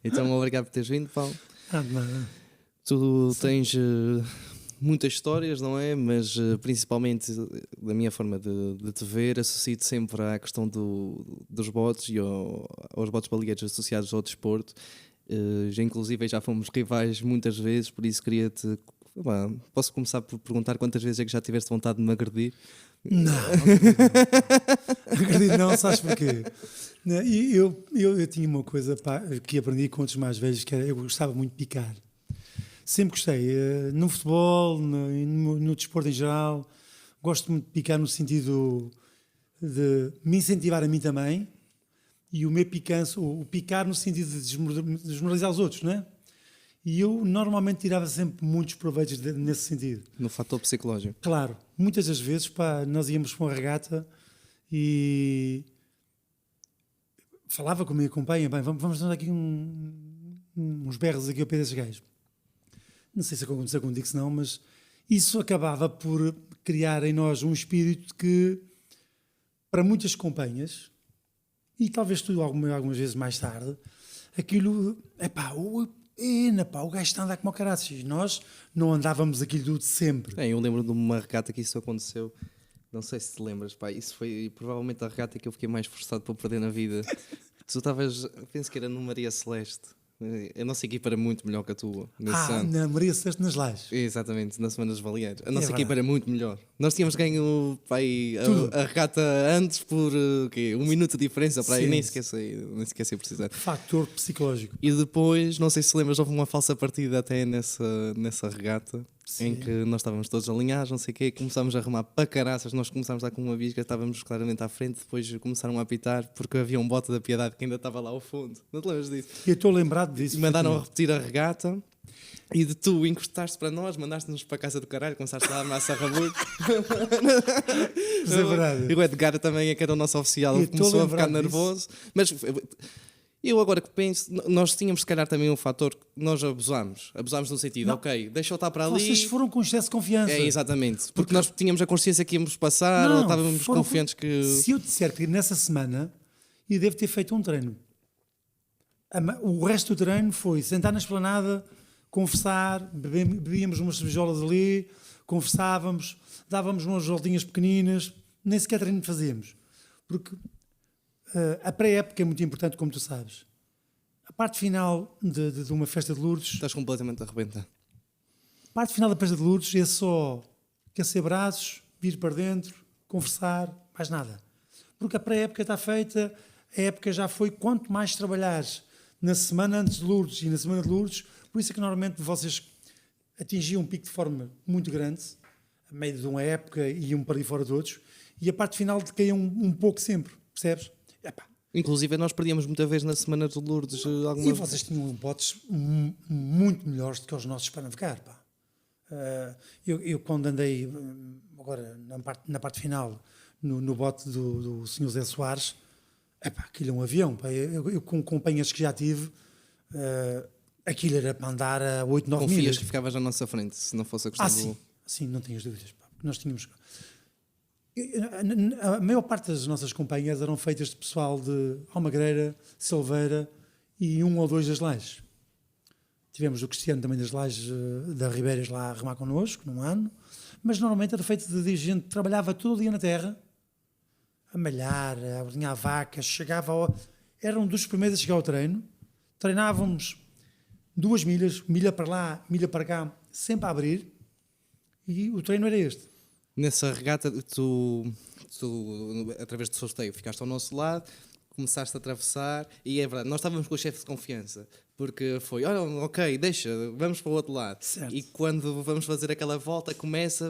Então, obrigado por teres vindo, Paulo. De nada. Tu tens muitas histórias, não é? Mas principalmente da minha forma de te ver, associo-te sempre à questão dos botes e aos botes baleeiros associados ao desporto. Inclusive já fomos rivais muitas vezes, por isso queria-te... Posso começar por perguntar quantas vezes é que já tiveste vontade de me agredir? Não, acredito não, sabes porquê? Eu tinha uma coisa que aprendi com outros mais velhos, que era, eu gostava muito de picar. Sempre gostei, no futebol, no desporto em geral, gosto muito de picar no sentido de me incentivar a mim também, e o meu picanço, o picar no sentido de desmoralizar os outros, não é? E eu normalmente tirava sempre muitos proveitos nesse sentido. No fator psicológico. Claro, muitas das vezes nós íamos para uma regata e falava com a minha companheira, bem, vamos dar aqui uns berros aqui ao pé desses gajos. Não sei se aconteceu contigo, se não, mas isso acabava por criar em nós um espírito que, para muitas companhias, e talvez tu algumas vezes mais tarde, aquilo, o gajo está a andar como o caraças. Nós não andávamos aquilo tudo sempre. Eu lembro de uma regata que isso aconteceu. Não sei se te lembras, pá. Isso foi provavelmente a regata que eu fiquei mais forçado para perder na vida. Tu estavas, penso que era no Maria Celeste. A nossa equipa era muito melhor que a tua. Na Maria Celeste nas Lajes. Exatamente, na Semana dos Baleeiros. A nossa equipa era muito melhor. Nós tínhamos ganho a regata antes por um minuto de diferença. Para aí, nem sequer sei precisar. Fator psicológico. E depois, não sei se lembras, houve uma falsa partida até nessa regata. Sim. Em que nós estávamos todos alinhados, não sei o quê, começámos a remar para caraças, nós começámos lá com uma bisca, estávamos claramente à frente, depois começaram a apitar porque havia um bote da Piedade que ainda estava lá ao fundo. Não te lembras disso? Eu estou lembrado disso. E mandaram a repetir a regata e de tu encostaste para nós, mandaste-nos para a casa do caralho, começaste lá a armar sarrabuco. Mas é verdade. E o Edgar também, que era o nosso oficial, começou a ficar nervoso. Mas eu agora que penso, nós tínhamos se calhar também um fator que nós abusámos no sentido, não, ok, deixa eu estar para ali. Vocês foram com excesso de confiança. Exatamente, porque nós tínhamos a consciência que íamos passar, ou estávamos confiantes que... Se eu disser que nessa semana eu devo ter feito um treino, o resto do treino foi sentar na esplanada, conversar, bebíamos umas cervejolas ali, conversávamos, dávamos umas voltinhas pequeninas, nem sequer treino fazíamos, porque... a pré-época é muito importante, como tu sabes. A parte final de uma festa de Lourdes... Estás completamente a arrebentar. A parte final da festa de Lourdes é só aquecer braços, vir para dentro, conversar, mais nada. Porque a pré-época está feita, a época já foi. Quanto mais trabalhares na semana antes de Lourdes e na semana de Lourdes, por isso é que normalmente vocês atingiam um pico de forma muito grande, a meio de uma época e um para aí fora de outros, e a parte final decaiam um pouco sempre, percebes? Inclusive nós perdíamos muita vez na semana de Lourdes E vocês tinham botes muito melhores do que os nossos para navegar, pá. Eu quando andei agora na parte final no bote do Sr. Zé Soares, aquilo é um avião, pá. Eu com companhias que já tive, aquilo era para andar a 8, 9 milhas. Confias que ficavas à nossa frente, se não fosse a questão do... Sim, não tenhas dúvidas, pá. Nós tínhamos... A maior parte das nossas companhias eram feitas de pessoal de Almagreira, Silveira e um ou dois das Lajes. Tivemos o Cristiano também das Lajes da Ribeiras lá a remar connosco, num ano, mas normalmente era feito de gente que trabalhava todo o dia na terra, a malhar, a ordenhar vacas, eram dos primeiros a chegar ao treino, treinávamos 2 milhas, milha para lá, milha para cá, sempre a abrir, e o treino era este. Nessa regata, tu através do sorteio, ficaste ao nosso lado, começaste a atravessar, e é verdade, nós estávamos com o chefe de confiança, porque foi, olha, ok, deixa, vamos para o outro lado. Certo. E quando vamos fazer aquela volta,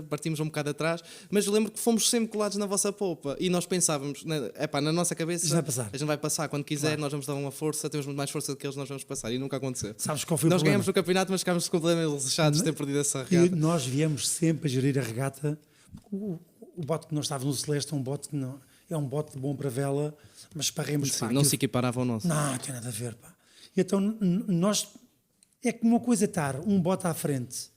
partimos um bocado atrás, mas eu lembro que fomos sempre colados na vossa polpa, e nós pensávamos, na nossa cabeça, a gente vai passar, quando quiser, claro. Nós vamos dar uma força, temos muito mais força do que eles, nós vamos passar, e nunca aconteceu. Sabes qual foi nós o problema? Ganhamos o campeonato, mas ficámos completamente lixados de ter perdido essa regata. E nós viemos sempre a gerir a regata. O bote que nós estávamos no Celeste é um bote que não é um bote de bom para vela, mas esparremos. Sim, não se equiparava ao nosso. Não tem nada a ver, pá. E então nós é que uma coisa é estar um bote à frente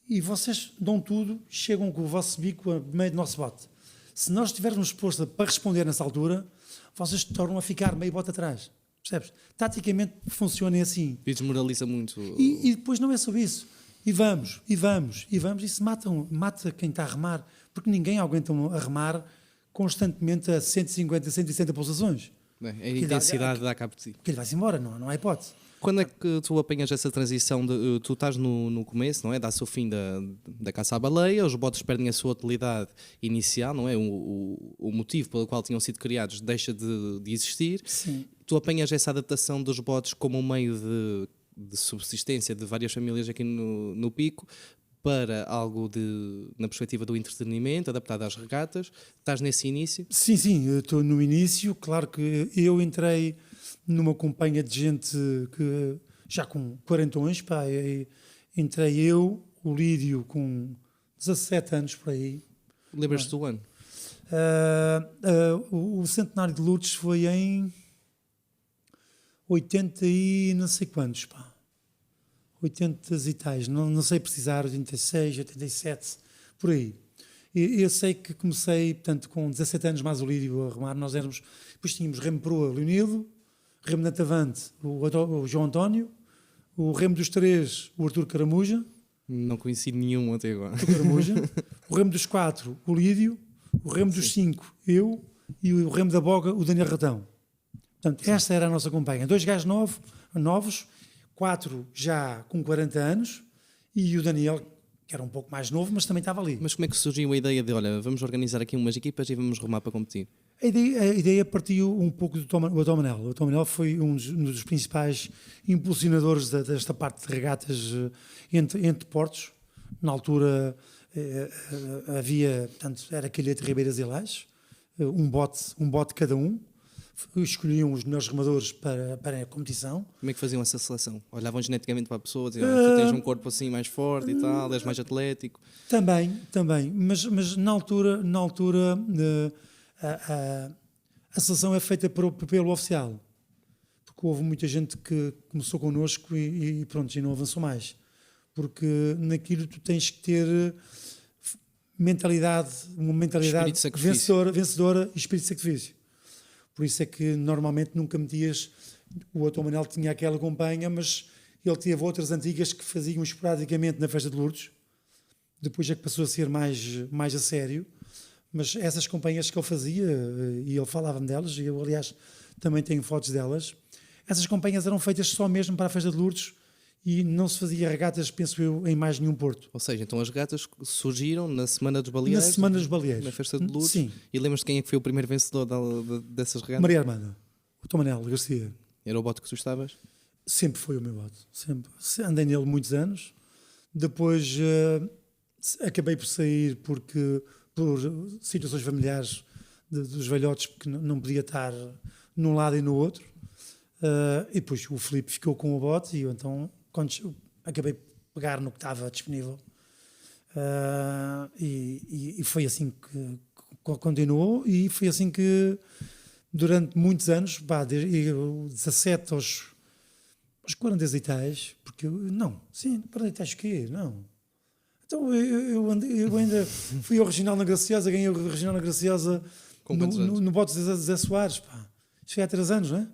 e vocês dão tudo, chegam com o vosso bico a meio do nosso bote. Se nós estivermos dispostos para responder nessa altura, vocês tornam a ficar meio bote atrás. Percebes? Taticamente funciona assim. E desmoraliza muito. E depois não é sobre isso. E vamos, e se mata quem está a remar, porque ninguém aguenta a remar constantemente a 150, 160 pulsações. Bem, a intensidade dá cabo de ti. Porque ele vai-se embora, não há hipótese. Quando é que tu apanhas essa transição de tu estás no começo, não é? Dá-se o fim da caça à baleia, os botes perdem a sua utilidade inicial, não é? O motivo pelo qual tinham sido criados deixa de existir. Sim. Tu apanhas essa adaptação dos botes como um meio de subsistência de várias famílias aqui no Pico para algo na perspectiva do entretenimento, adaptado às regatas. Estás nesse início? Sim, eu estou no início. Claro que eu entrei numa companhia de gente que já com 40, pá, entrei eu, o Lídio com 17 anos por aí. Lembras-te do ano? O centenário de Lourdes foi em 80 e não sei quantos, pá. 80 e tais, não sei precisar, 86, 87, por aí. Eu sei que comecei, portanto, com 17 anos mais o Lídio a remar, depois tínhamos remo proa, Leonildo, remo na Tavante, o João António, o remo dos 3, o Artur Caramuja. Não conheci nenhum até agora. O remo dos 4, o Lídio, o remo dos 5, eu, e o remo da boga, o Daniel Ratão. Portanto, esta era a nossa companhia. 2 gajos novos, 4 já com 40 anos, e o Daniel, que era um pouco mais novo, mas também estava ali. Mas como é que surgiu a ideia de, olha, vamos organizar aqui umas equipas e vamos remar para competir? A ideia partiu um pouco do Tomanel. O Tomanel foi um dos principais impulsionadores desta parte de regatas entre portos. Na altura havia, portanto, era Calhete, Ribeiras e Lajes, um bote cada um. Escolhiam os melhores remadores para a competição. Como é que faziam essa seleção? Olhavam geneticamente para a pessoa, diziam, tu tens um corpo assim mais forte e tal, és mais atlético. Também, mas na altura a seleção é feita pelo oficial, porque houve muita gente que começou connosco e pronto, e não avançou mais, porque naquilo tu tens que ter uma mentalidade vencedora e espírito de sacrifício. Por isso é que normalmente nunca metias. O Otto Manel tinha aquela companhia, mas ele teve outras antigas que faziam esporadicamente na festa de Lourdes. Depois é que passou a ser mais a sério. Mas essas companhias que ele fazia, e ele falava-me delas, e eu, aliás, também tenho fotos delas, essas companhias eram feitas só mesmo para a festa de Lourdes e não se fazia regatas, penso eu, em mais nenhum porto. Ou seja, então as regatas surgiram na Semana dos Baleeiros? Na Semana dos Baleeiros. Na festa de Lourdes? Sim. E lembras-te quem é que foi o primeiro vencedor dessas regatas? Maria Armanda, o Tomanel Garcia. Era o bote que tu estavas? Sempre foi o meu bote. Sempre. Andei nele muitos anos. Depois acabei por sair por situações familiares dos velhotes, porque não podia estar num lado e no outro. E depois o Filipe ficou com o bote e eu então acabei por pegar no que estava disponível. E foi assim que continuou, e foi assim que durante muitos anos, desde 17 aos 40 e tais, porque 40 e tais o quê? Não. Então eu ainda fui ao Regional na Graciosa, ganhei o Regional na Graciosa no bote de Zé Soares, pá. Isto foi há 3 anos, não é?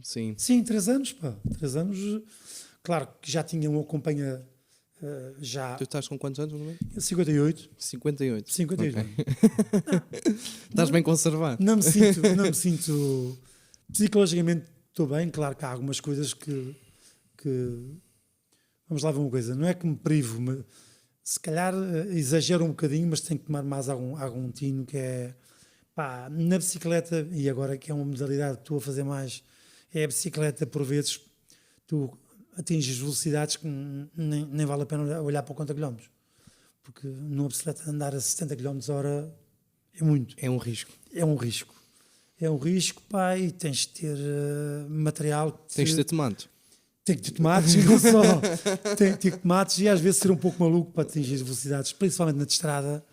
Sim. Sim, 3 anos, pá. 3 anos. Claro que já tinha uma companhia já... Tu estás com quantos anos, não é? 58. 58. 58. Okay. Estás bem conservado. Não me sinto... Psicologicamente estou bem. Claro que há algumas coisas que... Vamos lá ver uma coisa. Não é que me privo, se calhar exagero um bocadinho, mas tenho que tomar mais algum tino, que é... Pá, na bicicleta, e agora que é uma modalidade que estou a fazer mais, é a bicicleta, por vezes, tu atinges velocidades que nem vale a pena olhar para o conta-quilómetros. Porque numa bicicleta andar a 70 km/h é muito. É um risco. É um risco. É um risco, pá, e tens de ter material. Tens de ter tomate. Tem que ter tomates, não só. Tem que ter tomates e às vezes ser um pouco maluco para atingir velocidades, principalmente na estrada,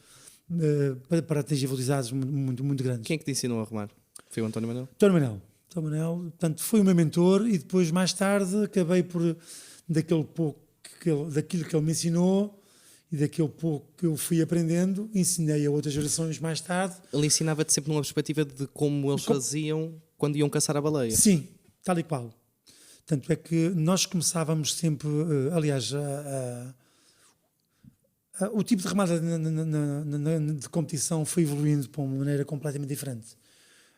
para atingir velocidades muito, muito grandes. Quem é que te ensinou a remar? Foi o António Manuel? António Manuel, portanto, foi o meu mentor, e depois, mais tarde, acabei por, daquilo que ele me ensinou e daquele pouco que eu fui aprendendo, ensinei a outras gerações mais tarde. Ele ensinava-te sempre numa perspectiva de como eles faziam quando iam caçar a baleia. Sim, tal e qual. Tanto é que nós começávamos sempre, aliás, o tipo de remada de competição foi evoluindo para uma maneira completamente diferente.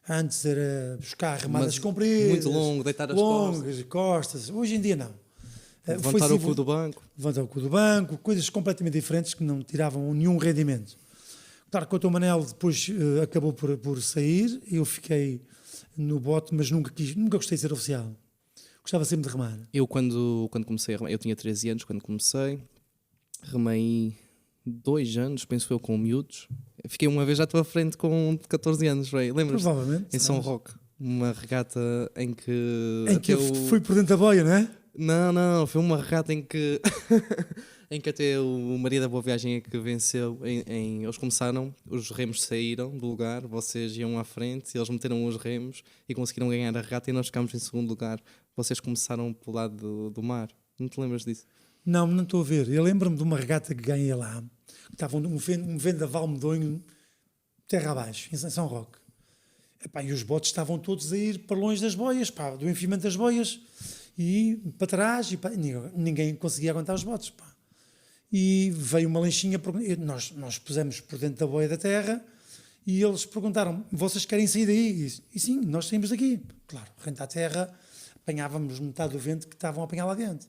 Antes era buscar remadas compridas, muito longo, deitar as longas, costas. Hoje em dia não. Levantar o cu do banco. Levantar o cu do banco, coisas completamente diferentes que não tiravam nenhum rendimento. Claro que o Dr. Manel depois acabou por sair, eu fiquei no bote, mas nunca gostei de ser oficial. Gostava sempre de remar. Eu quando comecei a remar, eu tinha 13 anos quando comecei, remei 2 anos, penso eu, com miúdos. Fiquei uma vez à tua frente com 14 anos, lembras-te? Provavelmente. Em São Roque, uma regata em que... Em que eu fui por dentro da boia, não é? Não, foi uma regata em que em que até o Maria da Boa Viagem é que venceu. Eles começaram, os remos saíram do lugar, vocês iam à frente, eles meteram os remos e conseguiram ganhar a regata e nós ficámos em segundo lugar. Vocês começaram pelo lado do mar. Não te lembras disso? Não estou a ver. Eu lembro-me de uma regata que ganhei lá, que estava um vendaval medonho, terra abaixo, em São Roque. Epá, e os botes estavam todos a ir para longe das boias, pá, do enfiamento das boias, e para trás, ninguém conseguia aguentar os botes. Pá. E veio uma lanchinha, nós pusemos por dentro da boia da terra, e eles perguntaram, vocês querem sair daí? E sim, nós saímos daqui. Claro, rente à terra, apanhávamos metade do vento que estavam a apanhar lá dentro.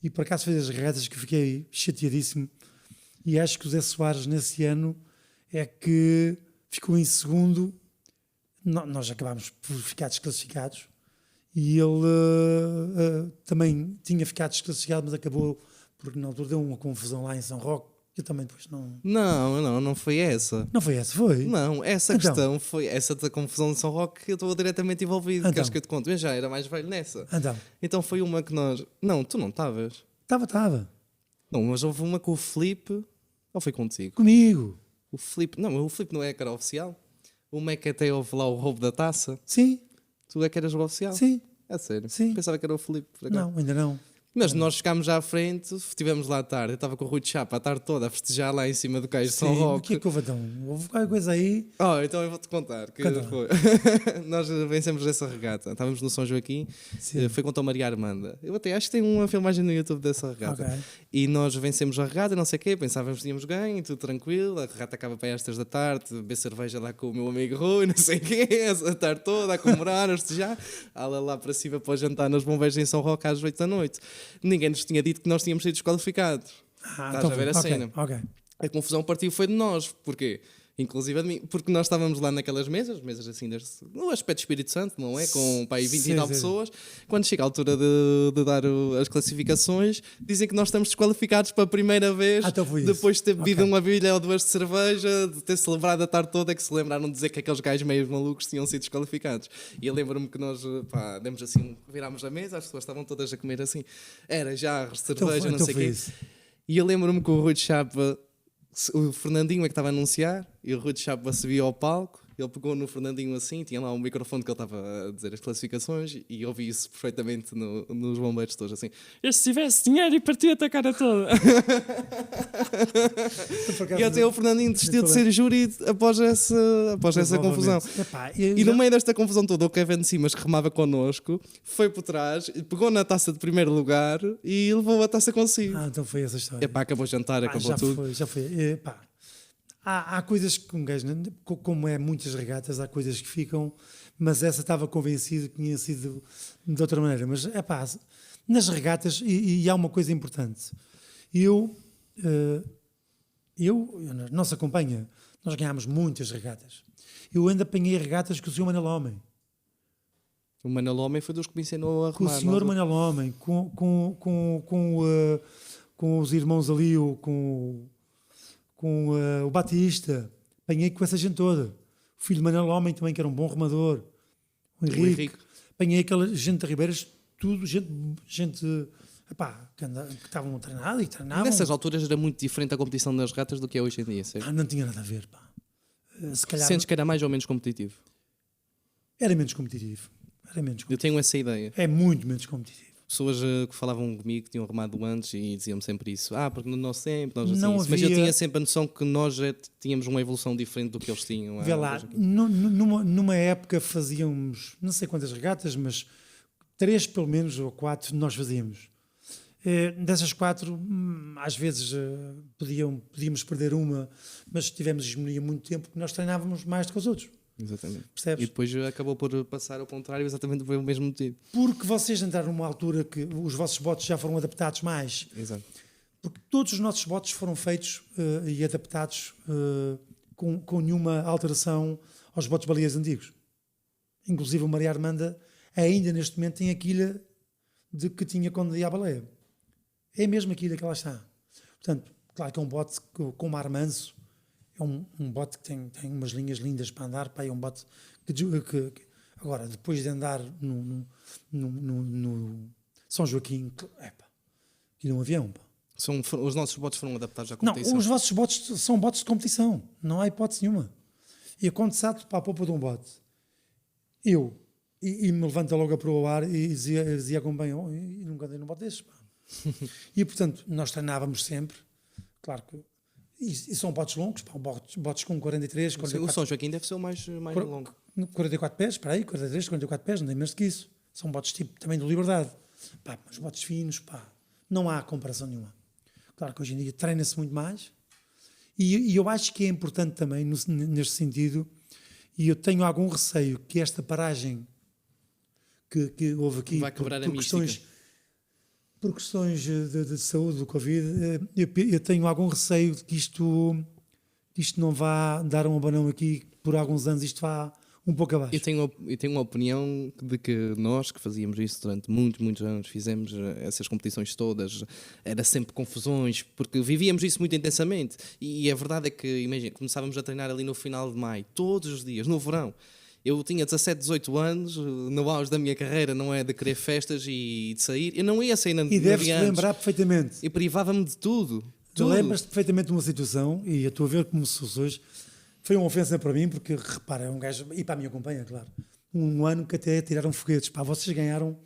E por acaso foi das regatas que fiquei chateadíssimo, e acho que o Zé Soares nesse ano é que ficou em segundo. Nós acabámos por ficar desclassificados e ele também tinha ficado desclassificado, mas acabou porque na altura deu uma confusão lá em São Roque. Eu também depois não. Não foi essa. Não foi essa, foi? Não, essa então, questão foi essa da confusão de São Roque que eu estou diretamente envolvido. Então, queres que eu te conte? Eu já era mais velho nessa. Então foi uma que nós. Não, tu não estavas. Estava. Não, mas houve uma com o Filipe. Ou foi contigo? Comigo. O Filipe não é cara oficial. Uma é que até houve lá o roubo da taça. Sim. Tu é que eras o oficial? Sim. É sério? Sim. Pensava que era o Filipe. Não, ainda não. Mas nós chegámos já à frente, estivemos lá à tarde. Eu estava com o Rui de Chapa a tarde toda a festejar lá em cima do cais de São Roque. O que é que houve então? Houve qualquer coisa aí? Então eu vou-te contar. Foi. Nós vencemos essa regata. Estávamos no São Joaquim, foi contra a Maria Armanda. Eu até acho que tem uma filmagem no YouTube dessa regata. Okay. E nós vencemos a regata, não sei o quê, pensávamos que tínhamos ganho, tudo tranquilo. A regata acaba para às 3 da tarde, beber cerveja lá com o meu amigo Rui, não sei o quê, a tarde toda a comemorar, a festejar. Lá para cima para o jantar nos bombeiros em São Roque às 8 da noite. Ninguém nos tinha dito que nós tínhamos sido desqualificados. Estás a ver a cena? Okay. A confusão partiu foi de nós. Porquê? Inclusive de mim. Porque nós estávamos lá naquelas mesas assim, no aspecto Espírito Santo, não é? Com pai, 20 e tal pessoas. Quando chega a altura de dar as classificações, dizem que nós estamos desqualificados para a primeira vez, depois de ter bebido uma bilha ou 2 de cerveja, de ter celebrado a tarde toda, que se lembraram de dizer que aqueles gajos meio malucos tinham sido desqualificados. E eu lembro-me que nós, demos assim, virámos a mesa, as pessoas estavam todas a comer assim, era jarros de cerveja, não sei o quê. E eu lembro-me que o Rui de Chapa, o Fernandinho é que estava a anunciar, e o Rui de Chapa subia ao palco, ele pegou no Fernandinho assim, tinha lá um microfone que ele estava a dizer as classificações, e eu ouvi isso perfeitamente nos bombeiros todos, assim, se tivesse dinheiro e partia-te a cara toda. E até o Fernandinho desistiu de ser júri após essa confusão. E no meio desta confusão toda, o Kevin Simas, que remava connosco, foi por trás, pegou na taça de primeiro lugar e levou a taça consigo. Então foi essa história. Acabou o jantar, acabou tudo. Já foi. Há coisas que um gajo, como é muitas regatas, há coisas que ficam, mas essa estava convencido que tinha sido de outra maneira. Mas nas regatas, e há uma coisa importante. Na nossa companhia, nós ganhámos muitas regatas. Eu ainda apanhei regatas com o Sr. Manel Homem. O Manel Homem foi dos que me ensinou a remar. Com o Sr. Manel Homem, com os irmãos ali, com o Batista, apanhei com essa gente toda. O filho de Manel Homem também, que era um bom remador. O Henrique. Apanhei aquela gente de Ribeiras, tudo gente que estavam a treinar e treinavam. Nessas alturas era muito diferente a competição das regatas do que é hoje em dia, certo? Não tinha nada a ver, Se calhar, sentes que era mais ou menos competitivo? Era menos competitivo. Eu tenho essa ideia. É muito menos competitivo. pessoas que falavam comigo, que tinham remado antes e diziam-me sempre isso. Porque no nosso tempo nós Não assim. Mas eu havia- tinha sempre a noção que nós já tínhamos uma evolução diferente do que eles tinham. Vê lá, numa época fazíamos, não sei quantas regatas, mas 3 pelo menos, ou 4, nós fazíamos. Dessas 4, às vezes podíamos perder uma, mas tivemos hegemonia muito tempo que nós treinávamos mais do que os outros. Exatamente. Percebes? E depois acabou por passar ao contrário, exatamente pelo mesmo motivo. Porque vocês entraram numa altura que os vossos botes já foram adaptados mais. Exato. Porque todos os nossos botes foram feitos e adaptados com nenhuma alteração aos botes baleias antigos. Inclusive o Maria Armanda ainda neste momento tem a quilha de que tinha quando ia à baleia. É mesmo a quilha que lá está. Portanto, claro que é um bote com mar manso, é um bote que tem umas linhas lindas para andar, pá, é um bote que agora, depois de andar no São Joaquim, aquilo é um avião, pá. Os nossos botes foram adaptados à Não, competição. os vossos botes são botes de competição, não há hipótese nenhuma. E quando salto para a popa de um bote, e me levanta logo a proa ao ar e dizia como bem, e nunca andei num bote desses, pá. E portanto, nós treinávamos sempre, claro que, e são botes longos, pá, botes com 43, 44, O São Joaquim deve ser o mais longo. 44 pés, espera aí, 43, 44 pés, não tem menos do que isso. São botes tipo também de Liberdade. Pá, mas botes finos, pá, não há comparação nenhuma. Claro que hoje em dia treina-se muito mais e eu acho que é importante também neste sentido, e eu tenho algum receio que esta paragem que houve aqui vai quebrar a mística. Por questões de saúde do Covid, eu tenho algum receio de que isto não vá dar um abanão aqui, por alguns anos isto vá um pouco abaixo. Eu tenho uma opinião de que nós que fazíamos isso durante muitos anos, fizemos essas competições todas, era sempre confusões, porque vivíamos isso muito intensamente. E a verdade é que, imagina, começávamos a treinar ali no final de maio, todos os dias, no verão. Eu tinha 17, 18 anos, no auge da minha carreira, não é de querer festas e de sair. Eu não ia sair na E deves-te lembrar perfeitamente. Eu privava-me de tudo. Tu lembras-te perfeitamente de uma situação, e eu estou a ver como se fosse hoje, foi uma ofensa para mim, porque, repara, é um gajo, e para a minha companhia, claro, um ano que até tiraram foguetes, pá, vocês ganharam,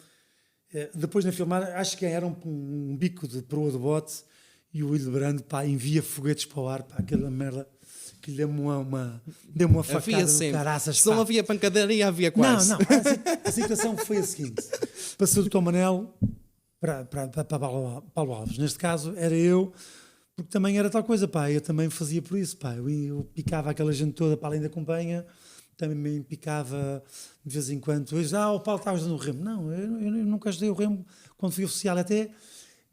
depois na filmar, acho que ganharam um bico de proa de bote, e o Hildebrando, pá, envia foguetes para o ar, pá, aquela merda, que lhe deu-me uma facada no caraças. Se não havia pancadaria, havia quase. Não, a situação foi a seguinte, passou do Tom Manel para Paulo Alves, neste caso era eu, porque também era tal coisa, pá, eu também fazia por isso, pá, eu picava aquela gente toda para além da companhia, também me picava de vez em quando, hoje, o Paulo está ajudando o remo. Não, eu nunca ajudei o remo quando fui oficial, até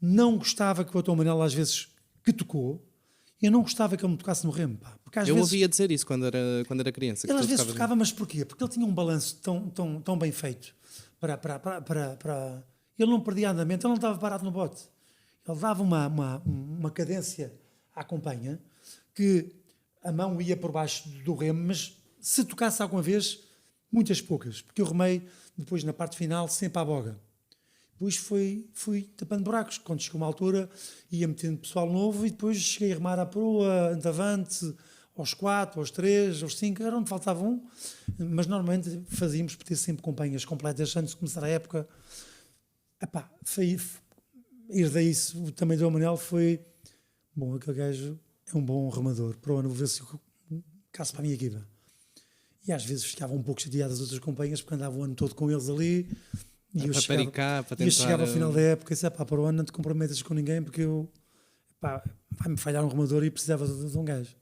não gostava que o Tom Manel às vezes que tocou, eu não gostava que ele me tocasse no remo, pá, porque às vezes... ouvia dizer isso quando era criança. Ele às vezes tocava, mas porquê? Porque ele tinha um balanço tão bem feito para... Ele não perdia andamento, ele não estava parado no bote. Ele dava uma cadência à companhia que a mão ia por baixo do remo, mas se tocasse alguma vez, muitas poucas, porque eu remei depois na parte final sempre à boga. Depois fui tapando buracos. Quando chegou uma altura, ia metendo pessoal novo e depois cheguei a remar à proa, antavante, aos 4, aos 3, aos 5, era onde faltava um, mas normalmente fazíamos por ter sempre companhias completas antes de começar a época. Epá, herdei isso também do Manel, foi bom, aquele gajo é um bom remador, para o ano vou ver se eu caso para a minha equipa. E às vezes ficava um pouco chateado as outras companhias porque andava o ano todo com eles ali e eu chegava ao final da época e disse, para o ano não te comprometas com ninguém porque vai-me falhar um remador e precisava de um gajo.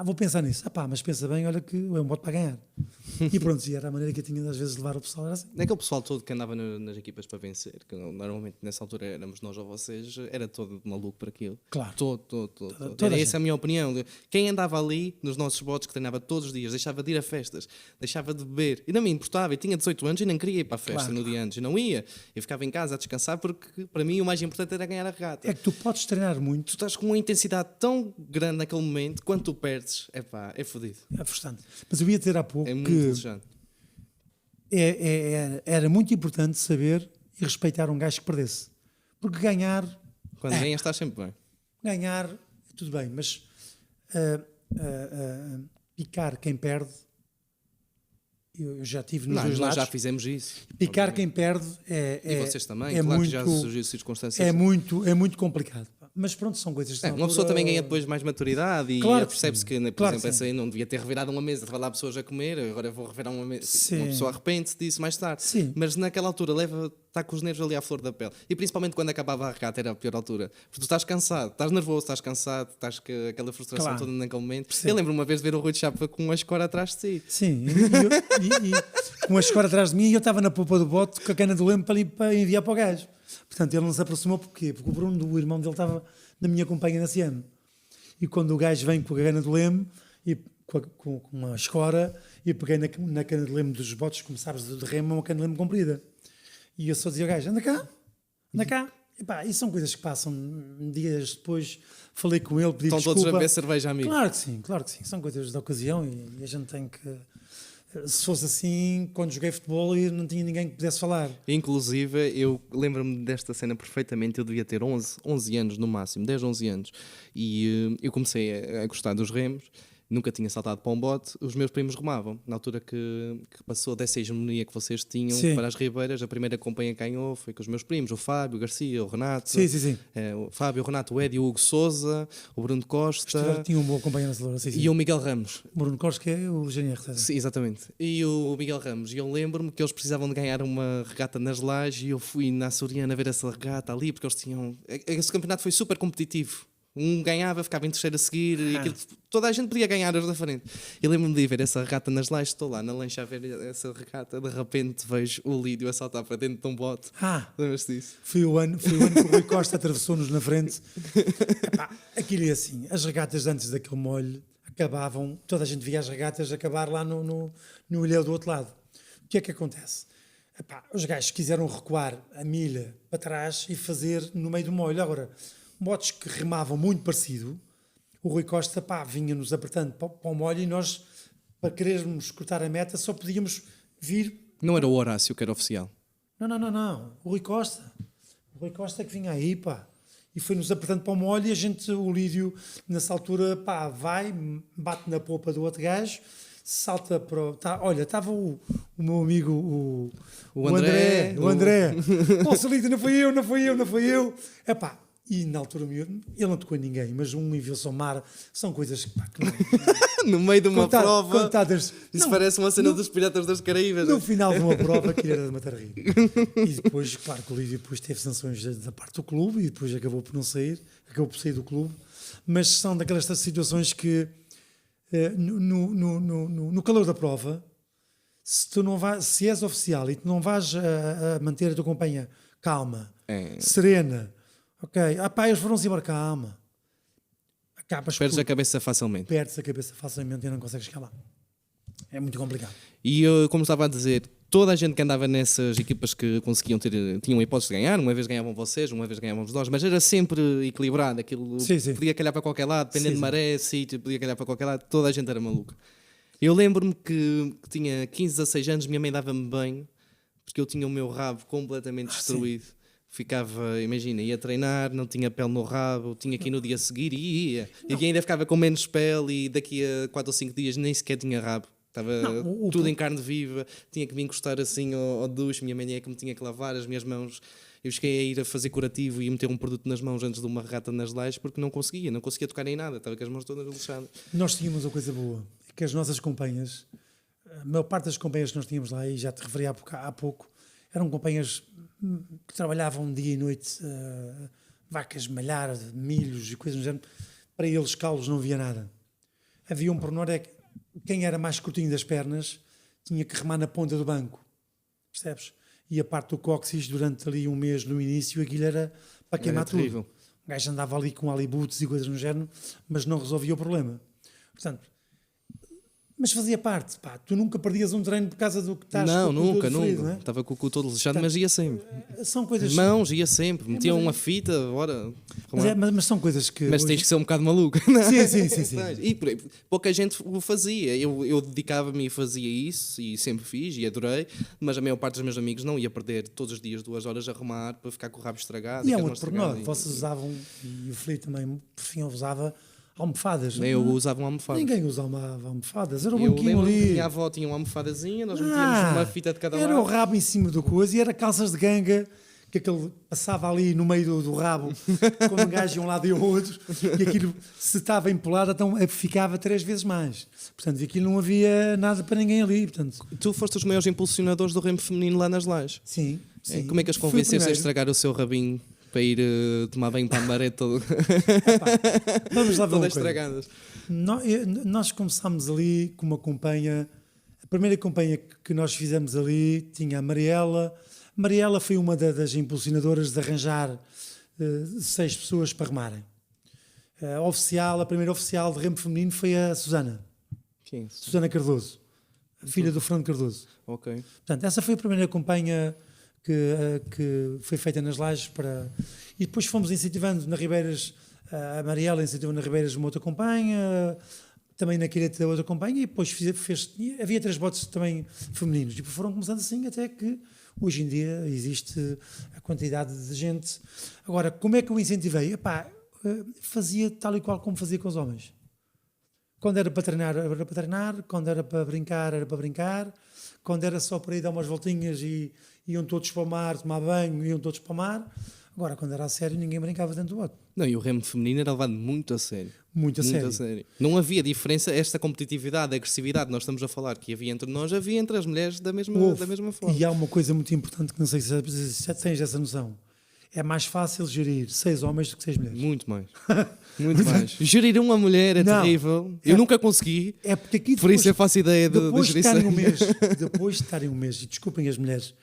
Vou pensar nisso. Mas pensa bem, olha que é um bote para ganhar. E pronto, e era a maneira que eu tinha às vezes de levar o pessoal. Era assim. Aquele pessoal todo que andava nas equipas para vencer, que normalmente nessa altura éramos nós ou vocês, era todo maluco para aquilo. Claro. Todo. Era essa a minha opinião. Quem andava ali nos nossos botes, que treinava todos os dias, deixava de ir a festas, deixava de beber. E não me importava. Eu tinha 18 anos e nem queria ir para a festa no dia antes. Eu não ia. Eu ficava em casa a descansar porque para mim o mais importante era ganhar a regata. É que tu podes treinar muito. Tu estás com uma intensidade tão grande naquele momento, quando tu perdes, é fodido. É frustrante. Mas eu ia dizer há pouco que era muito importante saber e respeitar um gajo que perdesse. Porque ganhar... Quando ganhas estás sempre bem. Ganhar, tudo bem, mas picar quem perde Eu já tive nos dois Nós lados. já fizemos isso. Picar obviamente. quem perde E vocês também, é claro muito, que já surgiu circunstâncias. é muito complicado. Mas pronto, são coisas que Uma pessoa também ganha depois mais maturidade Claro e que percebe-se sim. que, por Claro exemplo, que essa aí não devia ter revirado uma mesa, estava lá pessoas a comer, agora eu vou revirar uma mesa. Sim. Uma pessoa arrepende-se disso mais tarde. Sim. Mas naquela altura está com os nervos ali à flor da pele. E principalmente quando acabava a regata era a pior altura. Porque tu estás cansado, estás nervoso, estás cansado, estás com aquela frustração Claro. toda naquele momento. Percebo. Eu lembro uma vez de ver o Rui de Chapa com uma escora atrás de si. Sim, e com a escora atrás de mim e eu estava na polpa do bote com a cana do leme para enviar para o gajo. Portanto, ele não se aproximou porquê? Porque o Bruno, o irmão dele, estava na minha companhia nesse ano. E quando o gajo vem com a cana do leme e com uma escora, e peguei na cana de leme dos botes, como sabes, de remo, uma cana de leme comprida. E eu só dizia ao gajo, anda cá. E são coisas que passam dias depois. Falei com ele, pedi Estão desculpa. todos a beber cerveja, amigo. Claro que sim. São coisas da ocasião e a gente tem que... Se fosse assim, quando joguei futebol, eu não tinha ninguém que pudesse falar. Inclusive, eu lembro-me desta cena perfeitamente. Eu devia ter 11 anos no máximo, 10, 11 anos. E eu comecei a gostar dos remos. Nunca tinha saltado para um bote. Os meus primos remavam. Na altura que passou dessa hegemonia que vocês tinham Sim. para as ribeiras, a primeira companhia que ganhou foi com os meus primos, o Fábio, o Garcia, o Renato. Sim. O Fábio, o Renato, o Eddie, o Hugo Souza, o Bruno Costa Tinha um bom companheiro na Celoura, sim. e o Miguel Ramos. Bruno Costa, que é o GNR. Sim, exatamente. E o Miguel Ramos. E eu lembro-me que eles precisavam de ganhar uma regata nas Lajes e eu fui na Açoriana ver essa regata ali porque eles tinham... Esse campeonato foi super competitivo. Um ganhava, ficava em terceiro a seguir e toda a gente podia ganhar os da frente. Eu lembro-me de ir ver essa regata nas Lajes, estou lá na lancha a ver essa regata, de repente vejo o Lídio a saltar para dentro de um bote. Lembras-te disso? Foi o ano que o Rui Costa atravessou-nos na frente. Aquilo é assim, as regatas antes daquele molho acabavam, toda a gente via as regatas acabar lá no ilhéu do outro lado. O que é que acontece? Os gajos quiseram recuar a milha para trás e fazer no meio do molho. Agora, botes que remavam muito parecido, o Rui Costa vinha-nos apertando para o molho e nós, para querermos cortar a meta, só podíamos vir... Não era o Horácio que era oficial? Não. O Rui Costa que vinha aí, e foi-nos apertando para o molho e a gente, o Lídio, nessa altura, vai, bate na polpa do outro gajo, salta para o... olha, estava o meu amigo, o André. Nossa, Lídio, não foi eu. E na altura ele não tocou em ninguém, mas um enviou-se ao mar. São coisas que não... No meio de uma prova. Contadas. Isso parece uma cena dos Piratas das Caraíbas. No final de uma prova que era de matar rir. E depois, claro que o Lídio depois teve sanções da parte do clube e depois acabou por sair do clube. Mas são daquelas situações que no calor da prova, se és oficial e tu não vais a manter a tua companhia calma, serena. Ok, eles foram-se embora, calma. Perdes a cabeça facilmente. E não consegues chegar lá. É muito complicado. E eu, como estava a dizer, toda a gente que andava nessas equipas que conseguiam tinham a hipótese de ganhar, uma vez ganhavam vocês, uma vez ganhávamos nós, mas era sempre equilibrado, aquilo podia calhar para qualquer lado, dependendo de maré, sítio, podia calhar para qualquer lado, toda a gente era maluca. Eu lembro-me que tinha 15, 16 anos, minha mãe dava-me banho, porque eu tinha o meu rabo completamente destruído. Ficava, imagina, ia treinar, não tinha pele no rabo, tinha que ir no dia a seguir e ia. E ainda ficava com menos pele e daqui a 4 ou 5 dias nem sequer tinha rabo. Estava tudo em carne viva, tinha que me encostar assim ao duche, minha mãe é que me tinha que lavar as minhas mãos. Eu cheguei a ir a fazer curativo e meter um produto nas mãos antes de uma regata nas Lajes porque não conseguia tocar em nada, estava com as mãos todas lixadas. Nós tínhamos uma coisa boa, que as nossas companhias, a maior parte das companhias que nós tínhamos lá, e já te referi há pouco, eram companhias que trabalhavam dia e noite, vacas malhar, milhos e coisas do género. Para eles, calos, não havia nada. Havia um pormenor, é que quem era mais curtinho das pernas tinha que remar na ponta do banco, percebes? E a parte do cóccix, durante ali um mês no início, aquilo era para queimar tudo. Terrível. O gajo andava ali com alibutes e coisas do género, mas não resolvia o problema. Portanto, mas fazia parte, tu nunca perdias um treino por causa do que estás com o cu todo ferido, não é? Estava com o cu todo lixado, mas ia sempre. São coisas... As mãos, ia sempre, metiam uma fita, bora. Mas são coisas que... Mas tens que ser um bocado maluco. Sim. E pouca gente o fazia. Eu dedicava-me e fazia isso, e sempre fiz, e adorei, mas a maior parte dos meus amigos não ia perder todos os dias 2 horas a remar para ficar com o rabo estragado. E há outro pormenor, vocês usavam, e o Felipe também, por fim, usava almofadas. Nem eu usava uma almofada. Ninguém usava almofadas. Era um Eu banquinho lembro que a ali. minha avó tinha uma almofadazinha, nós metíamos uma fita de cada Era o lado. rabo em cima do coisa e era calças de ganga que aquele passava ali no meio do rabo quando um gajo ia um lado e o outro e aquilo, se estava empolado, então ficava 3 vezes mais. Portanto, aquilo não havia nada para ninguém ali. Portanto, Tu foste os maiores impulsionadores do remo feminino lá nas Lajes. sim. Como é que as Fui o convenceste a primeiro. estragar o seu rabinho para ir tomar banho para a maré todo, Vamos lá ver uma todas coisa. estragadas? Nós começámos ali com uma companhia. A primeira companhia que nós fizemos ali tinha a Mariela. Mariela foi uma das impulsionadoras de arranjar 6 pessoas para remarem. A primeira oficial de remo feminino foi a Susana. Sim. Susana Cardoso, a filha do Fernando Cardoso. Ok. Portanto, essa foi a primeira companhia que foi feita nas Lajes para... E depois fomos incentivando na Ribeiras, a Mariela incentivou na Ribeiras uma outra companhia, também na Quireta outra companhia, e depois havia 3 botes também femininos. E foram começando assim até que hoje em dia existe a quantidade de gente. Agora, como é que eu incentivei? Epá, fazia tal e qual como fazia com os homens. Quando era para treinar, era para treinar. Quando era para brincar, era para brincar. Quando era só para ir dar umas voltinhas e iam todos para o mar, tomar banho, iam todos para o mar. Agora, quando era a sério, ninguém brincava dentro do bote. Não, e o remo feminino era levado muito a sério. Muito a sério. Não havia diferença, esta competitividade, a agressividade, nós estamos a falar que havia entre nós, havia entre as mulheres da mesma forma. E há uma coisa muito importante que não sei se tens essa noção. É mais fácil gerir 6 homens do que 6 mulheres. Muito mais. Muito mais. Gerir uma mulher é Não. terrível. Eu nunca consegui. É porque aqui Por isso eu faço ideia de depois de gerir estarem seis. depois de estarem um mês, e desculpem as mulheres,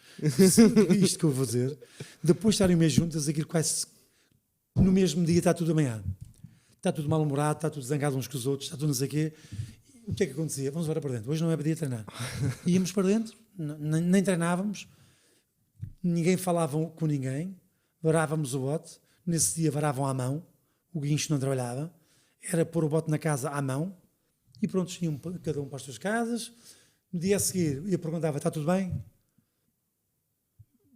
isto que eu vou dizer, depois de estarem um mês juntas, aquilo quase no mesmo dia está tudo amanhã. Está tudo mal-humorado, está tudo zangado uns com os outros, está tudo não sei o quê. O que é que acontecia? Vamos para dentro. Hoje não é para dia treinar. Íamos para dentro, nem treinávamos, ninguém falava com ninguém, varávamos o bote, nesse dia varavam à mão, o guincho não trabalhava, era pôr o bote na casa à mão, e pronto, iam cada um para as suas casas. No dia a seguir, eu perguntava, está tudo bem?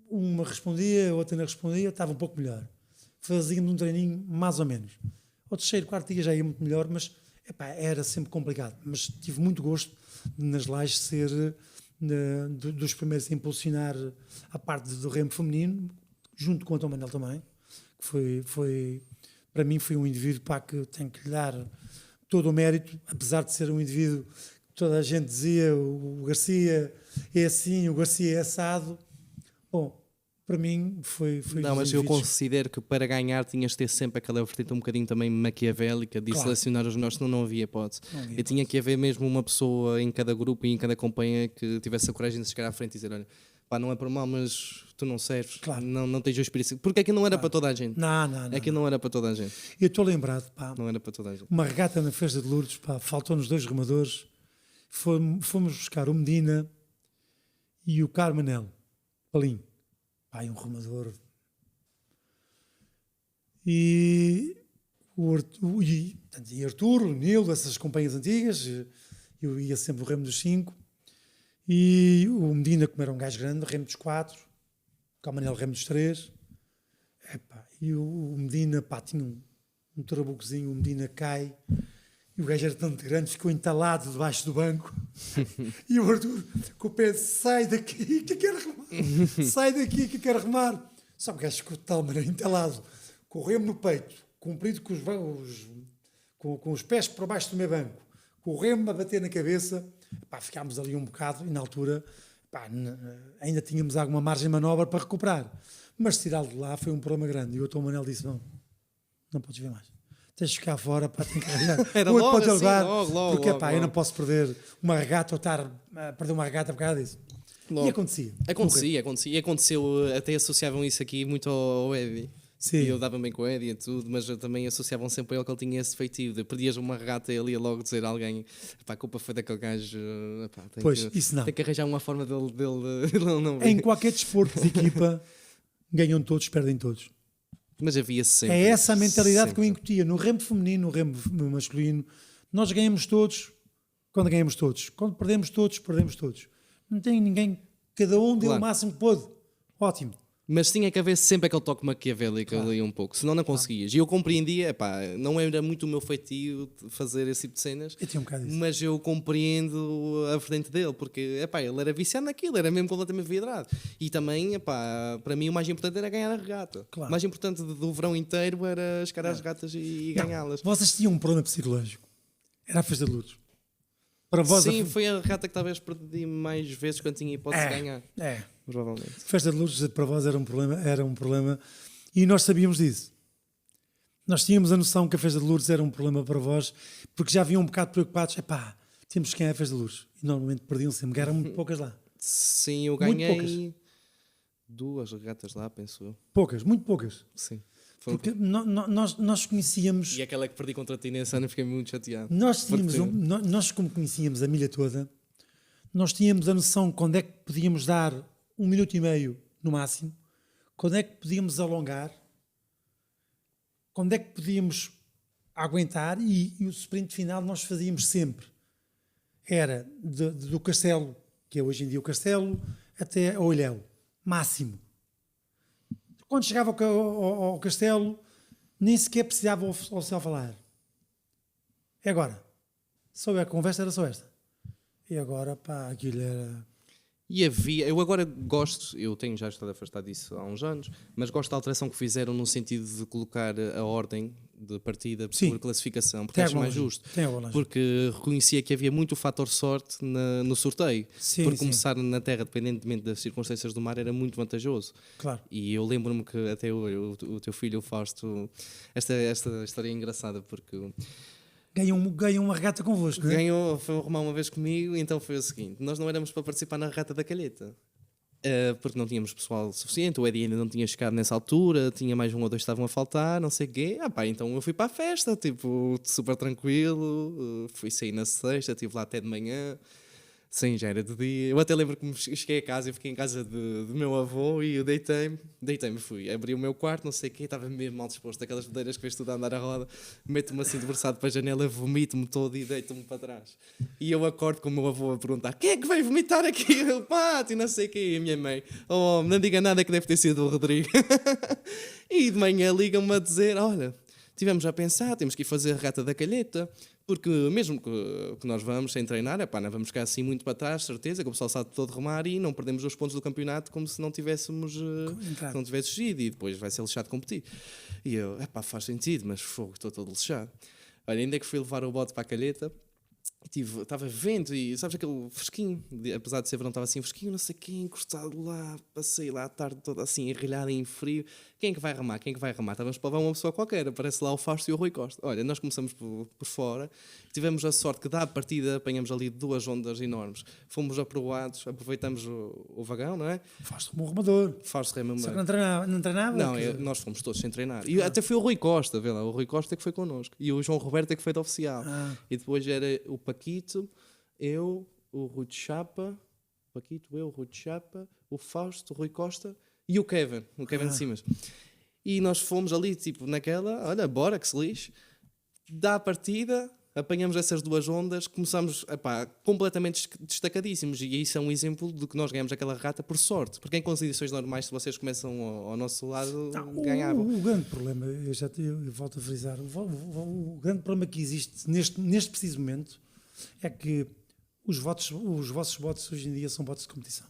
Uma respondia, a outra não respondia, estava um pouco melhor. Fazíamos um treininho mais ou menos. Ao terceiro, quarto dia já ia muito melhor, mas epá, era sempre complicado. Mas tive muito gosto nas Lajes ser dos primeiros a impulsionar a parte do remo feminino, junto com o Tom Manel também, que foi para mim foi um indivíduo que tenho que lhe dar todo o mérito, apesar de ser um indivíduo que toda a gente dizia, o Garcia é assim, o Garcia é assado. Bom, para mim foi Não, mas eu considero que para ganhar tinhas de ter sempre aquela vertente um bocadinho também maquiavélica de selecionar os melhores, senão não havia hipótese. E tinha que haver mesmo uma pessoa em cada grupo e em cada companhia que tivesse a coragem de chegar à frente e dizer, olha, pá, não é por mal, mas tu não serves, não tens o espírito. Porque aquilo não era para toda a gente. Não. Aquilo não era para toda a gente. Eu estou lembrado, pá, Não era para toda a gente. uma regata na Festa de Lourdes, pá, faltou-nos 2 remadores, fomos buscar o Medina e o Carmanel, Palim. Pai, um remador. E Artur, o Nilo, essas companhias antigas, eu ia sempre no remo dos 5. E o Medina, como era um gajo grande, remo dos 4. O Camanel, remo dos 3. E o Medina, pá, tinha um trabucozinho, o Medina cai. E o gajo era tanto grande, ficou entalado debaixo do banco. E o Arthur, com o pé, sai daqui que eu quero remar. Sai daqui que eu quero remar. Só que o gajo ficou de tal maneira entalado, com o remo no peito, comprido com os pés por baixo do meu banco, com o remo a bater na cabeça. Pá, ficámos ali um bocado e na altura ainda tínhamos alguma margem de manobra para recuperar. Mas tirá-lo de lá foi um problema grande. E o Tom Manel disse, não podes ver mais. Tens de ficar fora, pá, tem que arranjar. Era o outro logo pode assim, levar, logo, porque logo. eu não posso perder uma regata ou estar a perder uma regata por causa disso. Logo. E acontecia. Acontecia. E aconteceu, até associavam isso aqui muito ao Eddie. Sim. E eu dava bem com o Eddie e tudo, mas também associavam sempre a ele que ele tinha esse feitio. De perdias uma regata e ele ia logo dizer a alguém, pá, a culpa foi daquele gajo. Pá, isso não. Tem que arranjar uma forma dele não ver. Em qualquer desporto de equipa, ganham todos, perdem todos. Mas havia sempre. É essa a mentalidade sempre. que eu incutia. No remo feminino, no remo masculino, nós ganhamos todos quando ganhamos todos. Quando perdemos todos, perdemos todos. Não tem ninguém, cada um deu o máximo que pôde. Ótimo. Mas tinha que haver sempre aquele toque maquiavélico ali um pouco, senão não conseguias. E eu compreendia, epá, não era muito o meu feitio de fazer esse tipo de cenas, Eu tinha um bocado disso. mas eu compreendo a frente dele, porque epá, ele era viciado naquilo, era mesmo completamente vidrado. E também, epá, para mim o mais importante era ganhar a regata. Claro. O mais importante do verão inteiro era chegar às regatas e ganhá-las. Vocês tinham um problema psicológico. Era a festa de Lourdes. Para vós, Sim, foi a regata que talvez perdi mais vezes quando tinha hipótese de ganhar. Provavelmente. A festa de Lourdes para vós era um problema e nós sabíamos disso. Nós tínhamos a noção que a festa de Lourdes era um problema para vós, porque já haviam um bocado preocupados, temos que ganhar a festa de Lourdes. E normalmente perdiam sempre, eram muito poucas lá. Sim, eu Muito ganhei 2 regatas lá, penso eu. Poucas, muito poucas. Sim. Porque nós conhecíamos... E aquela que perdi contra ti nesse ano, fiquei muito chateado. Nós, como conhecíamos a milha toda, nós tínhamos a noção de quando é que podíamos dar 1 minuto e meio no máximo, quando é que podíamos alongar, quando é que podíamos aguentar e o sprint final nós fazíamos sempre. Era do Castelo, que é hoje em dia o Castelo, até ao Ilhéu, máximo. Quando chegava ao Castelo, nem sequer precisava ao céu falar. E agora? A conversa era só esta. E agora, aquilo era... E havia, eu agora gosto, eu tenho já estado afastado disso há uns anos, mas gosto da alteração que fizeram no sentido de colocar a ordem de partida por classificação, porque acho mais justo. Porque reconhecia que havia muito fator sorte no sorteio. Por começar na terra, dependentemente das circunstâncias do mar, era muito vantajoso. Claro. E eu lembro-me que até o teu filho, o Fausto, esta história é engraçada, porque... Ganham uma regata convosco, não é? Foi arrumar uma vez comigo, então foi o seguinte: nós não éramos para participar na regata da Calheta, porque não tínhamos pessoal suficiente, o Eddie ainda não tinha chegado nessa altura, tinha mais 1 ou 2 que estavam a faltar, não sei o quê. Então eu fui para a festa, tipo, super tranquilo, fui sair na sexta, estive lá até de manhã. Sim, já era de dia. Eu até lembro que me cheguei a casa, eu fiquei em casa do meu avô e eu deitei-me, fui, abri o meu quarto, não sei o quê, estava mesmo mal disposto, aquelas vedeiras que vês tudo a andar à roda, meto-me assim debruçado para a janela, vomito-me todo e deito-me para trás. E eu acordo com o meu avô a perguntar: quem é que veio vomitar aqui no pátio, não sei o quê, e a minha mãe: oh, não diga nada que deve ter sido o Rodrigo. E de manhã ligam-me a dizer: olha, tivemos a pensar, temos que ir fazer a regata da Calheta, porque mesmo que nós vamos sem treinar, não vamos ficar assim muito para trás, certeza, que o pessoal sabe todo remar e não perdemos os pontos do campeonato como se não tivéssemos não tivesse ido, e depois vai ser lixado competir. E eu, faz sentido, mas fogo, estou todo lixado. Olha, ainda que fui levar o bote para a Calheta, estava vento e sabes aquele fresquinho, apesar de ser verão, estava assim fresquinho, não sei quem, encostado lá, passei lá a tarde toda assim enrilhada em frio. Quem é que vai remar? Estávamos para levar uma pessoa qualquer, aparece lá o Fausto e o Rui Costa. Olha, nós começamos por fora, tivemos a sorte que da partida apanhamos ali 2 ondas enormes, fomos aprovados, aproveitamos o vagão, não é? Fausto como um remador. Fausto rema Só que não treinava? Não, nós fomos todos sem treinar. E até foi o Rui Costa, vê lá, o Rui Costa é que foi connosco. E o João Roberto é que foi de oficial. E depois era o Paquito, eu, o Rui de Chapa, o Fausto, o Rui Costa e o Kevin de Simas. E nós fomos ali, tipo, naquela, olha, bora que se lixe. Dá a partida, apanhamos essas 2 ondas, começamos, completamente destacadíssimos. E isso é um exemplo de que nós ganhamos aquela regata por sorte. Porque em condições normais, se vocês começam ao nosso lado, ganhavam. O grande problema, eu volto a frisar, o grande problema que existe neste preciso momento é que os vossos votos hoje em dia são votos de competição.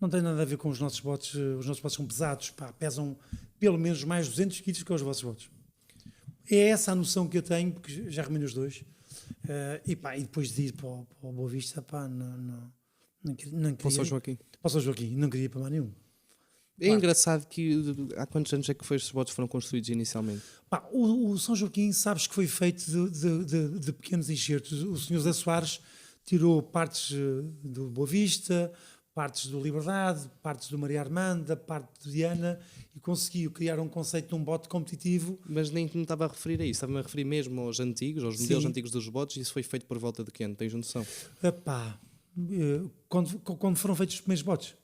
Não tem nada a ver com os nossos votos. Os nossos votos são pesados, pesam pelo menos mais 200 quilos que os vossos votos. É essa a noção que eu tenho, porque já remei os 2. E depois de ir para o Boa Vista, não queria. Para o São Joaquim. Para o São Joaquim, não queria ir para mais nenhum. É engraçado que há quantos anos é que estes votos foram construídos inicialmente? O São Joaquim, sabes que foi feito de pequenos enxertos. O Sr. José Soares tirou partes do Boa Vista, partes do Liberdade, partes do Maria Armanda, parte de Diana, e conseguiu criar um conceito de um bote competitivo. Mas nem me estava a referir a isso, estava-me a referir mesmo aos antigos, aos modelos antigos dos botes, e isso foi feito por volta de que ano? Tens noção? Quando foram feitos os primeiros botes.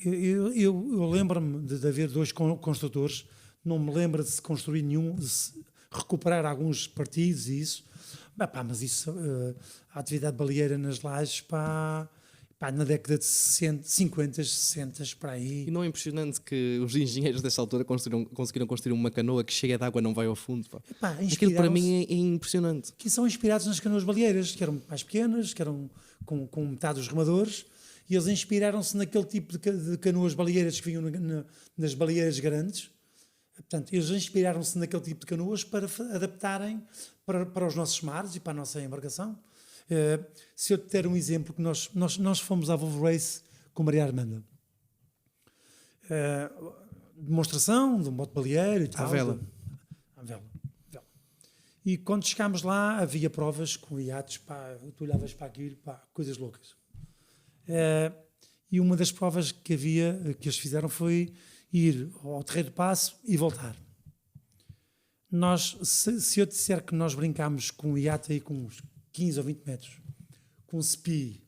Eu lembro-me de haver 2 construtores, não me lembro de se construir nenhum, de se recuperar alguns partidos e isso. Mas isso, a atividade baleeira nas lajes, na década de 60, 50, 60, para aí. E não é impressionante que os engenheiros dessa altura conseguiram construir uma canoa que cheia de água não vai ao fundo? Pá. Epá, Aquilo para mim é impressionante. Que são inspirados nas canoas baleeiras, que eram mais pequenas, que eram com metade dos remadores, e eles inspiraram-se naquele tipo de canoas baleeiras que vinham nas baleeiras grandes. Portanto, eles inspiraram-se naquele tipo de canoas para adaptarem para os nossos mares e para a nossa embarcação. Se eu te der um exemplo, que nós fomos à Volvo Race com Maria Armanda. Demonstração de um bote baleeiro e tal. À vela. À vela. E quando chegámos lá, havia provas com iates, pá, tu olhavas para aquilo, pá, coisas loucas. E uma das provas que eles fizeram foi ir ao Terreiro do Paço e voltar. Se eu disser que nós brincámos com um iate aí com uns 15 ou 20 metros, com um spi,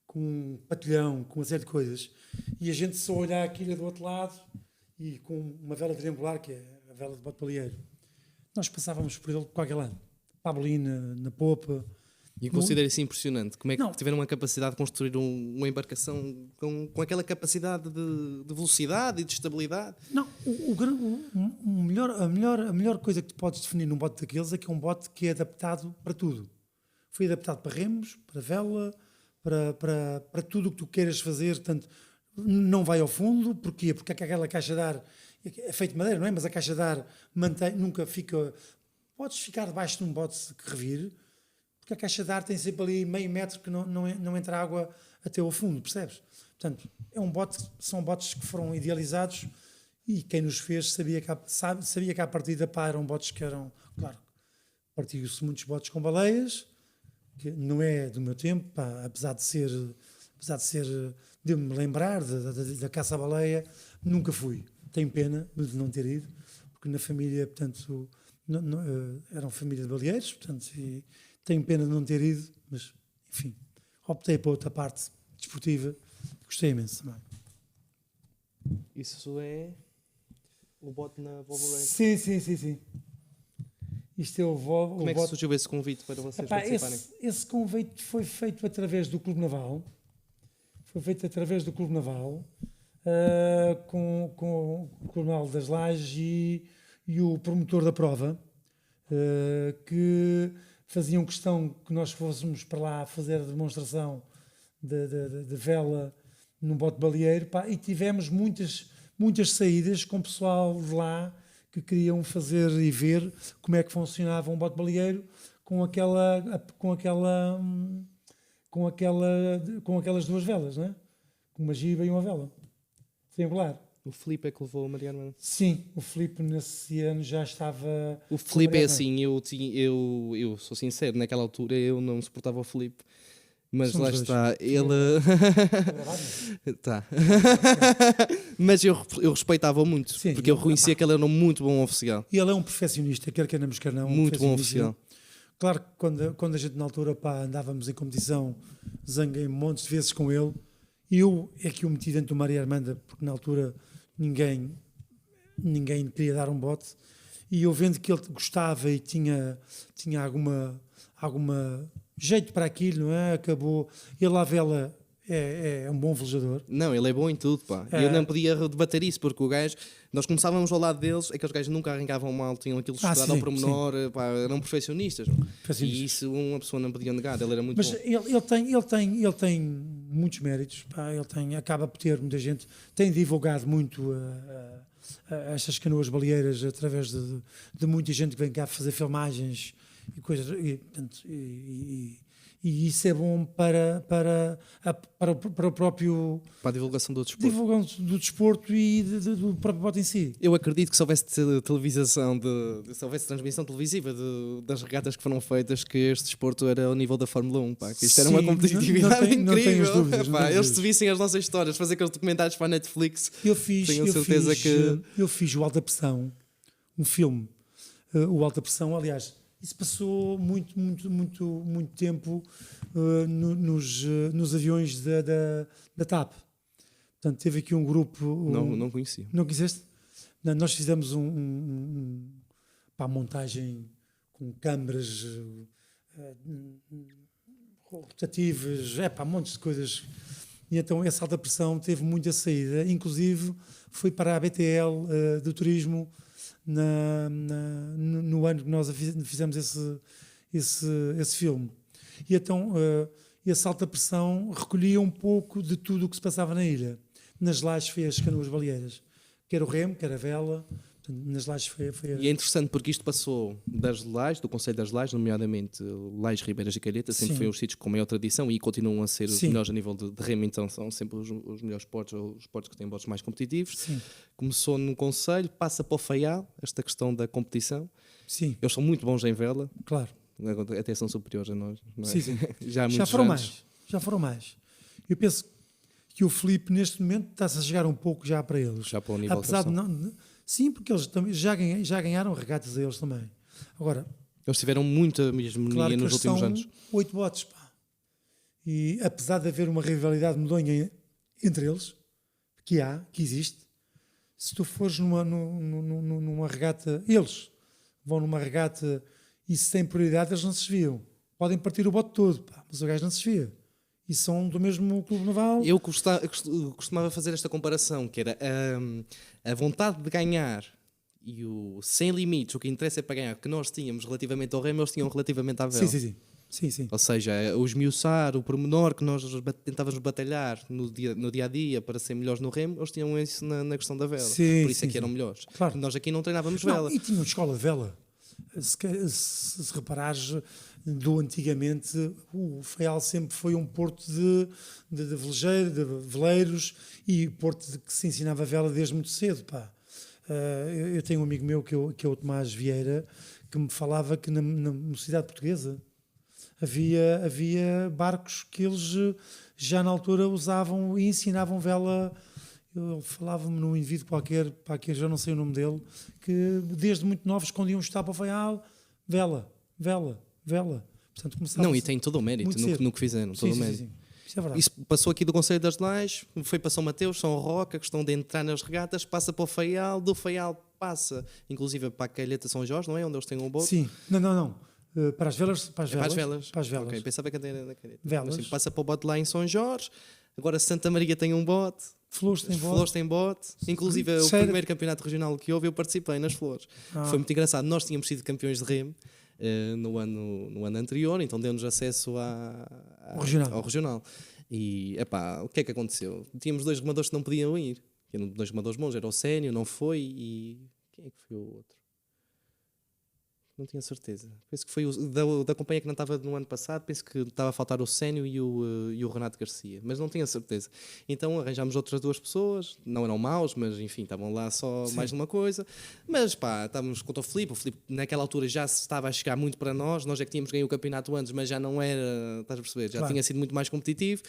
com um patilhão, com uma série de coisas, e a gente só olhar aquilo do outro lado e com uma vela triangular, que é a vela de bote baleeiro, nós passávamos por ele de qualquer lado, para a bolina, na popa. E eu considero isso impressionante. Como é que Não. tiveram uma capacidade de construir uma embarcação com aquela capacidade de velocidade e de estabilidade? Não, a melhor coisa que tu podes definir num bote daqueles é que é um bote que é adaptado para tudo. Foi adaptado para remos, para vela, para tudo o que tu queiras fazer. Portanto, não vai ao fundo. Porquê? Porque aquela caixa de ar é feito de madeira, não é? Mas a caixa de ar nunca fica... Podes ficar debaixo de um bote que revire, porque a caixa de ar tem sempre ali meio metro que não entra água até ao fundo, percebes? Portanto, são botes que foram idealizados e quem nos fez sabia que à partida, pá, eram botes que eram, claro, partiu-se muitos botes com baleias, que não é do meu tempo, pá, apesar de me lembrar da caça à baleia, nunca fui. Tenho pena de não ter ido, porque na família, portanto, eram família de baleeiros, portanto, e tenho pena de não ter ido, mas, enfim, optei para outra parte desportiva, gostei imenso também. Isso é o bote na Volvo Race? Sim. Isto é o Volvo. Como é que surgiu esse convite para vocês participarem? Esse convite foi feito através do Clube Naval. Com o Clube Naval das Lajes e o promotor da prova, que faziam questão que nós fôssemos para lá fazer a demonstração de vela num bote baleeiro, pá, e tivemos muitas saídas com pessoal de lá que queriam fazer e ver como é que funcionava um bote baleeiro com aquelas duas velas, não é? Com uma giba e uma vela triangular. O Filipe é que levou a Mariana? Sim, o Filipe nesse ano já estava... O Filipe é assim, eu sou sincero, naquela altura eu não suportava o Filipe, mas Somos lá dois. está, ele... tá. Mas eu respeitava-o muito, Sim, porque eu reconhecia que ele era um muito bom oficial. E ele é um perfeccionista, quer queiramos, quer não. Muito bom oficial. Claro que quando a gente na altura, pá, andávamos em competição, zanguei montes de vezes com ele. Eu é que o meti dentro do Maria Armanda, porque na altura ninguém queria dar um bote. E eu vendo que ele gostava e tinha alguma jeito para aquilo, não é? Acabou. Ele à vela é um bom velejador. Não, ele é bom em tudo, pá. Eu não podia debater isso, porque o gajo, nós começávamos ao lado deles, aqueles gajos nunca arrancavam mal, tinham aquilo estudado ao pormenor, pá, eram profissionistas. E isso uma pessoa não podia negar, ele era muito Mas bom. ele tem muitos méritos, pá, acaba por ter muita gente, tem divulgado muito estas canoas baleeiras através de muita gente que vem cá fazer filmagens e coisas, e isso é bom para o próprio... Para a divulgação do desporto. Divulgação do desporto e do próprio bote em si. Eu acredito que se houvesse se houvesse transmissão televisiva das regatas que foram feitas, que este desporto era ao nível da Fórmula 1, pá, que isto era uma competitividade incrível. Não tenho dúvidas. Pá, eles se vissem as nossas histórias, fazer aqueles documentários para a Netflix, Eu fiz o Alta Pressão, um filme, o Alta Pressão, aliás, isso passou muito tempo nos aviões da TAP. Portanto, teve aqui um grupo... Não conhecia. Não conheceste? Não, nós fizemos uma montagem com câmaras rotativas, montes de coisas E então essa alta pressão teve muita saída, inclusive foi para a BTL do turismo no ano que nós fizemos esse filme. E então essa alta pressão recolhia um pouco de tudo o que se passava na ilha. Nas lajes foi as canoas baleeiras, quer o remo, quer a vela. Nas lajes foi E é interessante porque isto passou das lajes, do Conselho das Lajes, nomeadamente Lajes, Ribeiras e Calheta, sempre foi os sítios com maior tradição e continuam a ser os melhores a nível de remo, então são sempre os melhores portos, ou os portos que têm botes mais competitivos. Sim. Começou no Conselho, passa para o Faial, esta questão da competição. Sim. Eles são muito bons em vela. Claro. Até são superiores a nós. Não é? Sim. Já foram mais. Eu penso que o Filipe neste momento está-se a chegar um pouco já para eles. Já para o nível apesar de não... Sim, porque eles também já ganharam regatas a eles também. Agora, eles tiveram muita hegemonia claro nos últimos anos. 8 botes, pá. E apesar de haver uma rivalidade medonha entre eles, que existe, se tu fores numa regata, eles vão numa regata e se têm prioridade, eles não se desviam. Podem partir o bote todo, pá, mas o gajo não se desvia. E são do mesmo clube naval. Eu costumava fazer esta comparação, que era a vontade de ganhar e o sem limites, o que interessa é para ganhar, que nós tínhamos relativamente ao remo, eles tinham relativamente à vela. Sim. Ou seja, o esmiuçar, o pormenor que nós tentávamos batalhar no dia a dia para ser melhores no remo, eles tinham isso na questão da vela. Por isso é que eram melhores. Claro. Nós aqui não treinávamos vela. E tinham escola de vela. Se reparares, do antigamente, o Faial sempre foi um porto de veleiros e porto que se ensinava vela desde muito cedo, pá. Eu tenho um amigo meu que é o Tomás Vieira, que me falava que na mocidade portuguesa havia barcos que eles já na altura usavam e ensinavam vela. Ele falava-me num indivíduo qualquer, que já não sei o nome dele, que desde muito novos escondiam estar para o Faial, vela. Portanto, não, e tem todo o mérito no que fizeram, todo o mérito. Sim. Isso é verdade. Isso passou aqui do Conselho das Lajes, foi para São Mateus, São Roque, a questão de entrar nas regatas, passa para o Faial, do Faial passa, inclusive para a Calheta São Jorge, não é? Onde eles têm um bote. Sim, não. Para as velas. Para as velas. Ok, pensava que era da Calheta. Velas. Assim, passa para o bote lá em São Jorge, agora Santa Maria tem um bote. Flores tem bote. Inclusive o primeiro campeonato regional que houve, eu participei nas Flores. Foi muito engraçado. Nós tínhamos sido campeões de remo no ano anterior, então deu-nos acesso ao regional. E o que é que aconteceu? Tínhamos 2 remadores que não podiam ir. Eram 2 remadores bons, era o Sénio, não foi, e quem é que foi o outro? Não tinha certeza. Penso que foi da companhia que não estava no ano passado, penso que estava a faltar o Sénio e o Renato Garcia, mas não tinha certeza. Então arranjámos outras 2 pessoas, não eram maus, mas enfim, estavam lá só mais uma coisa. Mas estávamos contra o Filipe naquela altura já se estava a chegar muito para nós é que tínhamos ganho o campeonato antes, mas já não era, estás a perceber, já tinha sido muito mais competitivo.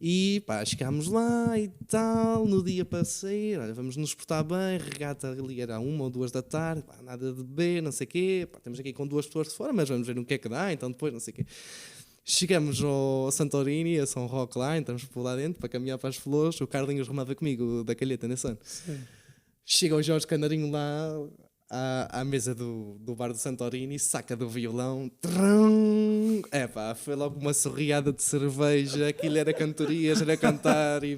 E chegámos lá e tal, no dia para sair, olha, vamos nos portar bem, regata ali era 1 ou 2 da tarde, nada de beber, não sei o quê, estamos aqui com 2 pessoas de fora, mas vamos ver no que é que dá, então depois não sei o quê. Chegamos ao Santorini, a São Roque lá, entramos por lá dentro para caminhar para as Flores, o Carlinhos remava comigo da Calheta nesse ano. Sim. Chega o Jorge Canarinho lá à mesa do bar do Santorini, saca do violão, foi logo uma sorriada de cerveja, aquilo era cantorias, era cantar e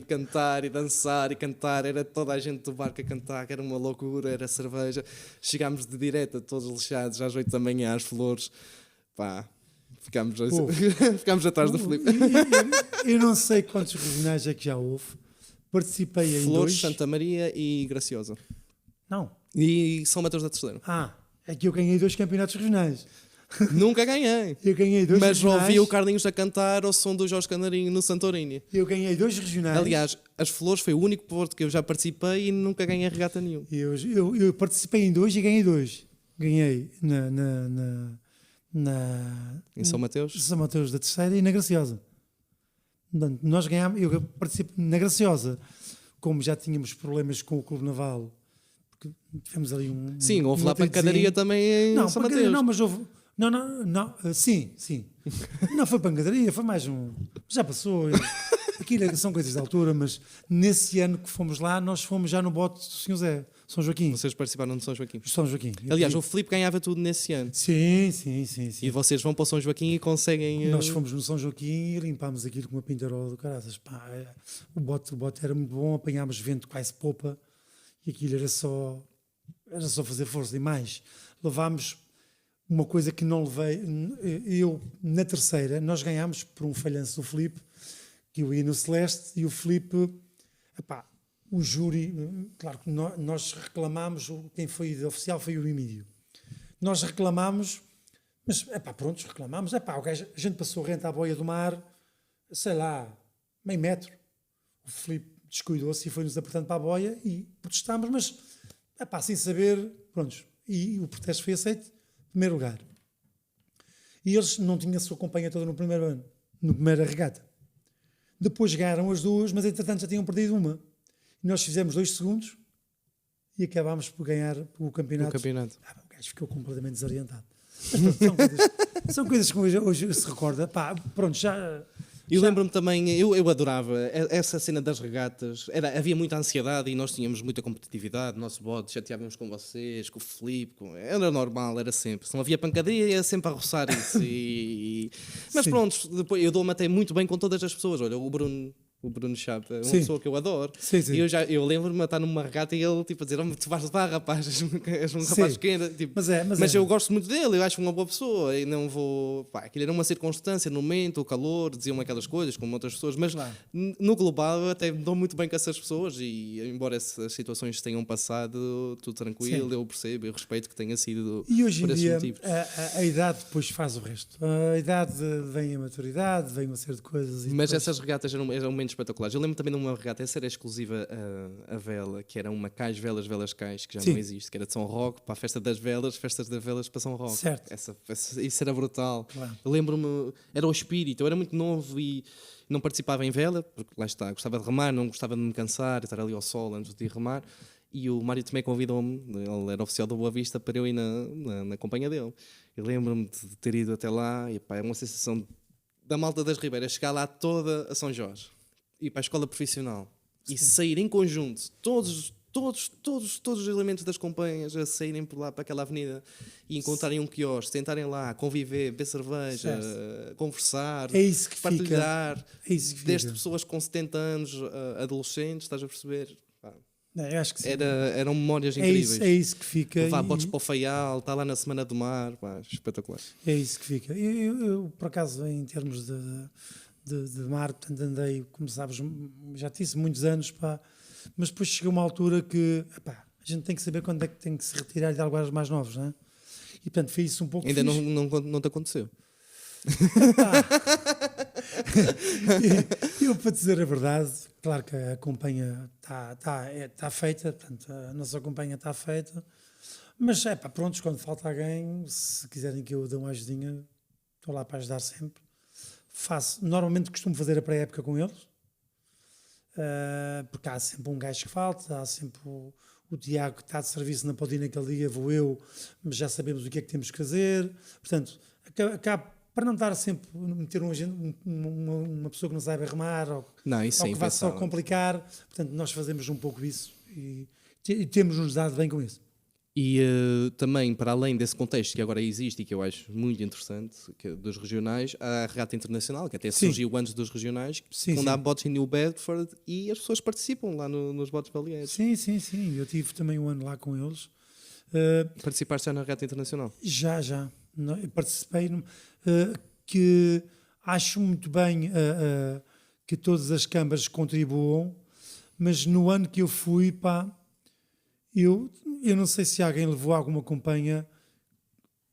dançar e cantar, era toda a gente do barco a cantar, que era uma loucura, era cerveja. Chegámos de direita, todos lixados, às 8 da manhã, às Flores, ficámos atrás do Filipe. Eu não sei quantos regionais é que já houve, participei em Flores, 2. Santa Maria e Graciosa. Não. E São Mateus da Terceira. É que eu ganhei 2 campeonatos regionais. Nunca ganhei. Eu ganhei 2 mas regionais. ouvi o Carlinhos a cantar ao som do Jorge Canarinho no Santorini. Eu ganhei 2 regionais. Aliás, as Flores foi o único porto que eu já participei e nunca ganhei regata nenhum. Eu participei em 2 e ganhei 2. Ganhei em São Mateus? São Mateus da Terceira e na Graciosa. Nós ganhámos, eu participo na Graciosa, como já tínhamos problemas com o Clube Naval, porque tivemos ali Sim, houve lá pancadaria também em São Mateus. Não, mas houve... Não, sim. Não foi pancadaria, foi mais um... Já passou. Aquilo são coisas de altura, mas nesse ano que fomos lá, nós fomos já no bote do Sr. Zé, São Joaquim. Vocês participaram de São Joaquim. São Joaquim. Aliás, o Filipe ganhava tudo nesse ano. Sim. E vocês vão para o São Joaquim e conseguem... Nós fomos no São Joaquim e limpámos aquilo com uma pintarola do caraças. Pá, o bote era muito bom, apanhámos vento quase popa e aquilo era só fazer força. E mais, levámos uma coisa que não levei. Eu, na terceira, nós ganhámos por um falhanço do Filipe, que eu ia no Celeste, e o Filipe, epá, o júri, claro que nós reclamámos, quem foi de oficial foi o Emílio. Nós reclamámos, mas, pronto, reclamámos, o gajo, a gente passou rente à boia do mar, sei lá, meio metro. O Filipe descuidou-se e foi-nos apertando para a boia e protestámos, mas, sem saber, pronto, e o protesto foi aceito, em primeiro lugar. E eles não tinham a sua companhia toda no primeiro ano, na primeira regata. Depois ganharam as duas, mas entretanto já tinham perdido uma. E nós fizemos 2 segundos e acabámos por ganhar o campeonato. O gajo ficou completamente desorientado. Mas, pronto, são coisas que hoje se recorda. Pronto, já... Eu lembro-me também, eu adorava essa cena das regatas. Havia muita ansiedade e nós tínhamos muita competitividade. Nosso bode, chateávamos com vocês, com o Filipe. Era normal, era sempre. Se não havia pancadaria, ia sempre a roçar isso. Mas sim. Pronto, depois eu dou-me até muito bem com todas as pessoas. Olha, o Bruno Chapa é uma pessoa que eu adoro. Sim. E eu lembro-me de estar numa regata e ele tipo, a dizer: tu vais levar, rapaz, és um rapaz pequeno. Tipo, mas eu gosto muito dele, eu acho uma boa pessoa. E não vou. Aquilo era uma circunstância no momento, o calor, diziam aquelas coisas como outras pessoas. Mas claro, no global eu até me dou muito bem com essas pessoas. E embora essas situações tenham passado, tudo tranquilo, eu percebo, eu respeito que tenha sido. E hoje em dia a idade depois faz o resto. A idade vem a maturidade, vem uma série de coisas. Mas essas regatas eram menos espetaculares. Eu lembro também de uma regata, essa era exclusiva a vela, que era uma Cais Velas Cais, que já não existe, que era de São Roque, para a festa das velas, festas das velas para São Roque. Certo. Isso era brutal. Claro. Eu lembro-me, era o espírito, eu era muito novo e não participava em vela, porque lá está, gostava de remar, não gostava de me cansar, estar ali ao sol antes de ir remar. E o Mário também convidou-me, ele era oficial do Boa Vista, para eu ir na companhia dele. Eu lembro-me de ter ido até lá e é uma sensação da malta das Ribeiras chegar lá toda a São Jorge, ir para a escola profissional e sair em conjunto, todos os elementos das companhias a saírem por lá para aquela avenida e encontrarem um quiosque, sentarem lá, conviver, beber cerveja, conversar, partilhar, desde pessoas com 70 anos, adolescentes, estás a perceber? Eu acho que sim. Eram memórias incríveis. É isso que fica. Levar botes para o Faial, estar lá na Semana do Mar, espetacular. É isso que fica. Eu, por acaso, em termos de mar, portanto, andei, como sabes, já disse, muitos anos, mas depois chega uma altura que a gente tem que saber quando é que tem que se retirar de lugares mais novos, não é? E portanto foi isso um pouco. Ainda não te aconteceu? Eu, para dizer a verdade, claro que a companhia está feita, portanto, a nossa companhia está feita, mas pronto, quando falta alguém, se quiserem que eu dê uma ajudinha, estou lá para ajudar sempre. Normalmente costumo fazer a pré-época com eles, porque há sempre um gajo que falta, há sempre o Tiago que está de serviço na Podina naquele dia, vou eu, mas já sabemos o que é que temos que fazer, portanto, acabo para não estar sempre meter uma pessoa que não saiba remar ou que vá só complicar, portanto nós fazemos um pouco isso e temos-nos dado bem com isso. E também, para além desse contexto que agora existe e que eu acho muito interessante, que é dos regionais, há a regata internacional, que até surgiu antes dos regionais, onde há botes em New Bedford e as pessoas participam lá nos botes baleares. Sim, eu tive também um ano lá com eles. Participaste já na regata internacional? Já. Eu participei, que acho muito bem que todas as câmaras contribuam, mas no ano que eu fui, eu não sei se alguém levou alguma companhia,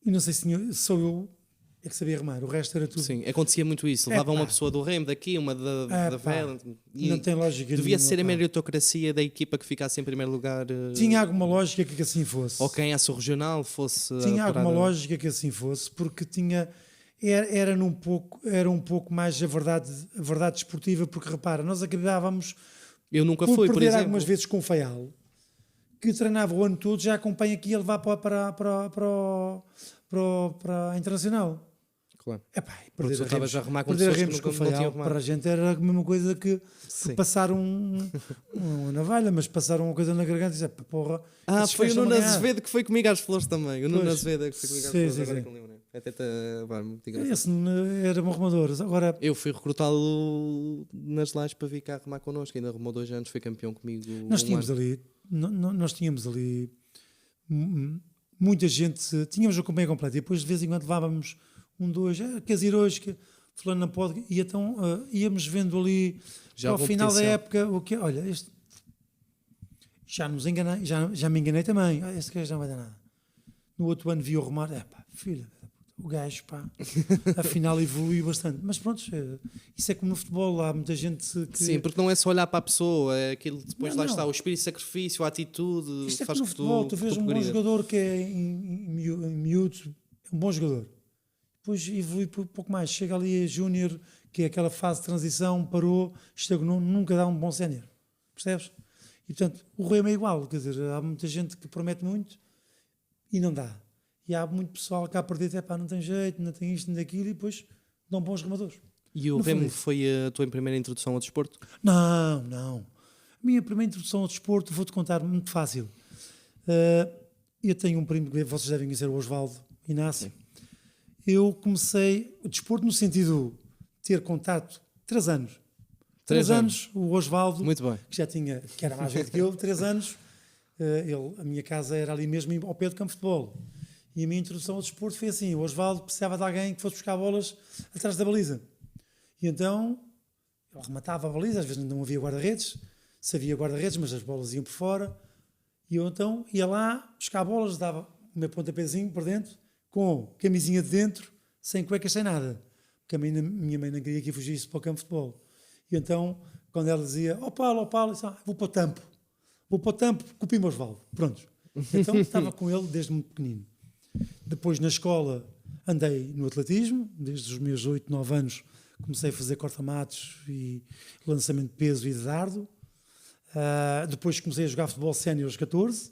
e não sei se sou eu é que sabia remar, o resto era tudo. Sim, acontecia muito isso, levava uma pessoa do remo daqui, uma da vela. Não tem lógica. Devia ser a meritocracia da equipa que ficasse em primeiro lugar. Tinha alguma lógica que assim fosse. Ou quem o regional fosse. Tinha alguma lógica que assim fosse, porque era um pouco mais a verdade esportiva, porque repara, nós acabávamos eu nunca por fui, perder por exemplo. algumas vezes com o Faial, que treinava o ano todo, já acompanha que ia levar para a Internacional. Claro. Epá, e Porque tu estavas a remar com perder a pessoas que remos com o não tinham Faial, remado. para a gente era a mesma coisa que Sim. passar uma navalha, mas passar uma coisa na garganta e dizer, porra. esses Foi o gajos são Nuno uma ganhada. Azevedo que foi comigo às flores também. O Nuno Pois. Azevedo é que foi comigo às Sim, flores, sim, agora sim. que eu lembrei. Até muito engraçado. Esse era bom remador. Agora, Eu fui recrutá-lo nas Lajes para vir cá remar connosco. Ainda remou 2 anos, foi campeão comigo. nós tínhamos ano. ali, nós tínhamos ali muita gente, tínhamos a companhia completa e depois de vez em quando levávamos dois, queres ir hoje, que fulano não pode, e então íamos vendo ali Já ao a final da competição. época, o que olha, já nos enganei, já me enganei também, este gajo não vai dar nada. No outro ano vi o remar, filha, o gajo, afinal evoluiu bastante. Mas pronto, isso é como no futebol, há muita gente que... Sim, porque não é só olhar para a pessoa, é aquilo depois lá Não. está, o espírito de sacrifício, a atitude, Isto é faz como no que futebol, tu vês um bom progridas. jogador que é em miúdo, é um bom jogador. Depois evolui um pouco mais, chega ali a júnior, que é aquela fase de transição, parou, estagnou, nunca dá um bom sénior. Percebes? E portanto, o Remo é igual, quer dizer, há muita gente que promete muito e não dá. E há muito pessoal que a perder, não tem jeito, não tem isto, não tem aquilo, e depois dão bons remadores. E o No Remo fundo, foi a tua primeira introdução ao desporto? Não. A minha primeira introdução ao desporto, vou-te contar, muito fácil. Eu tenho um primo que vocês devem conhecer, o Osvaldo Inácio. Sim. Eu comecei o desporto no sentido de ter contato 3 anos. 3 3 anos, o Osvaldo, Muito bem. que era mais velho que eu, 3 anos, a minha casa era ali mesmo ao pé do campo de futebol. E a minha introdução ao desporto foi assim: o Osvaldo precisava de alguém que fosse buscar bolas atrás da baliza. E então eu rematava a baliza, às vezes não havia guarda-redes, se havia guarda-redes, mas as bolas iam por fora. E eu então ia lá buscar bolas, dava o meu pontapézinho por dentro, com camisinha de dentro, sem cuecas, sem nada. Porque a minha mãe não queria que eu fugisse para o campo de futebol. E então, quando ela dizia, ó Paulo, eu disse, vou para o tampo, copi-me Osvaldo. Pronto. Então estava com ele desde muito pequenino. Depois na escola andei no atletismo, desde os meus 8, 9 anos comecei a fazer corta-matos e lançamento de peso e de dardo. Depois comecei a jogar futebol sénior aos 14,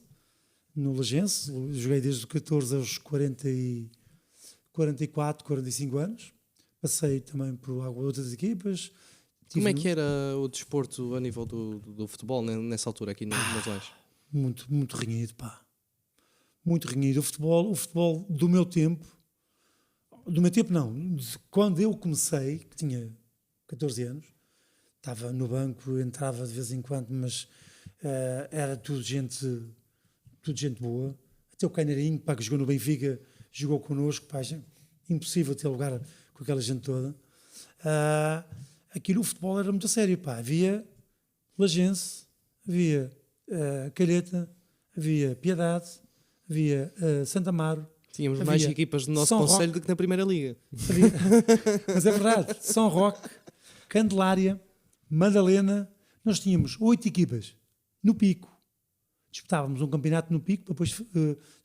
no Lagense. Joguei desde os 14 aos 44, 45 anos. Passei também por outras equipas. Como é que era o desporto a nível do futebol nessa altura aqui nas Lajes? Muito renhido, muito renhido. O futebol do meu tempo não, de quando eu comecei, que tinha 14 anos, estava no banco, entrava de vez em quando, mas era tudo gente boa. Até o Caineirinho, que jogou no Benfica, jogou connosco, impossível ter lugar com aquela gente toda. O futebol era muito a sério, havia Lagense, havia Calheta, havia Piedade, havia Santa Amaro. Tínhamos mais equipas do nosso São concelho Roque. do que na Primeira Liga. Mas é verdade, São Roque, Candelária, Madalena, nós tínhamos 8 equipas no Pico. Disputávamos um campeonato no Pico para depois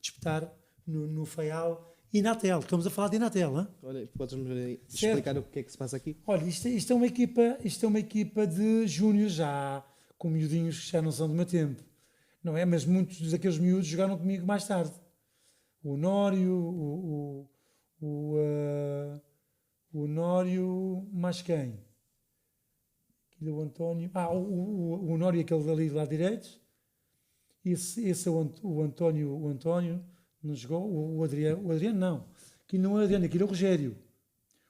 disputar no Faial e na Inatel. Estamos a falar de Inatel, hein? Olha, podes-me explicar o que é que se passa aqui? Olha, isto é uma equipa de júniores já, com miudinhos que já não são do meu tempo. Não é? Mas muitos daqueles miúdos jogaram comigo mais tarde. O Honório, o Honório, mais quem? Aqui o António. O Honório, aquele ali do lado direito. Esse é o António, não jogou. O Adriano não. Aquilo não é o Adriano, aquilo é o Rogério.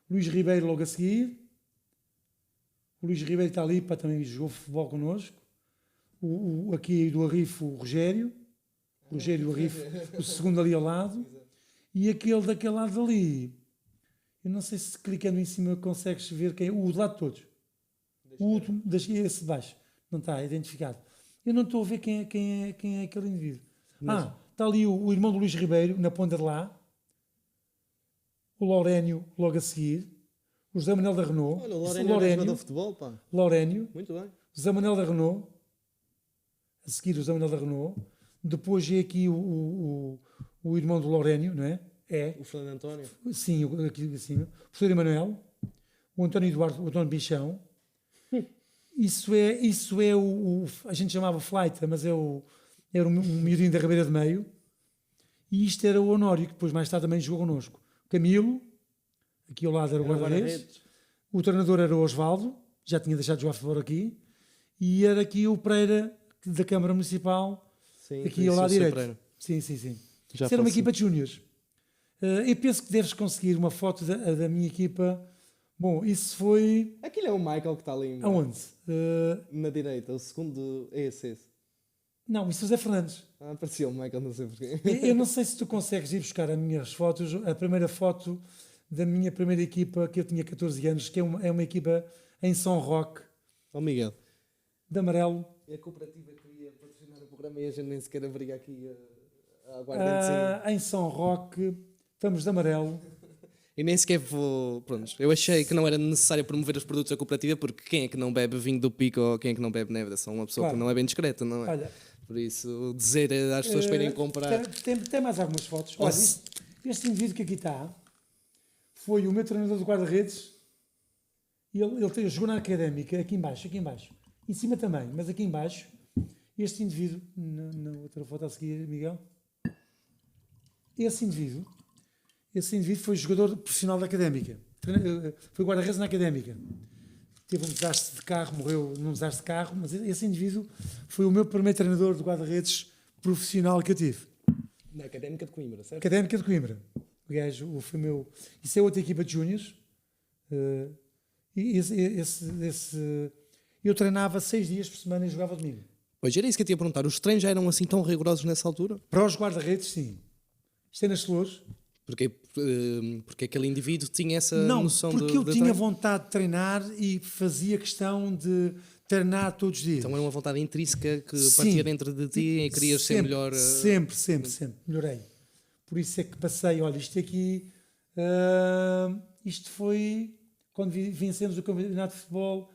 O Luís Ribeiro logo a seguir. O Luís Ribeiro está ali, também jogou futebol connosco. Aqui do Arrifo, o Rogério do Arrifo, o segundo ali ao lado. E aquele daquele lado ali, eu não sei se clicando em cima consegues ver quem é, o do lado de todos. O último, esse de baixo, não está identificado. Eu não estou a ver quem é aquele indivíduo. Está ali o irmão do Luís Ribeiro, na ponta de lá. O Laurénio, logo a seguir. O José Manuel da Renault. Olha, o Laurénio é jogador de futebol, Laurénio. Muito bem. José Manuel da Renault. A seguir o José Manuel da Renault. Depois é aqui o irmão do Laurénio, não é? O Fernando António. Sim, aqui acima. O professor Emanuel. O António Eduardo, o António Bichão. Isso é a gente chamava flight, mas era um miudinho da Ribeira de Meio. E isto era o Honório, que depois mais tarde também jogou connosco. Camilo, aqui ao lado era o guarda-redes, o treinador era o Osvaldo, já tinha deixado de jogar futebol aqui, e era aqui o Pereira da Câmara Municipal, Sim, aqui ao lado direito. Pereira. Sim. Já Isso era uma faço. equipa de júniores. Eu penso que deves conseguir uma foto da minha equipa. Bom, isso foi Aquilo é o Michael que está ali aonde? na direita, o segundo é esse. Não, isso é o Zé Fernandes. Apareceu o Michael, não sei porquê. Eu não sei se tu consegues ir buscar as minhas fotos. A primeira foto da minha primeira equipa, que eu tinha 14 anos, que é uma equipa em São Roque, Ó Miguel. de amarelo. A cooperativa queria patrocinar o programa e a gente nem sequer abriga aqui a guarda Em São Roque, estamos de amarelo. E nem sequer vou. Pronto, eu achei que não era necessário promover os produtos da cooperativa porque quem é que não bebe vinho do Pico ou quem é que não bebe Neve? É só uma pessoa Claro. que não é bem discreta, não é? Olha, Por isso, dizer às pessoas para irem comprar. Tem mais algumas fotos. Olha, este indivíduo que aqui está foi o meu treinador de guarda-redes. Ele jogou na Académica, aqui em baixo. Em cima também, mas aqui em baixo. Este indivíduo, na outra foto a seguir, Miguel. Esse indivíduo foi jogador profissional da Académica. Foi guarda-redes na Académica. Teve um desastre de carro, morreu num desastre de carro, mas esse indivíduo foi o meu primeiro treinador de guarda-redes profissional que eu tive. Na Académica de Coimbra, certo? Académica de Coimbra. O gajo foi meu. Isso é outra equipa de júniores. Eu treinava 6 dias por semana e jogava domingo. Pois era isso que eu te ia perguntar. Os treinos já eram assim tão rigorosos nessa altura? Para os guarda-redes, sim. Isto é nas flores. Porque aquele indivíduo tinha essa Não, noção porque de eu tinha treino? vontade de treinar e fazia questão de treinar todos os dias. Então era uma vontade intrínseca que Sim. partia dentro de ti e querias ser melhor. Sempre. Melhorei. Por isso é que passei, olha, isto aqui, isto foi quando vencemos o campeonato de futebol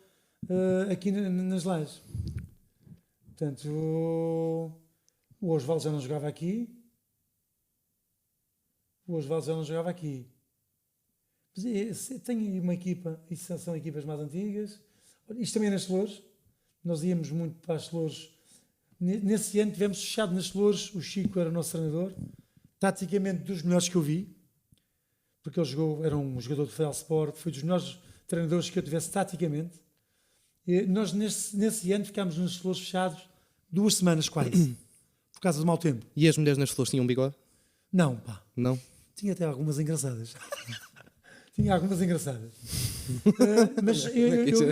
aqui nas Lajes. Portanto, o Osvaldo já não jogava aqui. Mas tenho uma equipa, isso são equipas mais antigas. Isto também é nas Flores. Nós íamos muito para as Flores. Nesse ano tivemos fechado nas Flores. O Chico era o nosso treinador. Taticamente dos melhores que eu vi. Porque ele era um jogador de Real Sport. Foi dos melhores treinadores que eu tivesse taticamente. E nós nesse ano ficámos nas Flores fechados 2 semanas quase. Por causa do mau tempo. E as mulheres nas flores tinham bigode? Não, pá. Não? Tinha até algumas engraçadas. Mas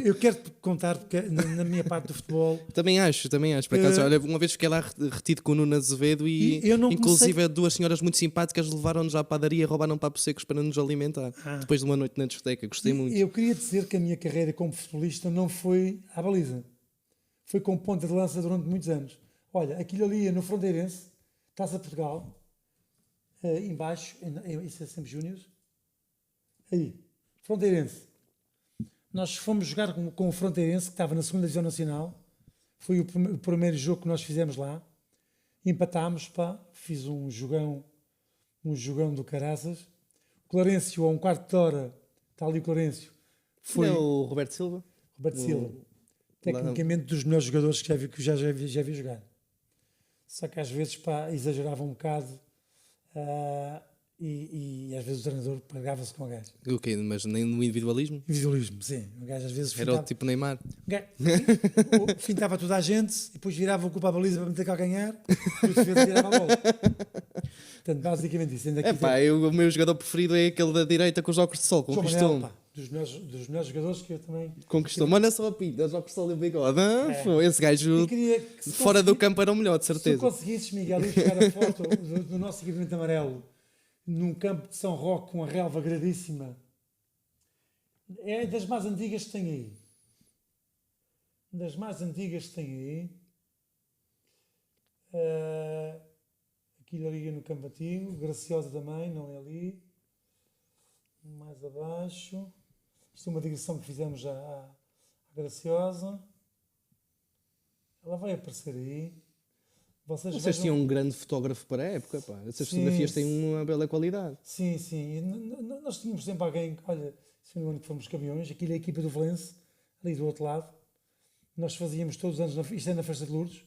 eu quero-te contar, porque na minha parte do futebol... Também acho. Por acaso, olha, uma vez fiquei lá retido com o Nuno Azevedo e eu não inclusive comecei... 2 senhoras muito simpáticas levaram-nos à padaria e roubaram papos secos para nos alimentar. Depois de uma noite na discoteca. Gostei muito. Eu queria dizer que a minha carreira como futebolista não foi à baliza. Foi como ponta de lança durante muitos anos. Olha, aquilo ali no Fronteirense, Taça de Portugal... embaixo, isso é sempre Júniors, aí, Fronteirense. Nós fomos jogar com o Fronteirense, que estava na 2ª Divisão Nacional. Foi o primeiro jogo que nós fizemos lá. Empatámos, pá, fiz um jogão do caraças. O Clarencio, a um quarto de hora, está ali o Clarencio. Foi o Roberto Silva? Tecnicamente dos melhores jogadores que já vi jogar. Só que às vezes, pá, exagerava um bocado. E às vezes o treinador pagava-se com o gajo. O quê? Mas nem no individualismo? Individualismo, sim. O gajo às vezes Era o tipo Neymar. Fintava toda a gente e depois virava o culpa à baliza para meter cá a ganhar e o defesa virava a bola. Portanto, basicamente isso. O meu jogador preferido é aquele da direita com os óculos de sol. Conquistou-me. Dos melhores jogadores que eu também... Conquistou-me. Olha só a pinta, os óculos de sol e o bigode. Esse gajo fora do campo era o melhor, de certeza. Se tu conseguisses, Miguel, ir buscar a foto do nosso equipamento amarelo num campo de São Roque com a relva gradíssima, é das mais antigas que tem aí. Aquilo ali no campo antigo, Graciosa também, não é ali. Mais abaixo. Isto é uma digressão que fizemos já à Graciosa. Ela vai aparecer aí. Vocês tinham um grande fotógrafo para a época, pá. Essas fotografias têm uma bela qualidade. Sim. Nós tínhamos sempre alguém, olha, se foi no ano que fomos campeões, aquilo é a equipa do Valense, ali do outro lado. Nós fazíamos todos os anos, isto é na Festa de Lourdes,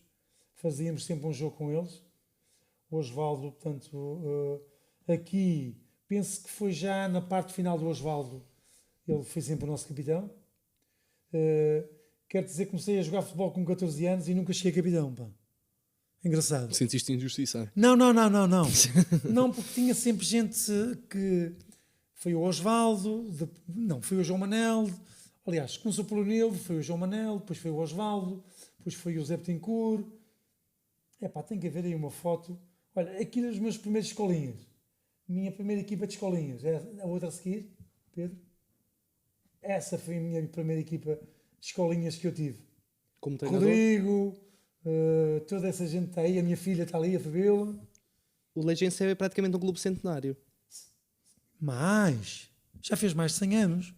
fazíamos sempre um jogo com eles. O Osvaldo, portanto, aqui penso que foi já na parte final do Osvaldo. Ele foi sempre o nosso capitão. Quero dizer que comecei a jogar futebol com 14 anos e nunca cheguei a capitão, pá. Engraçado. Sentiste injustiça? Não. Não, porque tinha sempre gente que... Foi o Osvaldo, não, foi o João Manel. Aliás, começou pelo Nildo, foi o João Manel, depois foi o Osvaldo, depois foi o Zé Betancourt. Tem que haver aí uma foto. Olha, aqui dos meus primeiros escolinhas. Minha primeira equipa de escolinhas. A outra a seguir, Pedro. Essa foi a minha primeira equipa de escolinhas que eu tive. Como treinador? Rodrigo, toda essa gente está aí. A minha filha está ali, a Fabiola. O Legense é praticamente um clube centenário. Mas já fez mais de 100 anos.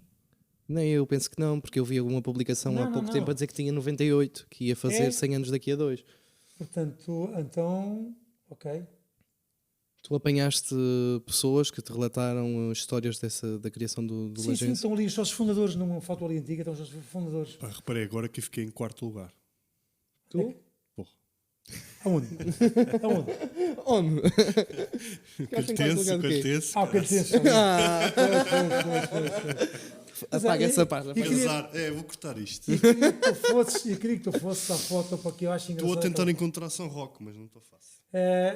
Nem eu penso que não, porque eu vi alguma publicação há pouco tempo a dizer que tinha 98, que ia fazer 100 anos daqui a 2. Portanto, então, ok. Tu apanhaste pessoas que te relataram histórias da criação do Legense? Sim, estão ali os sócios fundadores, numa foto ali antiga, estão os sócios fundadores. Pá, reparei agora que fiquei em quarto lugar. Tu? Porra. Aonde? Onde? Cartense. O Cartense. Apaga essa parte. Vou cortar isto. E queria que tu fosses à foto, porque eu acho engraçado. Estou a tentar encontrar São Roque, mas não estou fácil.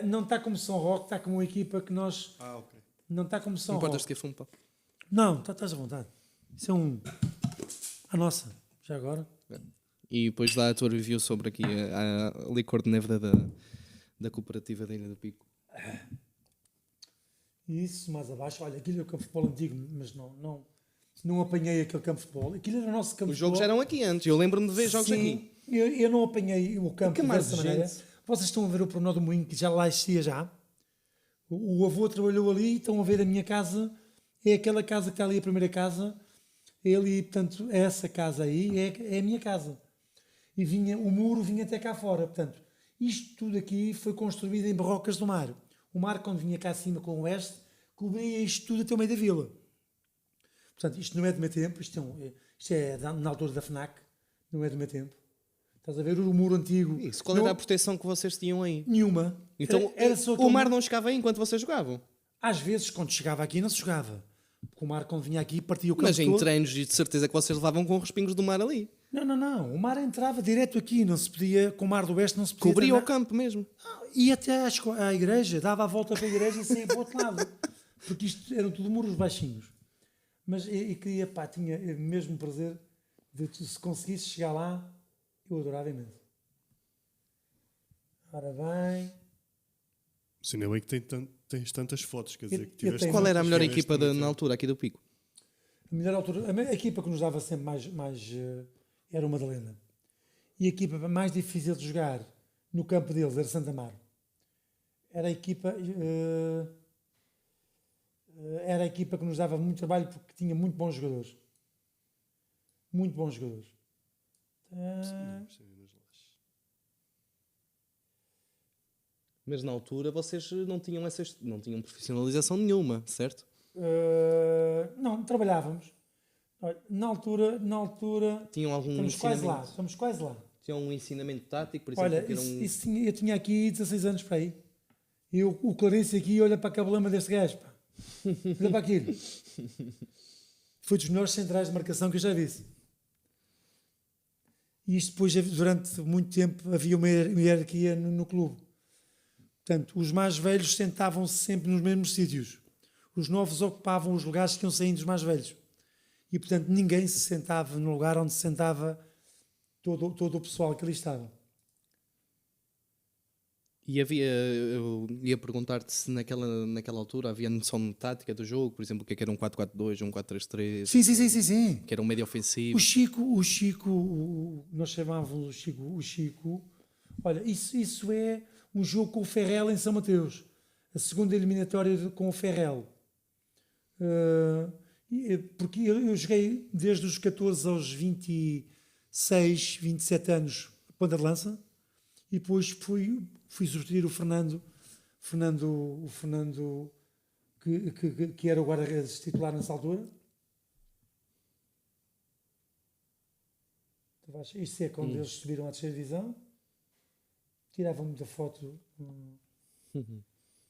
Não está como São Roque, está como uma equipa que nós... Ok. Não está como São Não Roque. importas que fumo, pá. Não, estás à vontade. Isso é a nossa, já agora. E depois dá a tua review sobre aqui a licor de neve da cooperativa da Ilha do Pico. Isso, mais abaixo. Olha, aquilo é o campo de futebol antigo, mas não apanhei aquele campo de futebol. Aquilo era o nosso campo Os de futebol. jogos eram aqui antes, eu lembro-me de ver jogos aqui. Eu não apanhei o campo Que mais dessa maneira. gente? Vocês estão a ver o Pormenor do Moinho, que já lá existia já. O avô trabalhou ali, estão a ver a minha casa, é aquela casa que está ali, a primeira casa. Ele, portanto, essa casa aí é a minha casa. E o muro vinha até cá fora. Portanto, isto tudo aqui foi construído em barrocas do mar. O mar, quando vinha cá acima com o oeste, cobria isto tudo até o meio da vila. Portanto, isto não é do meu tempo, isto é na altura da FNAC, não é do meu tempo. Estás a ver o muro antigo? Isso, qual era a proteção que vocês tinham aí? Nenhuma. Então, Era só o mar não chegava aí enquanto vocês jogavam? Às vezes, quando chegava aqui, não se jogava. Porque o mar, quando vinha aqui, partia o campo Mas em todo. treinos, e de certeza que vocês levavam com respingos do mar ali. Não. O mar entrava direto aqui, não se podia, com o mar do oeste não se podia Cobria treinar. o campo mesmo. E até à igreja, dava a volta para a igreja e saía para o outro lado. Porque isto eram tudo muros baixinhos. Mas eu queria, tinha mesmo prazer de se conseguisse chegar lá, eu adorava imenso. Ora bem. Sim, não é bem que tens tantas fotos, quer dizer, que Eu tiveste... tenho. Qual era a melhor tiveste equipa muito na tempo. altura aqui do Pico? A melhor altura, a equipa que nos dava sempre mais era o Madalena. E a equipa mais difícil de jogar no campo deles era Santa Mar. Era a equipa que nos dava muito trabalho porque tinha muito bons jogadores. Muito bons jogadores. Mas na altura vocês não tinham profissionalização nenhuma, certo? Não, trabalhávamos. Olha, na altura Tinham algum estamos quase lá. Tinham um ensinamento tático, por exemplo, Olha, que era eu tinha aqui 16 anos para aí. E o Clarence aqui olha para a cabelama deste gajo, pá. Olha para aquilo. Foi dos melhores centrais de marcação que eu já vi. E isto depois, durante muito tempo, havia uma hierarquia no clube. Portanto, os mais velhos sentavam-se sempre nos mesmos sítios. Os novos ocupavam os lugares que iam saindo dos mais velhos. E, portanto, ninguém se sentava no lugar onde se sentava todo o pessoal que ali estava. E eu ia perguntar-te se naquela altura havia noção de tática do jogo, por exemplo, o que era um 4-4-2, um 4-3-3. Sim. Que era um médio ofensivo. O Chico, nós chamávamos o Chico. Olha, isso é um jogo com o Ferrel em São Mateus. A segunda eliminatória com o Ferrel. Porque eu joguei desde os 14 aos 26, 27 anos ponta de lança e depois fui substituir o Fernando que era o guarda-redes titular nessa altura. Isto é quando eles subiram à terceira divisão. Tirava muita foto.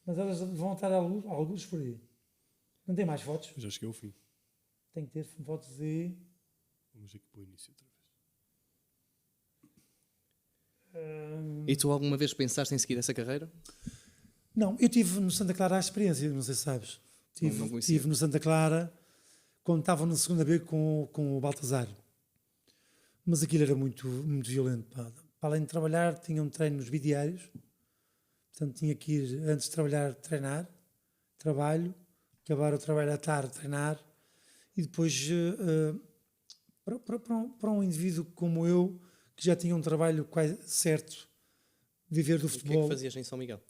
Mas elas vão estar alguns por aí. Não tem mais fotos? Eu já cheguei ao fim. Tem que ter fotos de... Vamos aqui para o início outra vez. E tu alguma vez pensaste em seguir essa carreira? Não, eu tive no Santa Clara a experiência, não sei se sabes. Não conhecia. Tive no Santa Clara quando estava na segunda B com o Baltazar. Mas aquilo era muito, muito violento. Pá. Para além de trabalhar, tinham treinos bidiários. Portanto, tinha que ir antes de trabalhar, treinar, trabalho, acabar o trabalho à tarde, treinar. E depois, para um indivíduo como eu, que já tinha um trabalho quase certo, viver do O que é futebol. que fazias em São Miguel?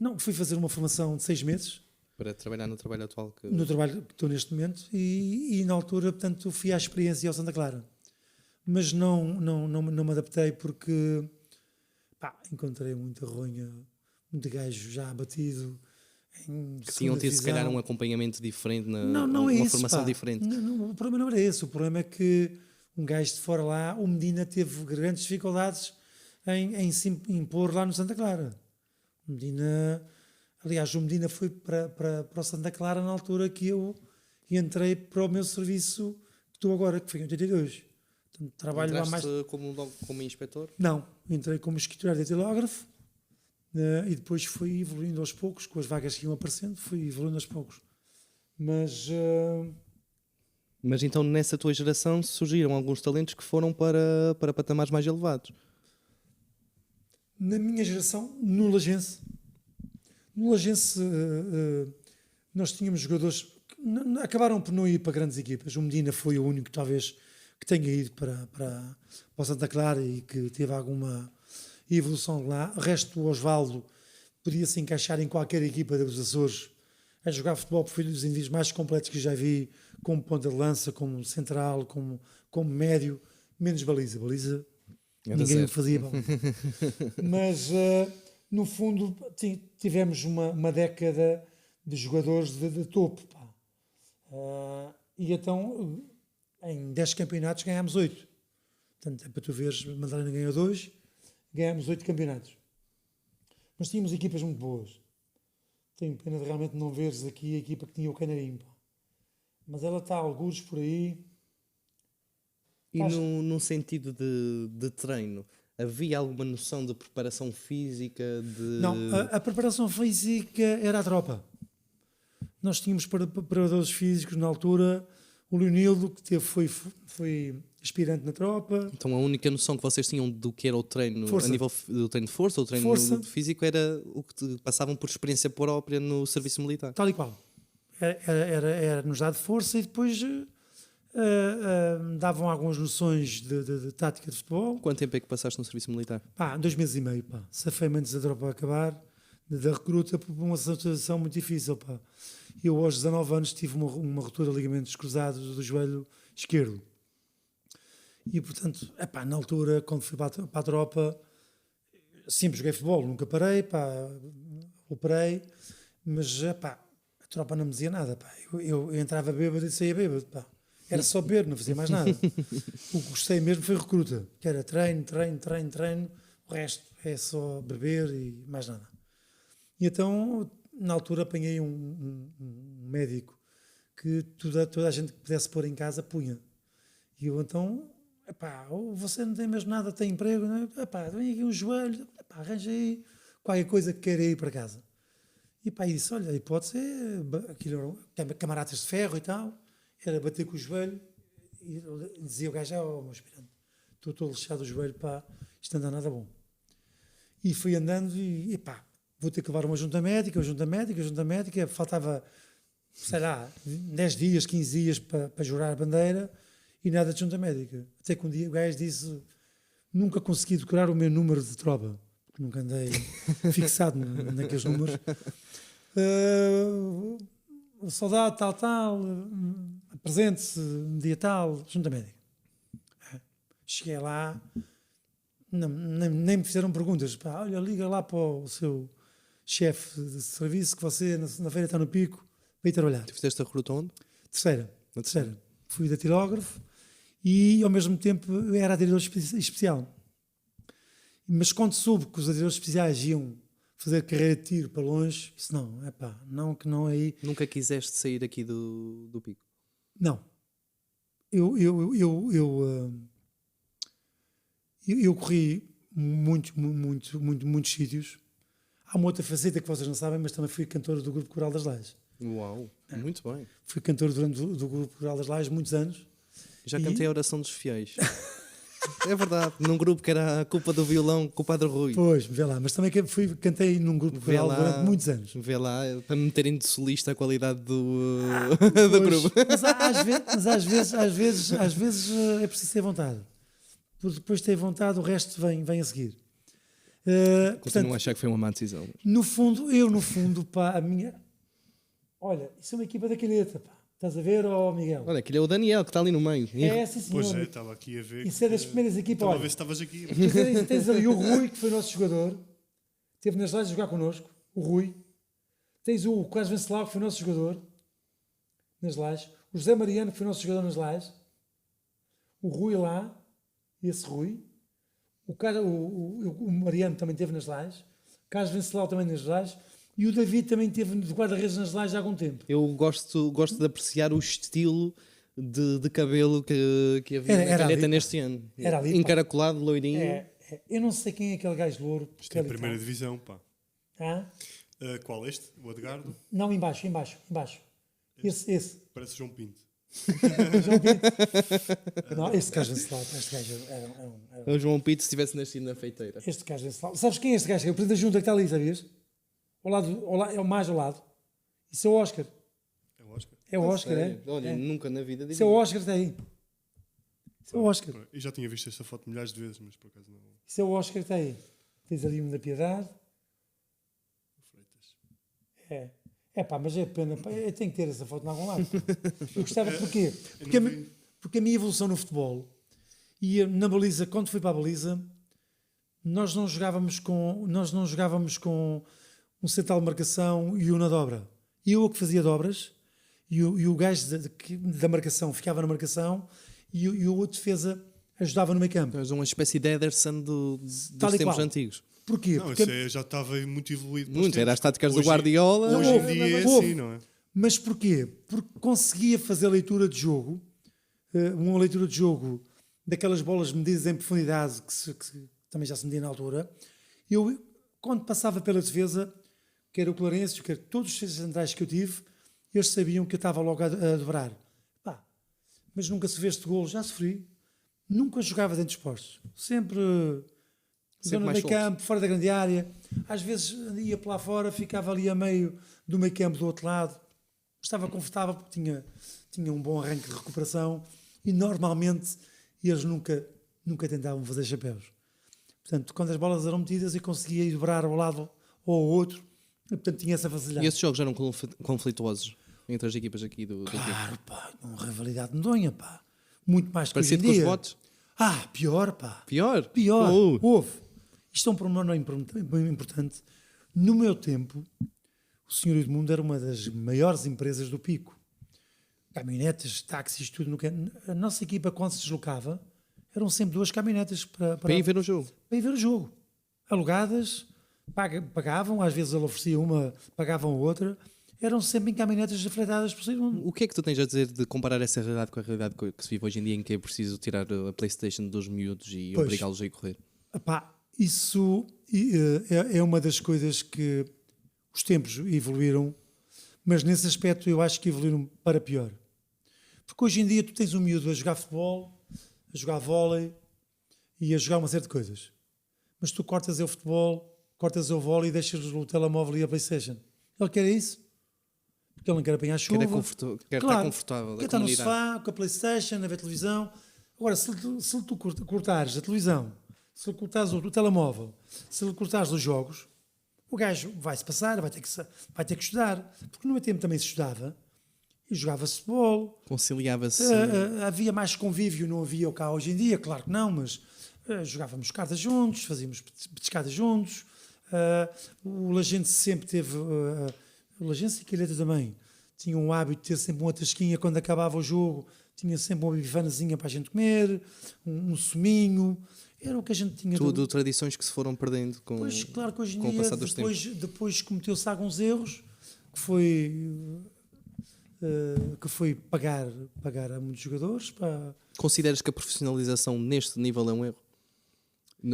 Não, fui fazer uma formação de 6 meses, Para trabalhar no trabalho atual que... no trabalho que estou neste momento, e na altura, portanto, fui à experiência ao Santa Clara. Mas não me adaptei porque encontrei muita ronha, muito gajo já abatido. Que tinham tido, se calhar, um acompanhamento diferente, não é uma isso, formação diferente. Não, o problema não era esse. O problema é que um gajo de fora lá, o Medina teve grandes dificuldades em se impor lá no Santa Clara. O Medina, aliás, o Medina foi para o Santa Clara na altura que eu entrei para o meu serviço que estou agora, que foi em 82. Portanto, trabalho lá mais... como inspetor? Não, entrei como escriturário de datilógrafo. E depois fui evoluindo aos poucos, com as vagas que iam aparecendo, fui evoluindo aos poucos. Mas então nessa tua geração surgiram alguns talentos que foram para patamares mais elevados. na minha geração, no Lagense, nós tínhamos jogadores que acabaram por não ir para grandes equipas. O Medina foi o único, talvez, que tenha ido para o Santa Clara e que teve alguma evolução lá. O resto, o Osvaldo podia se encaixar em qualquer equipa dos Açores a jogar futebol, porque foi um dos indivíduos mais completos que já vi, como ponta de lança, como central, como médio, menos baliza. Baliza ninguém fazia bom. Mas no fundo tivemos uma década de jogadores de topo, pá. E então em 10 campeonatos ganhámos 8. Portanto, é para tu veres, Madalena ganhou 2, ganhámos 8 campeonatos. Mas tínhamos equipas muito boas. Tenho pena de realmente não veres aqui a equipa que tinha o Canarim, pá. Mas ela está a algures por aí. E num sentido de treino, havia alguma noção de preparação física? Não, a preparação física era a tropa. Nós tínhamos preparadores físicos na altura. O Leonildo, que foi aspirante na tropa. Então a única noção que vocês tinham do que era o treino, Força. a nível do treino de força, ou treino físico, era o que passavam por experiência própria no serviço militar. Tal e qual. Era-nos dado força e depois davam algumas noções de tática de futebol. Quanto tempo é que passaste no serviço militar? 2 meses e meio, pá. Safei-me antes da tropa acabar, da recruta, por uma situação muito difícil, pá. Eu aos 19 anos tive uma ruptura de ligamentos cruzados do joelho esquerdo. E portanto, na altura, quando fui para a tropa, sempre joguei futebol, nunca parei, pá, operei, mas a tropa não me dizia nada, pá. Eu entrava bêbado e saía bêbado, pá. Era só beber, não fazia mais nada. O que gostei mesmo foi recruta, que era treino, o resto é só beber e mais nada. E então, na altura, apanhei um médico que toda a gente que pudesse pôr em casa punha. E eu então, você não tem mesmo nada, tem emprego, não é? Vem aqui um joelho, arranja aí qualquer coisa que queira ir para casa. E disse, olha, a hipótese é, aquilo eram camaradas de ferro e tal, era bater com o joelho, e dizia o gajo, meu aspirante, estou todo lixado do joelho, isto não anda nada bom. E fui andando e vou ter que levar uma junta médica, faltava, sei lá, 10 dias, 15 dias para jurar a bandeira e nada de junta médica. Até que um dia o gajo disse, nunca consegui decorar o meu número de tropa, porque nunca andei fixado naqueles números. Soldado, tal, apresente-se, dia tal, junta médica. Cheguei lá, nem me fizeram perguntas. Olha, liga lá para o seu chefe de serviço que você na feira está no pico para ir trabalhar. Tu fizeste a recruta onde? Terceira. Fui datilógrafo e ao mesmo tempo era atirador especial. Mas quando soube que os atiradores especiais iam fazer carreira de tiro para longe, isso não, é pá, não que não aí. Nunca quiseste sair aqui do Pico? Não. Eu corri muitos sítios. Há uma outra faceta que vocês não sabem, mas também fui cantor do Grupo Coral das Lajes. Uau, muito bem. Fui cantor do Grupo Coral das Lajes muitos anos. Já cantei a Oração dos Fiéis. É verdade, num grupo que era a culpa do violão com o Padre Rui. Pois, vê lá, mas também cantei num grupo coral durante muitos anos. Vê lá, para me meterem de solista a qualidade do Pois, grupo. Mas às vezes é preciso ter vontade. Porque depois de ter vontade, o resto vem a seguir. Continuo a achar que foi uma má decisão. No fundo, pá, a minha... Olha, isso é uma equipa da calheta, pá. Estás a ver, Miguel? Olha, aquele é o Daniel que está ali no meio. É, sim, senhor. Pois é, estava aqui a ver. Isso é das primeiras equipas. Estava a Olha, ver se estavas aqui. tens ali o Rui, que foi nosso jogador. Esteve nas Lajes a jogar connosco. O Rui. Tens o Carlos Venceslau, que foi nosso jogador nas Lajes. O José Mariano, que foi nosso jogador nas Lajes. O Rui lá. Esse Rui. O Mariano também esteve nas Lajes. O Carlos Venceslau também nas Lajes. E o David também esteve de guarda-redes nas Lajes há algum tempo. Eu gosto de apreciar o estilo de cabelo que havia na calheta neste ano. Era ali, encaracolado, loirinho. Eu não sei quem é aquele gajo louro. Isto é a primeira divisão, pá. Ah? Qual este? O Edgardo? Não, embaixo. Esse. Parece João Pinto. João Pinto. Não, este gajo Venceslau. Este gajo era O João Pinto se tivesse nascido na feiteira. Este gajo Venceslau. Sabes quem é este gajo? É o presidente da junta que está ali, sabias? É o mais ao lado. Isso é o Oscar. É o Oscar. É o Oscar, é? Olha, nunca na vida. Isso é o Oscar, está aí. Isso é o Oscar. Eu já tinha visto esta foto milhares de vezes, mas por acaso não. Isso é o Oscar que está aí. Tens ali um da Piedade. Freitas. É pá, mas é pena. Pá, eu tenho que ter essa foto em algum lado. Eu gostava, porquê? Porque a minha evolução no futebol e na baliza, quando fui para a baliza, nós não jogávamos com um central de marcação e um na dobra. Eu que fazia dobras e o gajo da marcação ficava na marcação e o outro defesa ajudava no meio campo. És uma espécie de Ederson dos Tal e tempos qual. antigos. Porquê? Não, Porque isso já estava muito evoluído. Muito, era as táticas do Hoje- Guardiola. Hoje em dia é assim, não é? Mas porquê? Porque conseguia fazer leitura de jogo, uma leitura de jogo daquelas bolas medidas em profundidade que também já se media na altura. Eu, quando passava pela defesa, quer o Clarence, quer todos os centrais que eu tive, eles sabiam que eu estava logo a dobrar. Pá, mas nunca se vê este golo, já sofri. Nunca jogava dentro dos postos. Sempre zona do mais meio campo, fora da grande área. Às vezes ia para lá fora, ficava ali a meio do meio campo do outro lado. Estava confortável porque tinha um bom arranque de recuperação e normalmente eles nunca tentavam fazer chapéus. Portanto, quando as bolas eram metidas eu conseguia ir dobrar ao lado ou ao outro. Portanto, tinha essa facilidade. E esses jogos eram conflituosos entre as equipas aqui do Claro, pá, uma rivalidade medonha, pá. Muito mais que hoje em Parecido com os dia. votos? Pior, pá. Pior? Pior. Oh. Houve. Isto é um pormenor bem importante. No meu tempo, o Senhor Edmundo era uma das maiores empresas do Pico. Caminhonetas, táxis, tudo. A nossa equipa, quando se deslocava, eram sempre 2 caminhonetas para ir ver o jogo. Para ir ver o jogo. Alugadas, pagavam, às vezes ele oferecia uma, pagavam a outra. Eram sempre em caminhonetas afretadas por segundo. O que é que tu tens a dizer de comparar essa realidade com a realidade que se vive hoje em dia, em que é preciso tirar a PlayStation dos miúdos e Pois. obrigá-los a ir correr? Epá, isso é uma das coisas que os tempos evoluíram, mas nesse aspecto eu acho que evoluíram para pior. Porque hoje em dia tu tens um miúdo a jogar futebol, a jogar vôlei e a jogar uma série de coisas. Mas tu cortas o futebol, cortas o vôlei e deixas o telemóvel e a PlayStation. Ele quer isso? Porque ele não quer apanhar chuva. Quer estar confortável. Quer estar no sofá, com a PlayStation, a ver televisão. Agora, se tu cortares a televisão, se lhe cortares o telemóvel, se lhe cortares os jogos, o gajo vai-se passar, vai ter que estudar. Porque no meu tempo também se estudava e jogava-se futebol. Conciliava-se. Havia mais convívio, não havia o cá hoje em dia, claro que não, mas jogávamos cartas juntos, fazíamos pescadas juntos. O Lagense sempre teve... o Lagense e a Calheta também tinham o hábito de ter sempre uma tasquinha quando acabava o jogo, tinha sempre uma bifanazinha para a gente comer, um suminho. Era o que a gente tinha. Tudo tradições que se foram perdendo com, Pois, claro que hoje em com o dia, passar dos tempos. depois cometeu-se alguns erros, que foi pagar a muitos jogadores. Consideras que a profissionalização neste nível é um erro?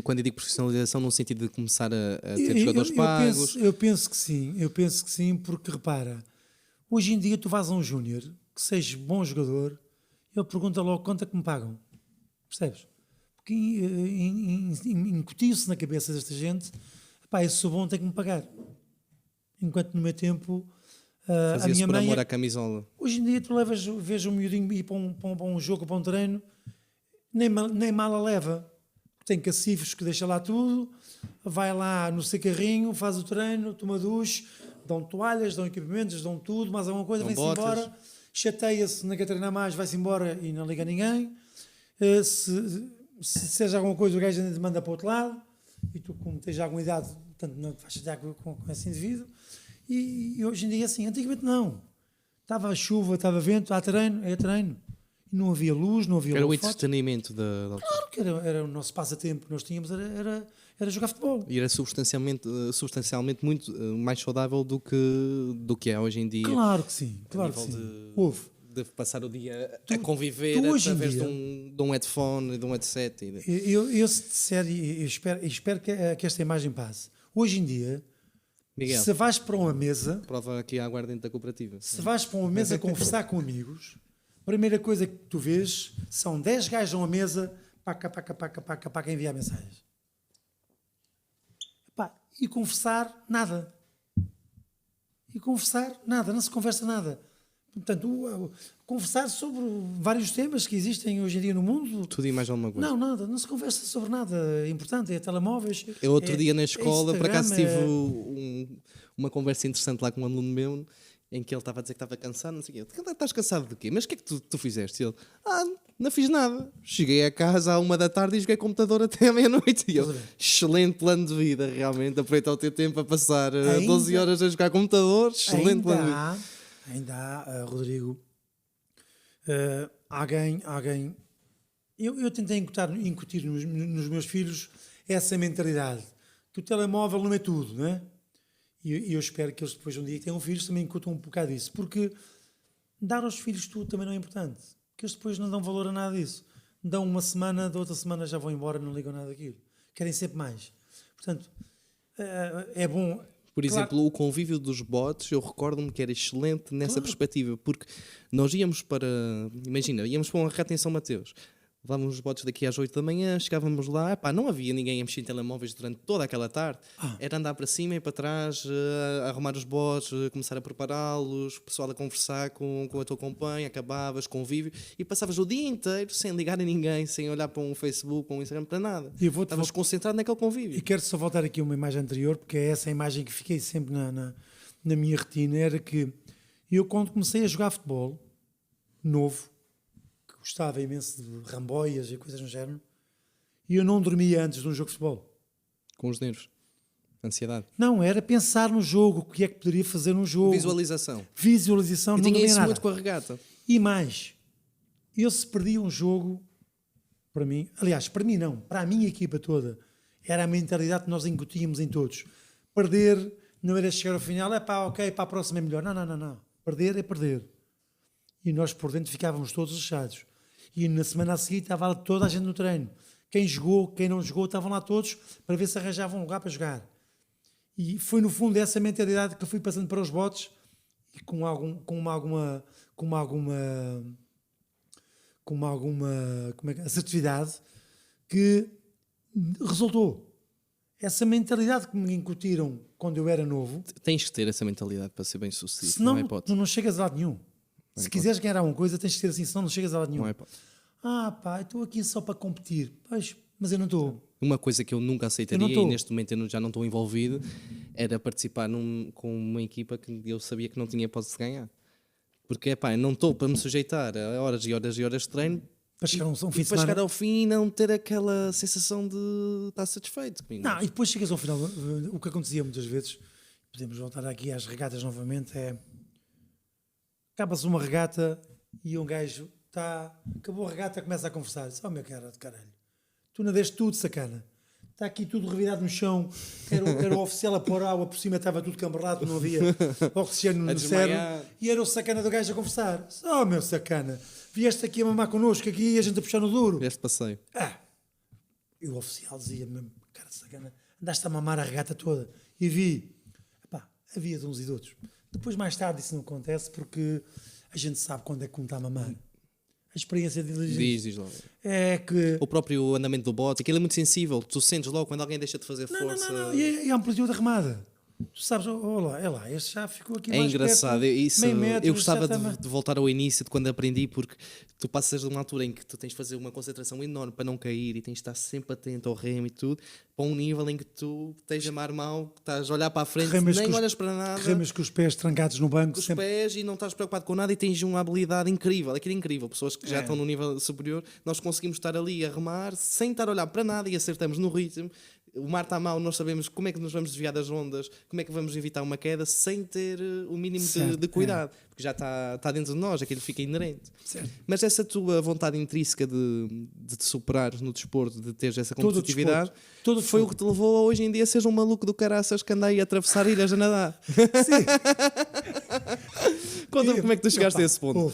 Quando eu digo profissionalização, no sentido de começar a ter jogadores pagos. Eu penso que sim, porque repara, hoje em dia tu vais a um júnior que seja bom jogador, ele pergunta logo quanto é que me pagam, percebes? Porque incutiu-se na cabeça desta gente, pá, eu sou bom, tenho que me pagar. Enquanto no meu tempo a Fazia-se minha por mãe... amor à camisola. Hoje em dia tu vês um miudinho ir para um jogo, para um treino, nem mal a leva. Tem cacifos que deixa lá tudo, vai lá no seu carrinho, faz o treino, toma duche, dão toalhas, dão equipamentos, dão tudo, mais alguma coisa, vem-se embora, chateia-se, não quer treinar mais, vai-se embora e não liga a ninguém. Se seja alguma coisa, o gajo ainda te manda para o outro lado, e tu, como tens já alguma idade, portanto, não te vais chatear com esse indivíduo. E hoje em dia, assim, antigamente não. Estava chuva, estava vento, há treino, é treino. E não havia luz, não havia Era o holofote. entretenimento da Claro que era o nosso passatempo que nós tínhamos, era jogar futebol. E era substancialmente muito mais saudável do que é hoje em dia. Claro que sim, claro que nível sim. Houve. de passar o dia a conviver tu hoje em através dia- de um headphone, de um headset. Eu se disser, e espero que esta imagem passe. Hoje em dia, Miguel, se vais para uma mesa, prova aqui a aguardente da cooperativa. se vais para uma mesa conversar com amigos, a primeira coisa que tu vês são 10 gajos a uma mesa, paca, enviar mensagens. Epá, e conversar, nada. Não se conversa nada. Portanto, conversar sobre vários temas que existem hoje em dia no mundo. Tudo e mais alguma coisa. Não, nada, não se conversa sobre nada importante, é telemóveis. Eu outro é- dia na é escola, por acaso Instagram, tive uma conversa interessante lá com um aluno meu, em que ele estava a dizer que estava cansado, não sei o quê. Estás cansado de quê? Mas o que é que tu fizeste? E ele, não fiz nada. Cheguei a casa à 1 da tarde e joguei computador até à meia-noite. E eu, excelente plano de vida, realmente. Aproveita o teu tempo a passar 12 horas a jogar computador. Excelente plano de vida. Ainda há, Rodrigo, alguém. Eu tentei incutir nos meus filhos essa mentalidade, que o telemóvel não é tudo, não é? E eu espero que eles depois um dia que tenham filhos também incutam um bocado isso, porque dar aos filhos tudo também não é importante, porque eles depois não dão valor a nada disso. Dão uma semana, da outra semana já vão embora, não ligam nada daquilo. Querem sempre mais. Portanto, é bom. Por exemplo, o convívio dos bots, eu recordo-me que era excelente nessa perspectiva, porque nós íamos para uma regata em São Mateus, levávamos os bots daqui às 8 da manhã, chegávamos lá, não havia ninguém a mexer em telemóveis durante toda aquela tarde, era andar para cima e para trás, arrumar os bots, começar a prepará-los, o pessoal a conversar com a tua companhia, acabavas, convívio, e passavas o dia inteiro sem ligar a ninguém, sem olhar para um Facebook, para um Instagram, para nada. Estavas concentrado naquele convívio. E quero só voltar aqui a uma imagem anterior, porque é essa imagem que fiquei sempre na minha retina, era que eu, quando comecei a jogar futebol, novo, que gostava imenso de ramboias e coisas no género, e eu não dormia antes de um jogo de futebol. Com os nervos. Ansiedade. Não, era pensar no jogo, o que é que poderia fazer num jogo. Visualização. Visualização, E não tinha dormia isso nada. muito com a regata. E mais, eu se perdia um jogo, para mim, aliás, para mim não, para a minha equipa toda, era a mentalidade que nós incutíamos em todos. Perder não era chegar ao final, ok, para a próxima é melhor. Não. Perder é perder. E nós por dentro ficávamos todos fechados. E na semana a seguir estava lá toda a gente no treino. Quem jogou, quem não jogou, estavam lá todos para ver se arranjavam um lugar para jogar. E foi no fundo essa mentalidade que eu fui passando para os bots e com alguma assertividade que resultou. Essa mentalidade que me incutiram quando eu era novo, Tens que ter essa mentalidade para ser bem sucedido. senão Não é hipótese. tu não chegas a lado nenhum. Se quiseres ganhar alguma coisa, tens que ser assim, senão não chegas a lado nenhum. Não é hipótese. Eu estou aqui só para competir. Pois, mas eu não estou. Uma coisa que eu nunca aceitaria, Eu não tô. e neste momento eu já não estou envolvido, era participar com uma equipa que eu sabia que não tinha hipótese de ganhar. Porque, eu não estou para me sujeitar a horas e horas e horas de treino Para chegar a um e fim de para semana. chegar ao fim e não ter aquela sensação de estar satisfeito comigo. Não, e depois chegas ao final. O que acontecia muitas vezes, podemos voltar aqui às regatas novamente, acaba-se uma regata e um gajo acabou a regata, começa a conversar. Diz, meu cara de caralho, Tu não deste tudo, sacana. Está aqui tudo revirado no chão. Era o oficial a pôr água por cima, estava tudo cambarrado, não havia oxigênio no cérebro. E era o sacana do gajo a conversar. Oh, meu sacana, vieste aqui a mamar connosco, aqui a gente a puxar no duro. Este passeio. E o oficial dizia-me, cara de sacana, andaste a mamar a regata toda. E vi, havia de uns e de outros. Depois, mais tarde, isso não acontece porque a gente sabe quando é que um está a mamar. A experiência de diz logo. É que... O próprio andamento do bote, aquilo é muito sensível. Tu sentes logo quando alguém deixa de fazer força. Não. E a amplitude da remada. Tu sabes, olha lá, este já ficou aqui mais engraçado. Perto, meio metro, eu gostava de voltar ao início de quando aprendi, porque tu passas de uma altura em que tu tens de fazer uma concentração enorme para não cair e tens de estar sempre atento ao remo e tudo, para um nível em que tu tens a mar mal, estás a olhar para a frente, nem olhas para nada. Remas com os pés trancados no banco. Com os pés e não estás preocupado com nada e tens uma habilidade incrível. Aquilo é incrível. Pessoas que já estão no nível superior, nós conseguimos estar ali a remar sem estar a olhar para nada e acertamos no ritmo. O mar está mal, nós sabemos como é que nos vamos desviar das ondas, como é que vamos evitar uma queda sem ter o mínimo de cuidado, porque já está dentro de nós, aquilo fica inerente. Certo. Mas essa tua vontade intrínseca de te superares no desporto, de teres essa competitividade, foi o que te levou a hoje em dia seres um maluco do caraças que anda aí a atravessar ilhas a nadar. Sim. Conta-me como é que tu chegaste a esse ponto.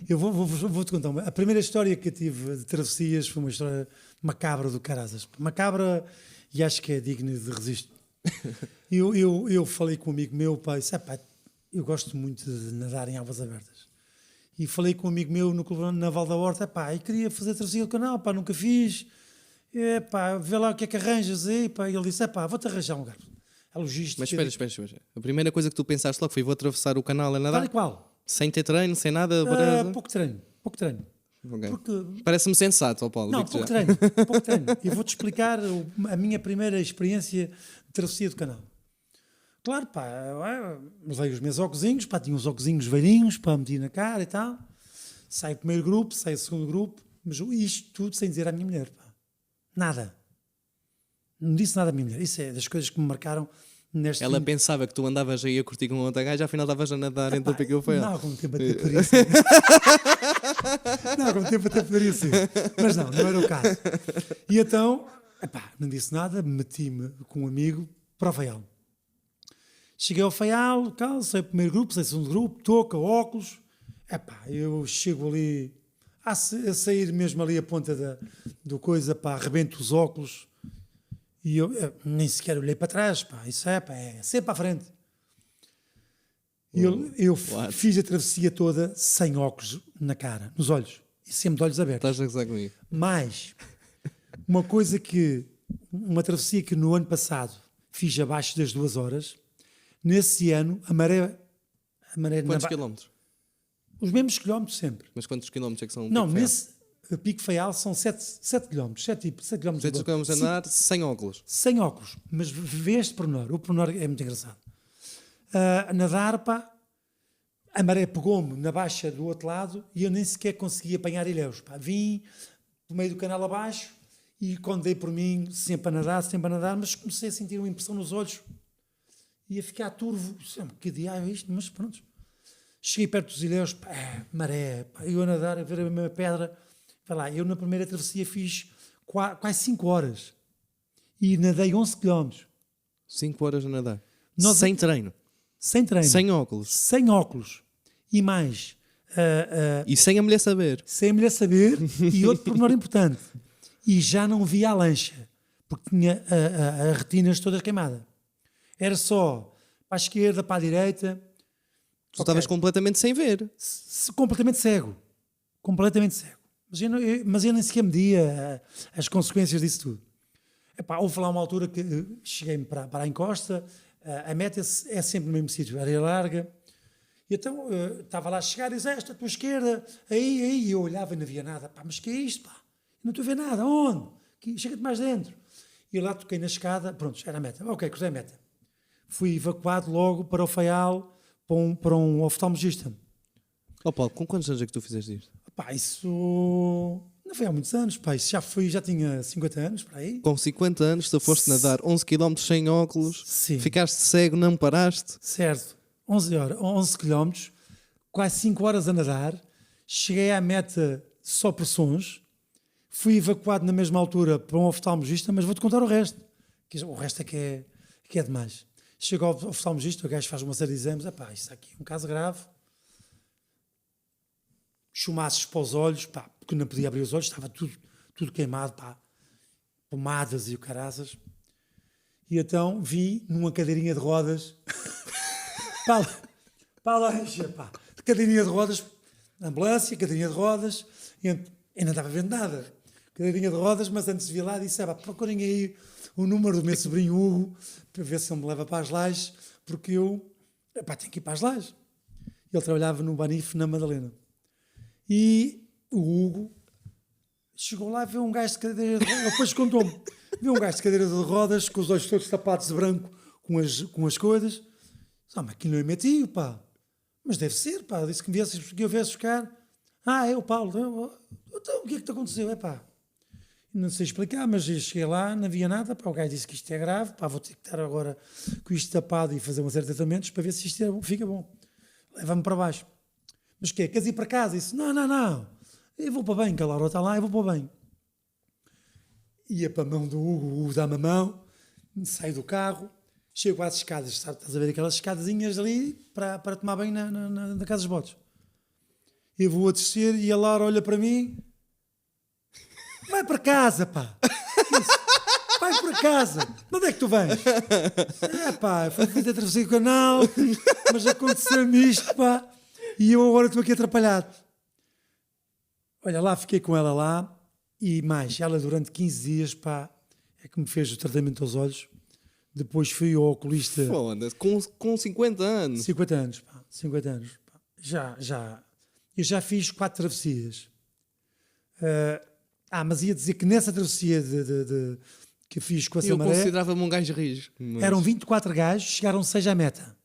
Eu vou-te contar a primeira história que eu tive de travessias foi uma história macabra do caraças. Macabra, e acho que é digno de registro. Eu falei com um amigo meu, pá, disse, eu gosto muito de nadar em águas abertas. E falei com um amigo meu no Clube Naval da Horta, e queria fazer travessia do canal, nunca fiz. Vê lá o que é que arranjas aí, E ele disse, vou-te arranjar um lugar. A logística... Mas espera. A primeira coisa que tu pensaste logo foi, vou atravessar o canal a nadar? Tal e qual. Sem ter treino, sem nada? Pouco treino. Okay. Porque... Parece-me sensato, Paulo. Não, pouco treino. Eu vou-te explicar a minha primeira experiência de travessia do canal. Claro, levei os meus óculosinhos, tinha uns óculosinhos velhinhos, meti na cara e tal. Sai o primeiro grupo, sai o segundo grupo, mas isto tudo sem dizer à minha mulher, Nada. Não disse nada à minha mulher. Isso é das coisas que me marcaram neste... Ela pensava que tu andavas aí a curtir com outra gaja, afinal estavas a nadar entre o pico e o feio. Não, com tempo até poderia ser. Mas não era o caso. E então, não disse nada, meti-me com um amigo para o Faial. Cheguei ao Faial, sei o primeiro grupo, sei o segundo grupo, touca, óculos. Eu chego ali, a sair mesmo ali a ponta do coisa, arrebento os óculos. E eu nem sequer olhei para trás, isso é sempre à frente. Eu fiz a travessia toda sem óculos na cara, nos olhos, e sempre de olhos abertos. Estás a gozar comigo? Mas, uma travessia que no ano passado fiz abaixo das 2 horas, nesse ano, a maré quantos quilómetros? Os mesmos quilómetros sempre. Mas quantos quilómetros é que são? Não, nesse Pico Faial são 7 quilómetros. 7 quilómetros. 7 quilómetros a andar sem óculos. Sem óculos. Mas vê este pormenor. O pormenor é muito engraçado. A nadar, a maré pegou-me na baixa do outro lado e eu nem sequer consegui apanhar ilhéus. Vim no meio do canal abaixo e quando dei por mim, sempre a nadar, mas comecei a sentir uma impressão nos olhos. Ia ficar turvo. Que diabo é isto? Mas pronto. Cheguei perto dos ilhéus, maré, eu a nadar, a ver a mesma pedra. Eu na primeira travessia fiz quase 5 horas e nadei 11 km. 5 horas a nadar? Sem treino? Sem treino. Sem óculos? Sem óculos. E mais... e sem a mulher saber? Sem a mulher saber. E outro pormenor importante. E já não via a lancha, porque tinha as retinas todas queimadas. Era só para a esquerda, para a direita. Tu estavas completamente sem ver. Completamente cego. Mas eu nem sequer media as consequências disso tudo. Houve lá uma altura que cheguei-me para a encosta, a meta é sempre no mesmo sítio, área larga. E então estava lá a chegar e disse, esta à tua esquerda, aí, e eu olhava e não havia nada. Mas que é isto, não estou a ver nada, onde? Chega-te mais dentro. E eu lá toquei na escada, pronto, era a meta. Ok, cruzei a meta. Fui evacuado logo para o Faial, para um oftalmologista. Paulo, com quantos anos é que tu fizeste isto? Isso não foi há muitos anos, isso já tinha 50 anos, para aí. Com 50 anos, tu foste nadar 11 km sem óculos, sim. Ficaste cego, não paraste. Certo, 11 km, quase 5 horas a nadar, cheguei à meta só por sons, Fui evacuado na mesma altura para um oftalmologista, mas vou-te contar o resto. Que o resto é que é demais. Chego ao oftalmologista, o gajo faz uma série de exames. Epá, isto aqui é um caso grave. Chumaços para os olhos, pá, porque não podia abrir os olhos, estava tudo queimado, pá. Pomadas e o caraças. E então vi numa cadeirinha de rodas para a lancha, pá. De cadeirinha de rodas, ambulância, cadeirinha de rodas, e não estava vendo nada. Cadeirinha de rodas, mas antes vi lá, disse, procurem aí o número do meu sobrinho Hugo, para ver se ele me leva para as Lajes, porque eu, tenho que ir para as Lajes. Ele trabalhava no Banif, na Madalena. E o Hugo chegou lá e viu um gajo de cadeira de rodas, depois contou-me, viu um gajo de cadeira de rodas, com os olhos todos tapados de branco, com as coisas. Mas aquilo não é meu tio, pá. Mas deve ser, pá. Disse que eu viesse buscar. É o Paulo. Então, o que é que te aconteceu? Não sei explicar, mas eu cheguei lá, não havia nada. Pá, o gajo disse que isto é grave, pá, vou ter que estar agora com isto tapado e fazer uma série de tratamentos para ver se isto fica bom. Leva-me para baixo. Mas o quê? Queres ir para casa? Disse, não. Eu vou para bem, que a Laura está lá, eu vou para bem. Ia para a mão do Hugo, o Hugo dá-me a mão, saio do carro, chego às escadas, sabe, estás a ver aquelas escadazinhas ali para tomar banho na casa dos botes. Eu vou a descer e a Laura olha para mim, vai para casa, pá. Vai para casa. De onde é que tu vens? Foi feita a travessia do canal, mas aconteceu-me isto, pá, e eu agora estou aqui atrapalhado. Olha, lá fiquei com ela lá, e mais, ela durante 15 dias, pá, é que me fez o tratamento aos olhos. Depois fui ao oculista. Foda-se, com 50 anos. 50 anos, pá, 50 anos. Pá. Eu já fiz 4 travessias. Mas ia dizer que nessa travessia que fiz com a Eu Samaré, considerava-me um gajo rijo. eram 24 gajos, chegaram 6 à meta.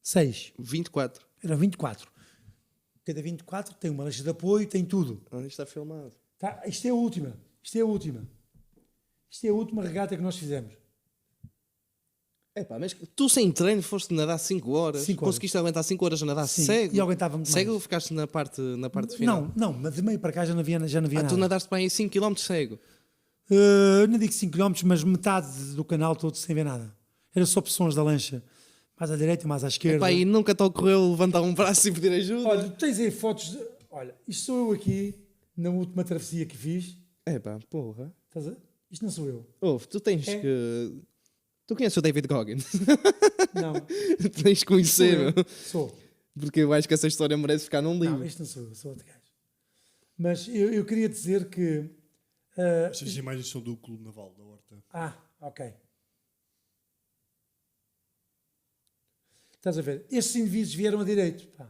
6. 24. Eram 24. Cada 24 tem uma lancha de apoio, tem tudo. Isto está filmado. Tá, isto é a última. Isto é a última regata que nós fizemos. Mas tu sem treino foste nadar 5 horas. 5 horas. Conseguiste aguentar 5 horas a nadar Sim, cego. e aguentava muito cego mais. ou ficaste na parte final? Não, mas de meio para cá já não havia nada. Tu nadaste para aí 5 km cego. Não digo 5 km, mas metade do canal todo sem ver nada. Era só pressões da lancha. Mais à direita, mais à esquerda. E nunca te ocorreu levantar um braço e pedir ajuda? Olha, tens aí fotos de... Olha, isto sou eu aqui, na última travessia que fiz. Porra. Estás a... Isto não sou eu. Tu tens que... Tu conheces o David Goggins? Não. Tens que conhecer, meu. Sou. Porque eu acho que essa história merece ficar num livro. Não, isto não sou eu, sou outro gajo. Mas eu queria dizer que... Estas imagens são do Clube Naval da Horta. Ok. Estás a ver? Estes indivíduos vieram a direito. Pá.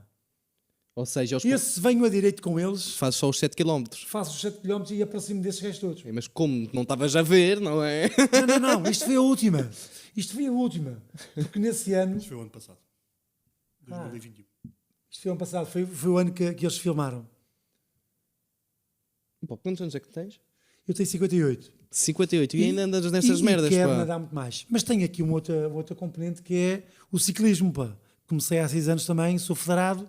Ou seja, Se venho a direito com eles, fazes só os 7 km. faço os 7 km e aproximo desses gajos todos. Mas como não estavas a ver, não é? Não. Isto foi a última. Porque nesse ano... Isto foi o ano passado. 2021. Isto foi o ano passado. Foi o ano que eles filmaram. Quantos anos é que tens? Eu tenho 58. 58. E ainda andas nessas merdas, quero pá. nadar muito mais. Mas tenho aqui uma outra componente que é o ciclismo, pá. Comecei há 6 anos também, sou federado,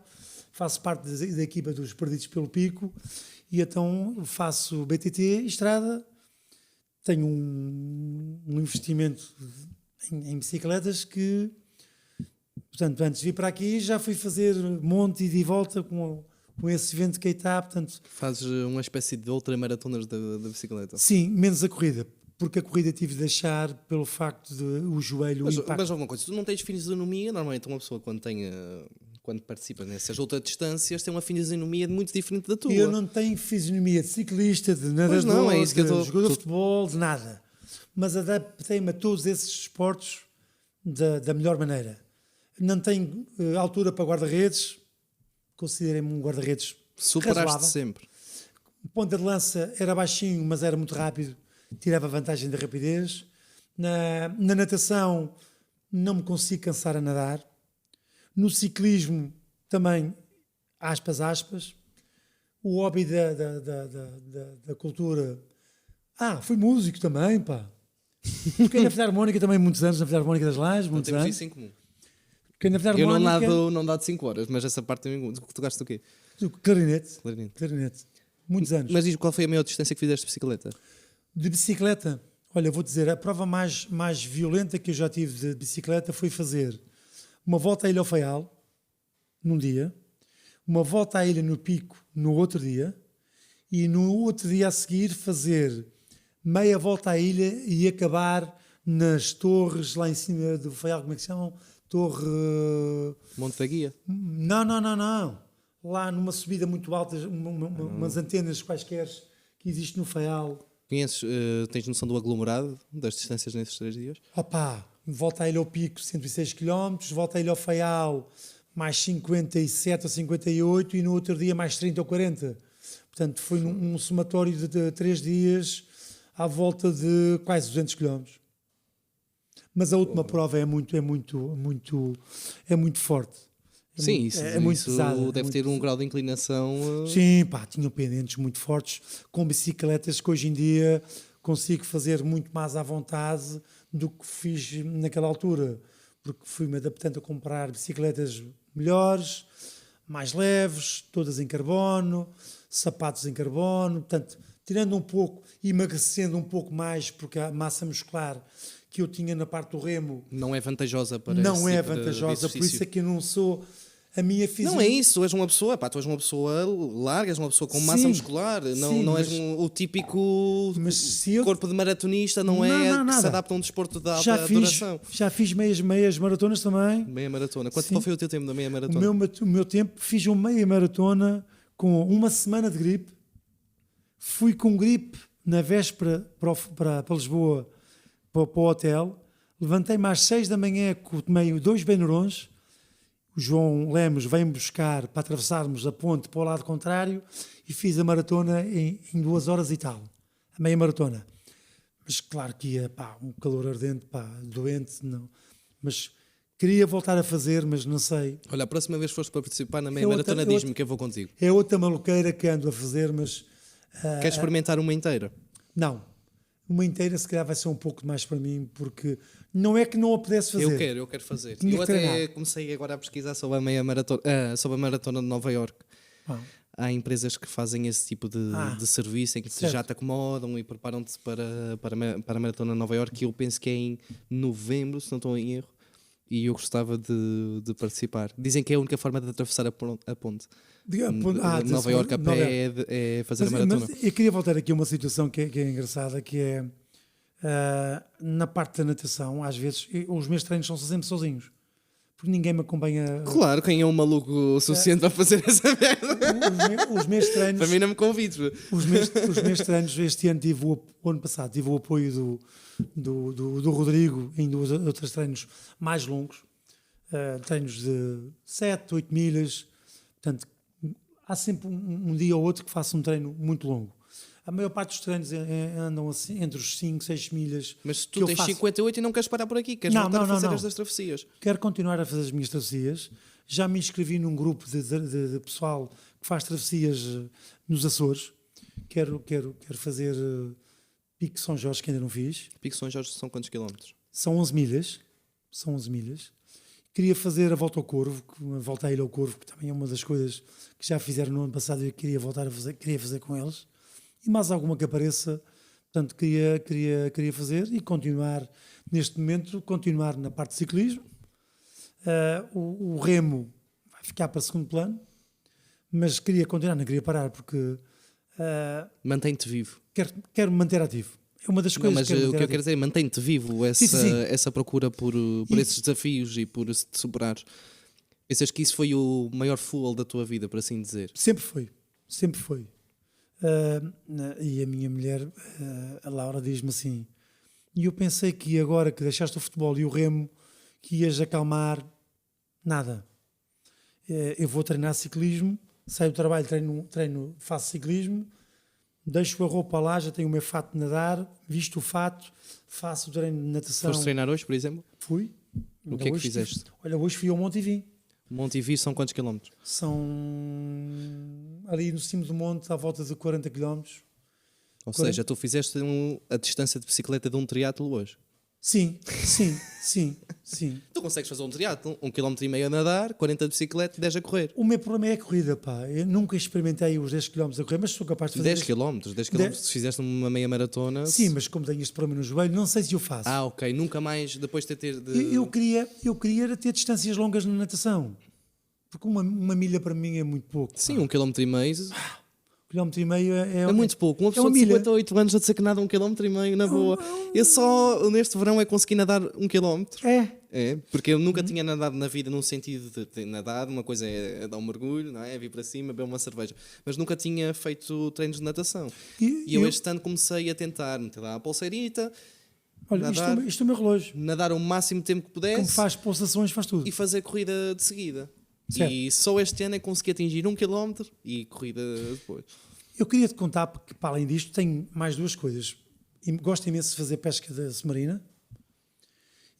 faço parte da equipa dos Perdidos pelo Pico e então faço BTT, estrada, tenho um investimento em bicicletas que, portanto, antes de vir para aqui já fui fazer monte e de volta com esse vento que aí está, portanto... Fazes uma espécie de ultramaratonas da bicicleta. Sim, menos a corrida, porque a corrida tive de deixar pelo facto de o joelho, o impacto. Mas alguma coisa, tu não tens fisionomia, normalmente uma pessoa quando participa nessas outras distâncias tem uma fisionomia muito diferente da tua. Eu não tenho fisionomia de ciclista, de nadador, não, é isso que de jogador de futebol, de nada. Mas adaptei-me a todos esses esportes da melhor maneira. Não tenho altura para guarda-redes, considerei-me um guarda-redes Superaste razoável. sempre. Ponta de lança era baixinho, mas era muito rápido, tirava vantagem da rapidez. Na natação não me consigo cansar a nadar. No ciclismo também, aspas. O hobby da cultura. Fui músico também, pá. Toquei na Filarmónica também muitos anos, na Filarmónica das Lajes, muitos Temos anos. isso em comum. Toquei na Eu Filarmónica. não nado 5 horas, mas essa parte também. Tu gastas o quê? Clarinete. Clarinete. Clarinete. muitos anos. Mas diz qual foi a maior distância que fizeste de bicicleta? De bicicleta, olha, vou dizer, a prova mais violenta que eu já tive de bicicleta foi fazer uma volta à Ilha ao Faial, num dia, uma volta à Ilha no Pico, no outro dia, e no outro dia a seguir fazer meia volta à ilha e acabar nas torres lá em cima do Faial, como é que se chamam? Torre... Monte da Guia? Não. Lá numa subida muito alta, umas antenas quaisquer que existe no Faial. Conheces, tens noção do aglomerado das distâncias nesses 3 dias? Opa, volta à Ilha ao Pico, 106 km, volta à Ilha ao Faial, mais 57 ou 58 e no outro dia mais 30 ou 40. Portanto, foi um somatório de 3 dias à volta de quase 200 km. Mas a última prova é muito forte. Sim, Muito isso pesada. deve ter um grau de inclinação. Sim, pá, tinham pendentes muito fortes, com bicicletas que hoje em dia consigo fazer muito mais à vontade do que fiz naquela altura, porque fui-me adaptando a comprar bicicletas melhores, mais leves, todas em carbono, sapatos em carbono, portanto, tirando um pouco, emagrecendo um pouco mais, porque a massa muscular que eu tinha na parte do remo Não é vantajosa para não esse é tipo de vantajosa, por exercício. isso é que eu não sou a minha física. Não é isso, tu és uma pessoa larga, és uma pessoa com massa Sim, muscular, não, sim, não és mas- o típico Mas se eu corpo de maratonista, não, Não, é não, que se nada. adapta a um desporto de alta já duração. fiz meias maratonas também. Meia maratona. Qual Sim. foi o teu tempo da meia O maratona? meu tempo, fiz uma meia maratona com uma semana de gripe. Fui com gripe na véspera para Lisboa, para o hotel. Levantei-me às 6 da manhã, tomei 2 Benurons. O João Lemos veio-me buscar para atravessarmos a ponte para o lado contrário e fiz a maratona em 2 horas e tal. A meia maratona. Mas claro que ia, pá, um calor ardente, pá, doente, não. Mas queria voltar a fazer, mas não sei. Olha, a próxima vez que fores para participar na meia É maratona, outra- diz-me que eu vou contigo. É outra maluqueira que ando a fazer, mas Queres experimentar uma inteira? não. Uma inteira se calhar vai ser um pouco demais para mim, porque não é que não a pudesse fazer. Eu quero fazer. Tinha Eu que até treinar. comecei agora a pesquisar sobre a meia maratona, sobre a maratona de Nova Iorque. Ah, Há empresas que fazem esse tipo de serviço em que certo. já te acomodam e preparam-te para a maratona de Nova Iorque, que eu penso que é em novembro, se não estou em erro, e eu gostava de participar. Dizem que é a única forma de atravessar a ponte. De Nova Iorque a Nova pé Iorque. é fazer a Mas maratona. eu queria voltar aqui a uma situação que é engraçada, que é na parte da natação, às vezes, os meus treinos são sempre sozinhos, porque ninguém me acompanha. Claro, quem é um maluco suficiente para fazer essa merda? Os meus treinos, Para mim não me convides. os meus treinos, este ano o ano passado tive o apoio do Rodrigo em 2 outros treinos mais longos, treinos de 7, 8 milhas, portanto, há sempre um dia ou outro que faço um treino muito longo. A maior parte dos treinos andam assim, entre os 5, 6 milhas. Mas que tu eu tens faço. 58 e não queres parar por aqui, queres Não, voltar não, a fazer não. as travessias. Quero continuar a fazer as minhas travessias. Já me inscrevi num grupo de pessoal que faz travessias nos Açores. Quero fazer Pico São Jorge, que ainda não fiz. Pico São Jorge são quantos quilómetros? São 11 milhas. São 11 milhas. Queria fazer a volta ao Corvo, a volta à Ilha ao Corvo, que também é uma das coisas que já fizeram no ano passado e eu queria voltar a fazer, queria fazer com eles. E mais alguma que apareça, portanto, queria fazer e continuar, neste momento, continuar na parte de ciclismo. O remo vai ficar para segundo plano, mas queria continuar, não queria parar, porque Mantém-te vivo. quero me manter ativo. É uma das Não, coisas mas que quero o que manter eu quero ativo. dizer é mantém-te vivo, Sim. essa procura por esses desafios e por te superar. Pensas que isso foi o maior fuel da tua vida, por assim dizer? Sempre foi, sempre foi. E a minha mulher, a Laura, diz-me assim, e eu pensei que agora que deixaste o futebol e o remo, que ias acalmar, nada. Eu vou treinar ciclismo, saio do trabalho, treino, faço ciclismo, deixo a roupa lá, já tenho o meu fato de nadar, visto o fato, faço o treino de natação. Foste treinar hoje, por exemplo? Fui. O que é que fizeste? Olha, hoje fui ao Monte e vim. Monte e Vir são quantos quilómetros? São ali no cimo do monte, à volta de 40 km. Ou seja, tu fizeste a distância de bicicleta de um triatlo hoje. Sim, sim, sim, sim. Tu consegues fazer um triatlo, 1,5 km a nadar, 40 de bicicleta, 10 a correr. O meu problema é a corrida, pá. Eu nunca experimentei os 10 km a correr, mas sou capaz de fazer. 10 km, 10 km, se fizeste uma meia maratona. Sim, mas como tenho este problema no joelho, não sei se eu faço. Ah, ok, nunca mais depois de ter de. Eu queria era ter distâncias longas na natação. Porque uma milha para mim é muito pouco. Sim, 1,5 km. 1,5 km É muito pouco. Uma pessoa uma de milha. 58 anos a dizer que nada 1,5 km na boa. Eu só neste verão é consegui nadar 1 km. É, porque eu nunca tinha nadado na vida num sentido de ter nadado. Uma coisa é dar um mergulho, não é? Vir para cima, beber uma cerveja. Mas nunca tinha feito treinos de natação. E eu este ano comecei a tentar meter lá a pulseirita, Olha, nadar, isto é o meu relógio. nadar o máximo tempo que pudesse. Como faz pulsações, faz tudo. E fazer corrida de seguida. Certo. E só este ano é que consegui atingir 1 km e corrida depois. Eu queria te contar, porque para além disto, tenho mais duas coisas. Gosto imenso de fazer pesca submarina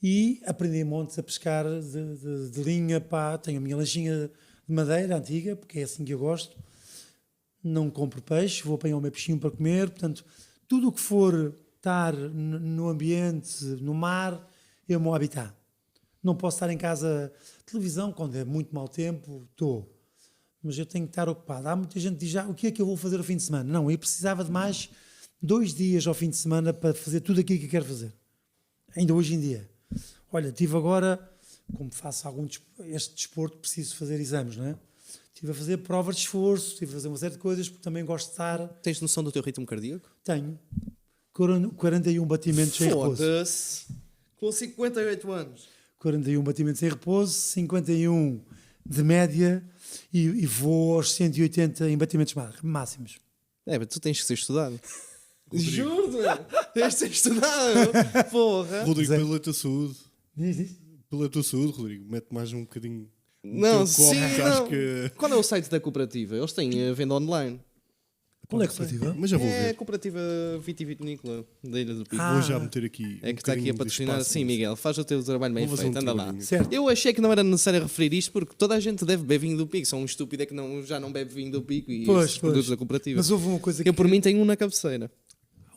e aprendi montes a pescar de linha. Pá. Tenho a minha lanchinha de madeira antiga, porque é assim que eu gosto. Não compro peixe, vou apanhar o meu peixinho para comer. Portanto, tudo o que for estar no ambiente, no mar, é o meu habitat. Não posso estar em casa, televisão, quando é muito mau tempo, estou. Mas eu tenho que estar ocupado. Há muita gente que diz, o que é que eu vou fazer ao fim de semana? Não, eu precisava de mais 2 dias ao fim de semana para fazer tudo aquilo que eu quero fazer. Ainda hoje em dia. Olha, tive agora, como faço este desporto, preciso fazer exames, não é? Estive a fazer provas de esforço, estive a fazer uma série de coisas, porque também gosto de estar... Tens noção do teu ritmo cardíaco? Tenho. 41 batimentos em repouso. Foda-se. Com 58 anos. 41 batimentos em repouso, 51 de média e vou aos 180 em batimentos máximos. É, mas tu tens que ser estudado. Juro-te, tens de ser estudado. Porra. Rodrigo, Zé. pela tua saúde. Diz. Pela tua saúde, Rodrigo, mete mais um bocadinho. no Não, teu copo, sim, que acho não. que- Qual é o site da cooperativa? Eles têm venda online. Qual é a cooperativa? Mas já vou É a ver. cooperativa Vitivinícola da Ilha do Pico. Ah. Vou já meter aqui. É que está aqui a bocadinho de patrocinar. espaço. Sim, Miguel, faz o teu trabalho bem Vou fazer feito, um anda lá. trabalhinho. Certo. Eu achei que não era necessário referir isto porque toda a gente deve beber vinho do Pico. São um estúpido é que já não bebe vinho do Pico e Pois, esses produtos pois. da cooperativa. Mas houve uma coisa que... Eu, por mim, tenho um na cabeceira.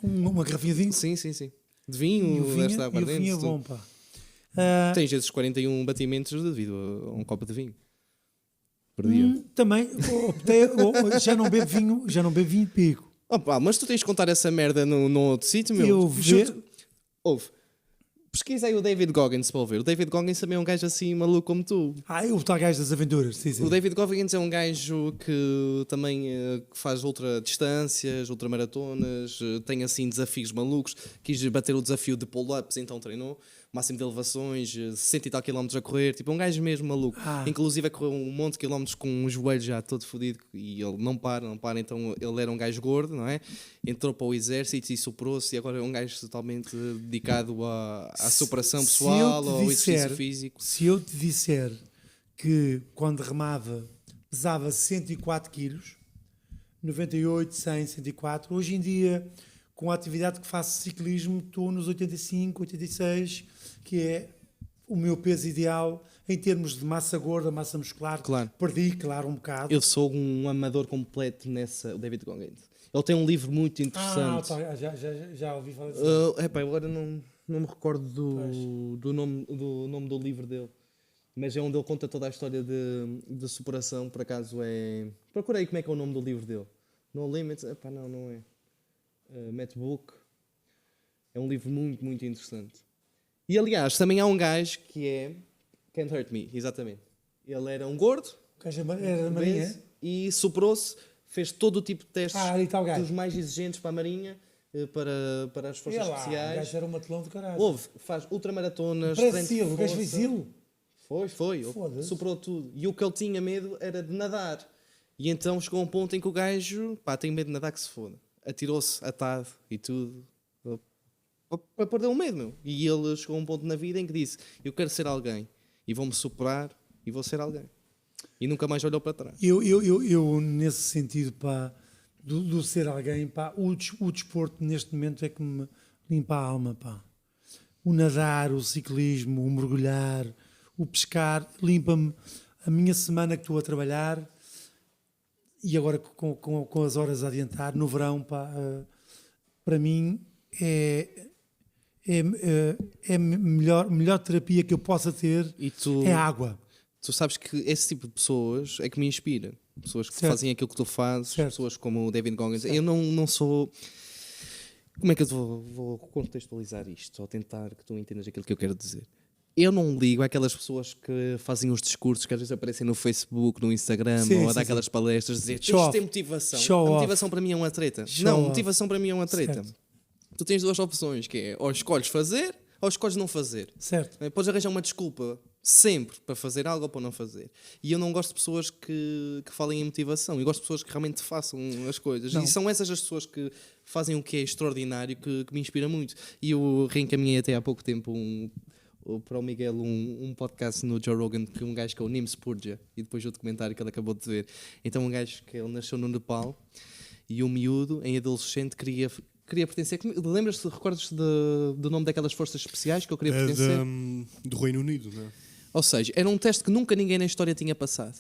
Uma garrafinha de vinho. Sim, sim, sim. De E vinho, o vinho, deve estar e o para vinho é dentro. bom, pá. Ah, Tens esses 41 batimentos devido a um copo de vinho. Por dia. também, já não bebo vinho de pico. Opa, mas tu tens de contar essa merda no outro sítio, meu. Eu Juro-te- Ouve. Pesquisa aí o David Goggins para ouvir. O David Goggins também é um gajo assim maluco como tu. O tal gajo das aventuras. Sim, sim. O David Goggins é um gajo que também que faz ultradistâncias, ultramaratonas, tem assim desafios malucos. Quis bater o desafio de pull-ups, então treinou máximo de elevações, 60 e tal quilómetros a correr. Tipo, um gajo mesmo maluco. Inclusive a correr um monte de quilómetros com um joelho já todo fodido e ele não para. Então ele era um gajo gordo, não é? Entrou para o exército e superou-se e agora é um gajo totalmente dedicado à superação Se pessoal, eu te ao disser- exercício físico. Se eu te disser que quando remava pesava 104 quilos, 98, 100, 104, hoje em dia, com a atividade que faço ciclismo, estou nos 85, 86, que é o meu peso ideal em termos de massa gorda, massa muscular. Claro. Perdi, claro, um bocado. Eu sou um amador completo nessa, o David Goggins. Ele tem um livro muito interessante. Tá, já ouvi falar disso. Epá, agora não me recordo do nome do livro dele. Mas é onde ele conta toda a história de superação. Por acaso é... Procurei como é que é o nome do livro dele. No Limits? Epá, não é. Matt Book. É um livro muito, muito interessante. E aliás, também há um gajo que é... Can't Hurt Me, exatamente. Ele era um gordo. O gajo era da Marinha, é? E superou-se, fez todo o tipo de testes Ali está o gajo. dos mais exigentes para a Marinha, para as forças Olha lá, o especiais. gajo era um matelão do caralho. Faz ultramaratonas, Parece treino de Silo, o gajo força. fez Silo. Foi. Ele Foda-se. superou tudo. E o que ele tinha medo era de nadar. E então chegou a um ponto em que o gajo, tem medo de nadar que se foda. Atirou-se atado e tudo. Para perder o medo, meu. E ele chegou a um ponto na vida em que disse: eu quero ser alguém. E vou-me superar e vou ser alguém. E nunca mais olhou para trás. Eu nesse sentido, pá, do ser alguém, pá, o desporto neste momento é que me limpa a alma, pá. O nadar, o ciclismo, o mergulhar, o pescar, limpa-me a minha semana que estou a trabalhar e agora com as horas a adiantar, no verão, pá, para mim é é a melhor terapia que eu possa ter E tu, é a água. tu sabes que esse tipo de pessoas é que me inspira. Pessoas que Certo. fazem aquilo que tu fazes, Certo. pessoas como o David Goggins. Certo. Eu não sou. Como é que eu vou contextualizar isto? Ou tentar que tu entendas aquilo que eu quero dizer. Eu não ligo àquelas pessoas que fazem os discursos que às vezes aparecem no Facebook, no Instagram, Sim, ou a sim, dar aquelas palestras, dizer Show isto off. é motivação. Show A off. motivação para mim é uma treta. Show Não, off. motivação para mim é uma treta. Certo. Tu tens duas opções, que é ou escolhes fazer ou escolhes não fazer. Certo. Podes arranjar uma desculpa sempre para fazer algo ou para não fazer. E eu não gosto de pessoas que falem em motivação. Eu gosto de pessoas que realmente façam as coisas. Não. E são essas as pessoas que fazem o que é extraordinário que me inspira muito. E eu reencaminhei até há pouco tempo para o Miguel um podcast no Joe Rogan que um gajo que é o Nim Spurgeon, e depois o documentário que ele acabou de ver. Então um gajo que ele nasceu no Nepal e um miúdo, em adolescente, queria pertencer. Lembras-te, recordas do nome daquelas forças especiais que eu queria pertencer? Do Reino Unido, não é? Ou seja, era um teste que nunca ninguém na história tinha passado.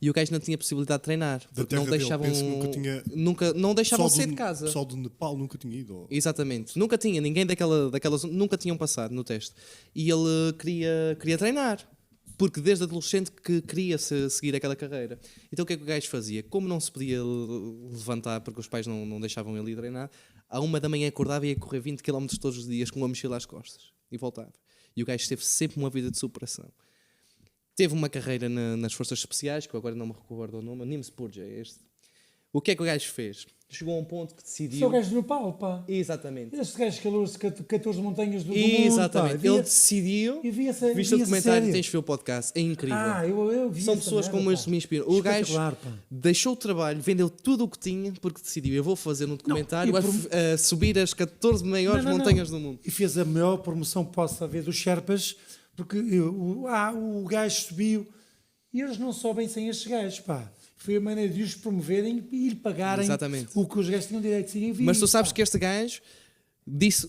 E o gajo não tinha possibilidade de treinar. Da Porque terra não dele, deixavam, penso que nunca tinha- não deixavam Pessoal sair de casa. O pessoal do Nepal nunca tinha ido. Ou... Exatamente. Nunca tinha, ninguém daquelas nunca tinham passado no teste. E ele queria treinar. Porque desde adolescente que queria seguir aquela carreira. Então o que é que o gajo fazia? Como não se podia levantar porque os pais não deixavam ele ir treinar, à 1 da manhã acordava e ia correr 20 km todos os dias com uma mochila às costas. E voltava. E o gajo teve sempre uma vida de superação. Teve uma carreira nas Forças Especiais, que eu agora não me recordo o nome, Nim Spurgeon é este. O que é que o gajo fez? Chegou a um ponto que decidiu... Sou o gajo do Nepal, pá. Exatamente. Este gajo escalou 14 montanhas do mundo, Exatamente. pá. Ele decidiu... E via-se Viste o documentário, série. tens de ver o podcast. É incrível. Eu vi São essa pessoas merda, como pá. este que me inspiram. O gajo Espetacular, pá. deixou o trabalho, vendeu tudo o que tinha, porque decidiu, eu vou fazer um documentário e a subir as 14 maiores Não. montanhas do mundo. E fez a maior promoção que possa haver dos Sherpas, porque o gajo subiu e eles não sobem sem estes gajos, pá. Foi a maneira de os promoverem e lhe pagarem Exatamente. o que os gajos tinham direito de seguir. Mas tu sabes que este gajo disse...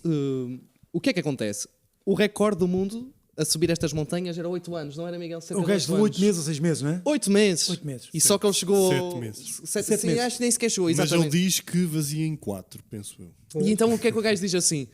o que é que acontece? O recorde do mundo a subir estas montanhas era 8 anos, não era, Miguel? Cerca O de gajo de 8 8 meses ou 6 meses, não é? 8 meses. 8 meses. E só que ele chegou... 7 meses. 7 sim, meses. acho que nem sequer chegou, Mas exatamente. ele diz que vazia em 4, penso eu. E então o que é que o gajo diz assim?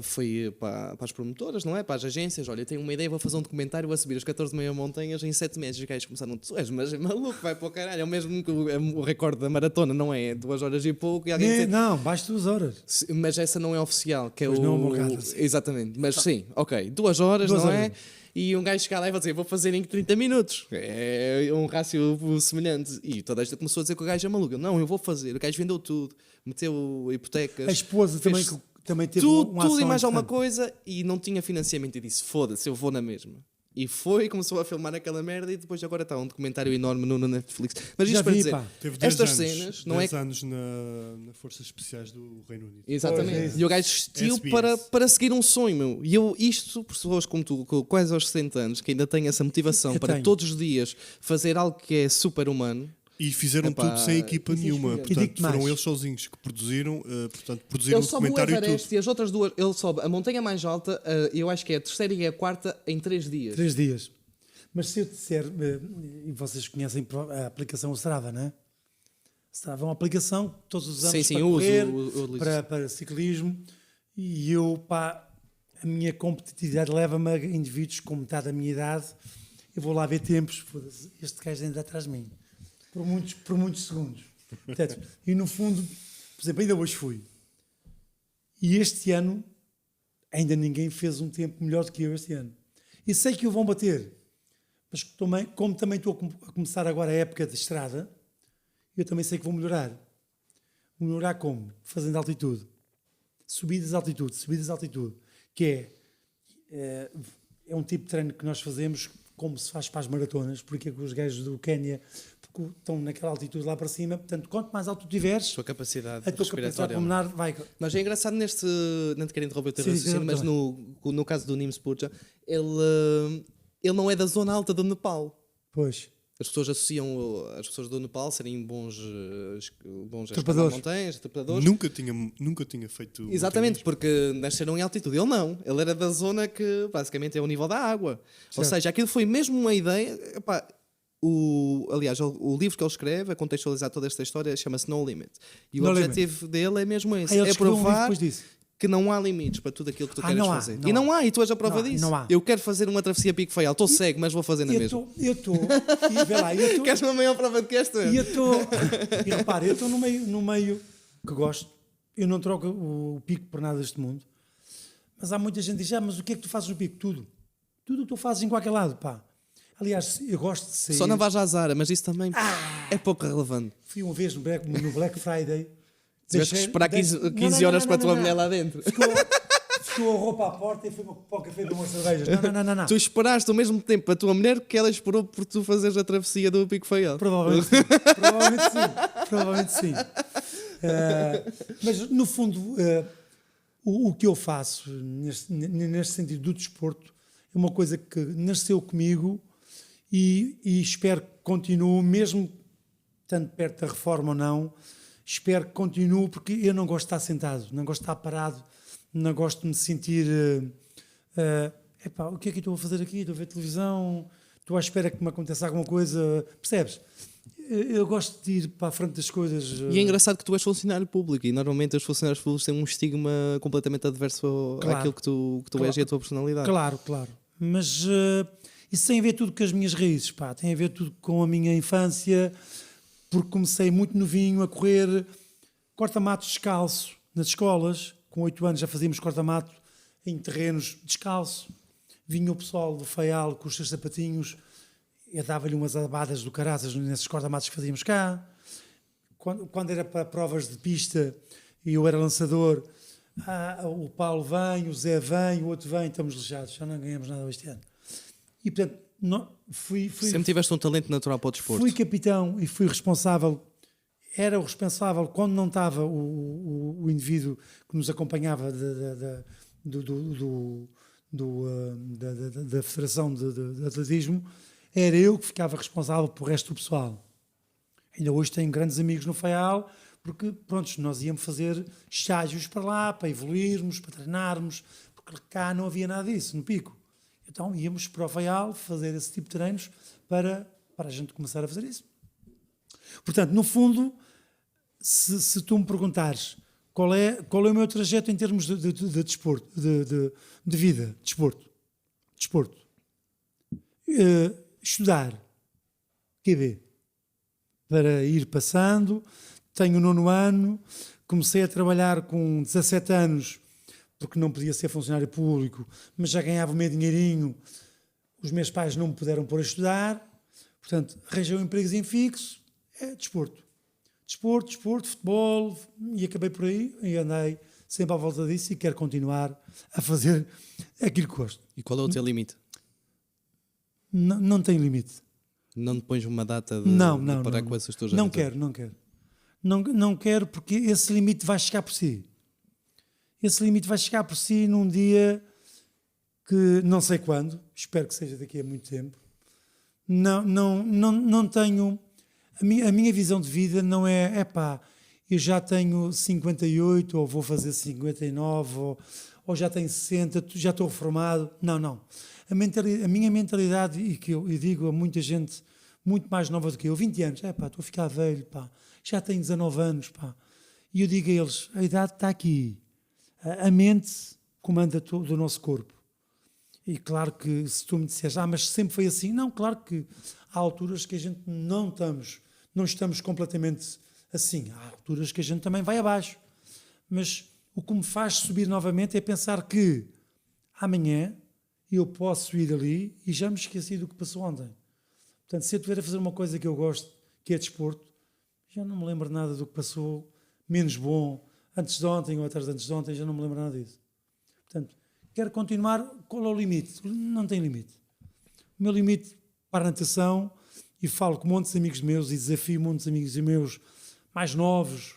Foi para as promotoras, não é? Para as agências. Olha, eu tenho uma ideia, vou fazer um documentário, vou subir as 14 maiores montanhas em 7 meses. Os gajos começaram, tu és mas é maluco, vai para o caralho. É o mesmo que o recorde da maratona, não é? 2 horas e pouco. E alguém diz, Não, baixo 2 horas. mas essa não é oficial, que é Pois o... não, Morgado, sim. Exatamente, mas sim, ok, 2 horas, 2 não horas. é? E um gajo chega lá e vai dizer, vou fazer em 30 minutos. É um rácio semelhante. E toda esta começou a dizer que o gajo é maluco. Não, eu vou fazer. O gajo vendeu tudo, meteu hipotecas. A esposa fez também teve tudo uma ação e mais alguma importante. coisa e não tinha financiamento. E disse, foda-se, eu vou na mesma. E foi, começou a filmar aquela merda e depois agora está um documentário enorme no Netflix. Mas Já isto para vi, dizer, pá. Teve 10 estas anos, cenas, não é 10 anos na Forças Especiais do Reino Unido. Exatamente. Pois é. E o gajo vestiu SBS. para seguir um sonho, meu. E eu, isto, por pessoas como tu, com quase aos 60 anos, que ainda têm essa motivação Eu para tenho. todos os dias fazer algo que é super humano. E fizeram Epá, tudo sem equipa isso é nenhuma. inspirante. E Portanto, digo-te foram mais. eles sozinhos que produziram, produziram Ele o sobe o documentário e Everest tudo. e as outras duas, ele sobe a montanha mais alta, eu acho que é a terceira e a quarta, em 3 dias. 3 dias. Mas se eu disser, e vocês conhecem a aplicação Strava, não é? Strava é uma aplicação que todos os anos Sim, para uso, correr, uso. para ciclismo, e eu, pá, a minha competitividade leva-me a indivíduos com metade da minha idade, eu vou lá ver tempos, foda-se, este gajo ainda atrás de mim, por muitos segundos. Portanto, e no fundo, por exemplo, ainda hoje fui. E este ano, ainda ninguém fez um tempo melhor do que eu este ano. E sei que o vão bater. Mas como também estou a começar agora a época de estrada, eu também sei que vou melhorar. Vou melhorar como? Fazendo altitude. Subidas de altitude. Que é um tipo de treino que nós fazemos como se faz para as maratonas, porque é que os gajos do Quénia estão naquela altitude lá para cima. Portanto, quanto mais alto tu tiveres, A tua capacidade a tua capacidade respiratória. pulmonar vai... Mas é engraçado neste. Não te quero interromper o teu Sim, raciocínio, sim, mas também. no caso do Nim Spurgeon, ele não é da zona alta do Nepal. Pois. As pessoas associam as pessoas do Nepal serem bons a escalar Trepadores. montanhas, trepadores. Nunca tinha feito. Exatamente, porque nasceram em altitude. Ele não. Ele era da zona que basicamente é o nível da água. Ou Certo. seja, aquilo foi mesmo uma ideia. Epá, aliás, o livro que ele escreve, a contextualizar toda esta história, chama-se No Limit. E o No objetivo dele é mesmo esse: Ele é escreveu um livro provar depois disso. que não há limites para tudo aquilo que tu queres não há, fazer. não E não há. há, e tu és a prova Não há, disso. não há. Eu quero fazer uma travessia Pico Faial, estou cego, mas vou fazer na mesma. Eu estou, e vê lá, eu estou, Queres uma maior prova do que esta? e eu estou, e repara, eu estou no meio que gosto, eu não troco o pico por nada deste mundo, mas há muita gente que diz, mas o que é que tu fazes no pico? Tudo o que tu fazes em qualquer lado, pá. Aliás, eu gosto de sair. Só não vais à Zara, mas isso também é pouco relevante. Fui uma vez no Black Friday. Tiveste que esperar 15 horas para a tua mulher lá dentro. Ficou a roupa à porta e fui para o café beber umas cervejas. Não. Tu esperaste o mesmo tempo a tua mulher que ela esperou por tu fazeres a travessia do Pico Faial. Provavelmente sim. Mas, no fundo, o que eu faço neste sentido do desporto é uma coisa que nasceu comigo e espero que continue, mesmo tanto perto da reforma ou não, espero que continue, porque eu não gosto de estar sentado, não gosto de estar parado, não gosto de me sentir o que é que eu estou a fazer aqui? Estou a ver televisão, estou à espera que me aconteça alguma coisa, percebes? Eu gosto de ir para a frente das coisas. E é engraçado que tu és funcionário público e normalmente os funcionários públicos têm um estigma completamente adverso àquilo que tu és e a tua personalidade. Claro. Mas isso tem a ver tudo com as minhas raízes, pá. Tem a ver tudo com a minha infância, porque comecei muito novinho a correr corta-matos descalço nas escolas. Com 8 anos já fazíamos corta-mato em terrenos descalço. Vinha o pessoal do Faial com os seus sapatinhos, eu dava-lhe umas abadas do caraças nesses corta-matos que fazíamos cá. Quando era para provas de pista e eu era lançador, o Paulo vem, o Zé vem, o outro vem, estamos lixados, já não ganhamos nada este ano. E portanto, sempre tiveste um talento natural para o desporto. Fui capitão e fui responsável, era o responsável quando não estava o indivíduo que nos acompanhava da Federação de Atletismo, era eu que ficava responsável pelo resto do pessoal. Ainda hoje tenho grandes amigos no Faial, porque pronto, nós íamos fazer estágios para lá, para evoluirmos, para treinarmos, porque cá não havia nada disso, no Pico. Então íamos para o Faial fazer esse tipo de treinos para a gente começar a fazer isso. Portanto, no fundo, se tu me perguntares qual é o meu trajeto em termos de desporto, de vida, desporto. Estudar, QB, para ir passando. Tenho o 9º ano, comecei a trabalhar com 17 anos, porque não podia ser funcionário público, mas já ganhava o meu dinheirinho. Os meus pais não me puderam pôr a estudar, portanto, arranjei um empregozinho fixo, desporto, futebol, e acabei por aí, e andei sempre à volta disso e quero continuar a fazer aquilo que gosto. E qual é o teu limite? Não tem limite. Não te pões uma data de parar com essas tuas não quero. Não quero, porque esse limite vai chegar por si. Esse limite vai chegar por si num dia que não sei quando, espero que seja daqui a muito tempo. Não tenho... A minha visão de vida não é eu já tenho 58, ou vou fazer 59, ou já tenho 60, já estou reformado. Não. A minha mentalidade, e que eu digo a muita gente muito mais nova do que eu, 20 anos, estou a ficar velho, já tenho 19 anos, e eu digo a eles, a idade está aqui, a mente comanda todo o nosso corpo. E claro que se tu me disseres, mas sempre foi assim, não, claro que há alturas que a gente não estamos completamente assim, há alturas que a gente também vai abaixo, mas o que me faz subir novamente é pensar que amanhã eu posso ir ali e já me esqueci do que passou ontem. Portanto, se eu estiver a fazer uma coisa que eu gosto, que é desporto, já não me lembro nada do que passou menos bom antes de ontem ou atrás de antes de ontem, já não me lembro nada disso. Portanto, quero continuar. Qual é o limite? Não tem limite. O meu limite para a natação, e falo com muitos amigos meus e desafio muitos amigos meus mais novos,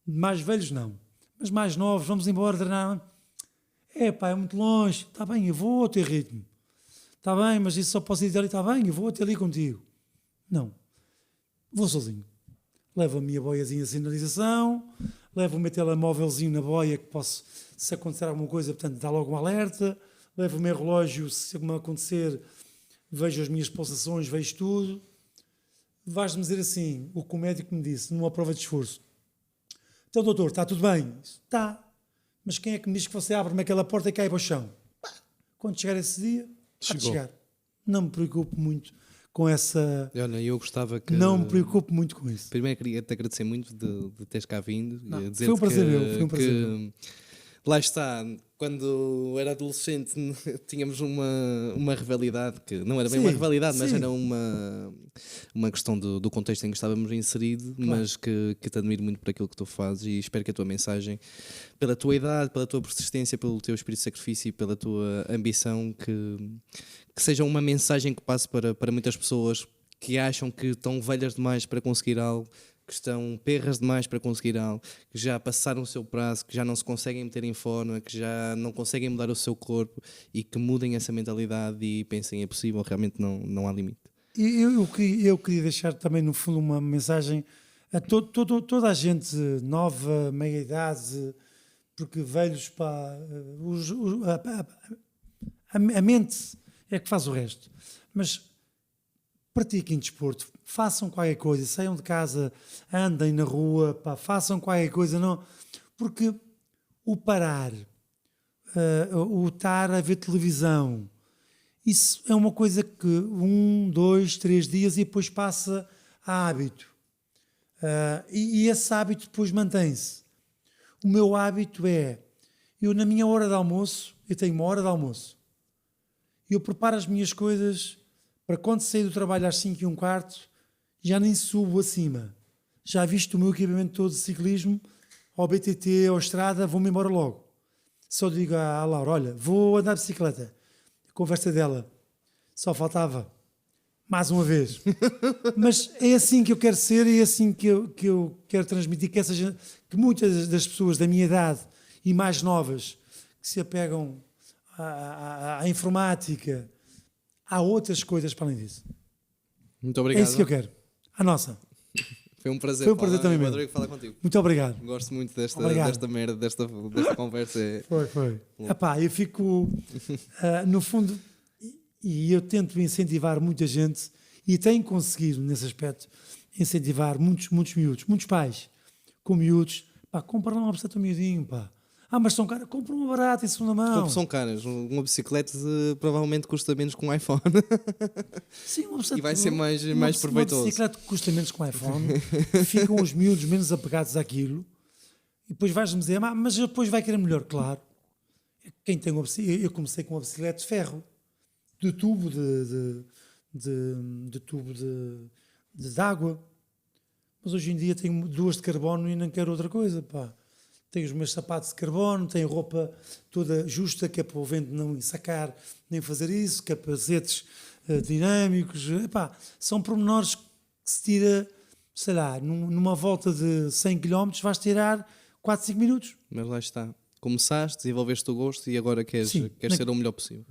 mais velhos não, mas mais novos, vamos embora treinar. É muito longe, está bem, eu vou ao teu ritmo. Está bem, mas isso só posso ir ali, está bem, eu vou até ali contigo. Não, vou sozinho. Levo a minha boiazinha de sinalização, levo o meu telemóvelzinho na boia, que posso, se acontecer alguma coisa, portanto, dá logo um alerta. Levo o meu relógio, se alguma acontecer, vejo as minhas pulsações, vejo tudo. Vais-me dizer assim, o que o médico me disse, numa prova de esforço. Então, doutor, está tudo bem? Está. Mas quem é que me diz que você abre-me aquela porta e cai para o chão? Pá, quando chegar esse dia, há de Chegou. chegar. Não me preocupo muito com essa... Olha, eu gostava que. Não me preocupo muito com isso. Primeiro queria te agradecer muito de teres cá vindo. Não, E dizer foi um prazer meu, foi um prazer meu. lá está, quando era adolescente tínhamos uma rivalidade que não era bem Sim, uma rivalidade, mas sim. era uma questão do contexto em que estávamos inseridos, mas que te admiro muito por aquilo que tu fazes e espero que a tua mensagem, pela tua idade, pela tua persistência, pelo teu espírito de sacrifício e pela tua ambição, que seja uma mensagem que passe para muitas pessoas que acham que estão velhas demais para conseguir algo, que estão perras demais para conseguir algo, que já passaram o seu prazo, que já não se conseguem meter em forma, que já não conseguem mudar o seu corpo e que mudem essa mentalidade e pensem é possível, realmente não há limite. E eu queria deixar também, no fundo, uma mensagem a toda a gente nova, meia-idade, porque velhos, pá, a mente é que faz o resto. Mas pratiquem desporto, façam qualquer coisa, saiam de casa, andem na rua, pá, façam qualquer coisa, não, porque o parar, o estar a ver televisão, isso é uma coisa que 1, 2, 3 dias e depois passa a hábito. E esse hábito depois mantém-se. O meu hábito é, eu na minha hora de almoço, eu tenho uma hora de almoço, eu preparo as minhas coisas para quando sair do trabalho às 5:15, já nem subo acima. Já visto o meu equipamento todo de ciclismo, ao BTT, à estrada, vou-me embora logo. Só digo à Laura, olha, vou andar de bicicleta. A conversa dela, só faltava mais uma vez. Mas é assim que eu quero ser e é assim que eu quero transmitir, que muitas das pessoas da minha idade e mais novas que se apegam à informática, há outras coisas para além disso. Muito obrigado. É isso que eu quero. A nossa. Foi um prazer. Foi um prazer também Eu meu. adorei falar contigo. Muito obrigado. Gosto muito Obrigado. desta merda, desta conversa. Foi. Epá, eu fico, no fundo, e eu tento incentivar muita gente e tenho conseguido, nesse aspecto, incentivar muitos miúdos, muitos pais com miúdos. Pá, compra lá uma bicicleta miudinho, pá. Mas são caras, compra uma barata em segunda mão. São caras. Uma bicicleta provavelmente custa menos que um iPhone. Sim, uma bicicleta, E vai ser mais proveitoso. Uma bicicleta que custa menos que um iPhone. Ficam os miúdos menos apegados àquilo. E depois vais-me dizer, mas depois vai querer melhor, claro. Quem tem uma bicicleta, eu comecei com uma bicicleta de ferro, de tubo de água. Mas hoje em dia tenho 2 de carbono e não quero outra coisa, pá. Tenho os meus sapatos de carbono, tenho roupa toda justa, que é para o vento não sacar, nem fazer isso, capacetes dinâmicos. Epá, são pormenores que se tira, sei lá, numa volta de 100 km vais tirar 4, 5 minutos. Mas lá está. Começaste, desenvolveste o gosto e agora queres ser o melhor possível.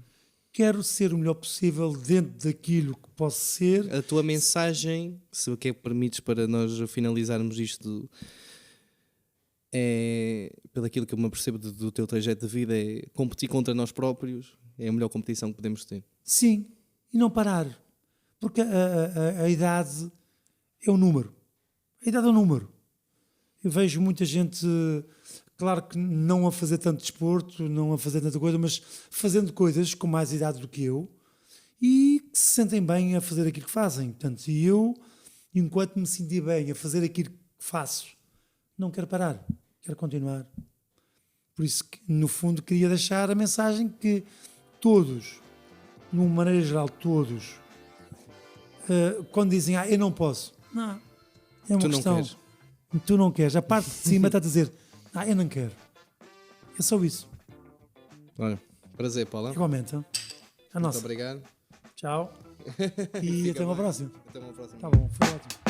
Quero ser o melhor possível dentro daquilo que posso ser. A tua mensagem, se o que é que permites para nós finalizarmos isto, é, pelo aquilo que eu me apercebo do teu trajeto de vida, é competir contra nós próprios, é a melhor competição que podemos ter. Sim, e não parar. Porque a idade é um número. A idade é um número. Eu vejo muita gente, claro que não a fazer tanto desporto, não a fazer tanta coisa, mas fazendo coisas com mais idade do que eu e que se sentem bem a fazer aquilo que fazem. Portanto, e eu, enquanto me sentir bem a fazer aquilo que faço, não quero parar. Quero continuar. Por isso, no fundo, queria deixar a mensagem que todos, de uma maneira geral, todos, quando dizem, eu não posso. Não, é uma Tu não questão. queres. Tu não queres. A parte de cima está a dizer, eu não quero. É só isso. Olha, prazer, Paula. Igualmente. A Muito nossa. obrigado. Tchau. E até uma próxima. Até uma próxima. Tá bom, foi ótimo.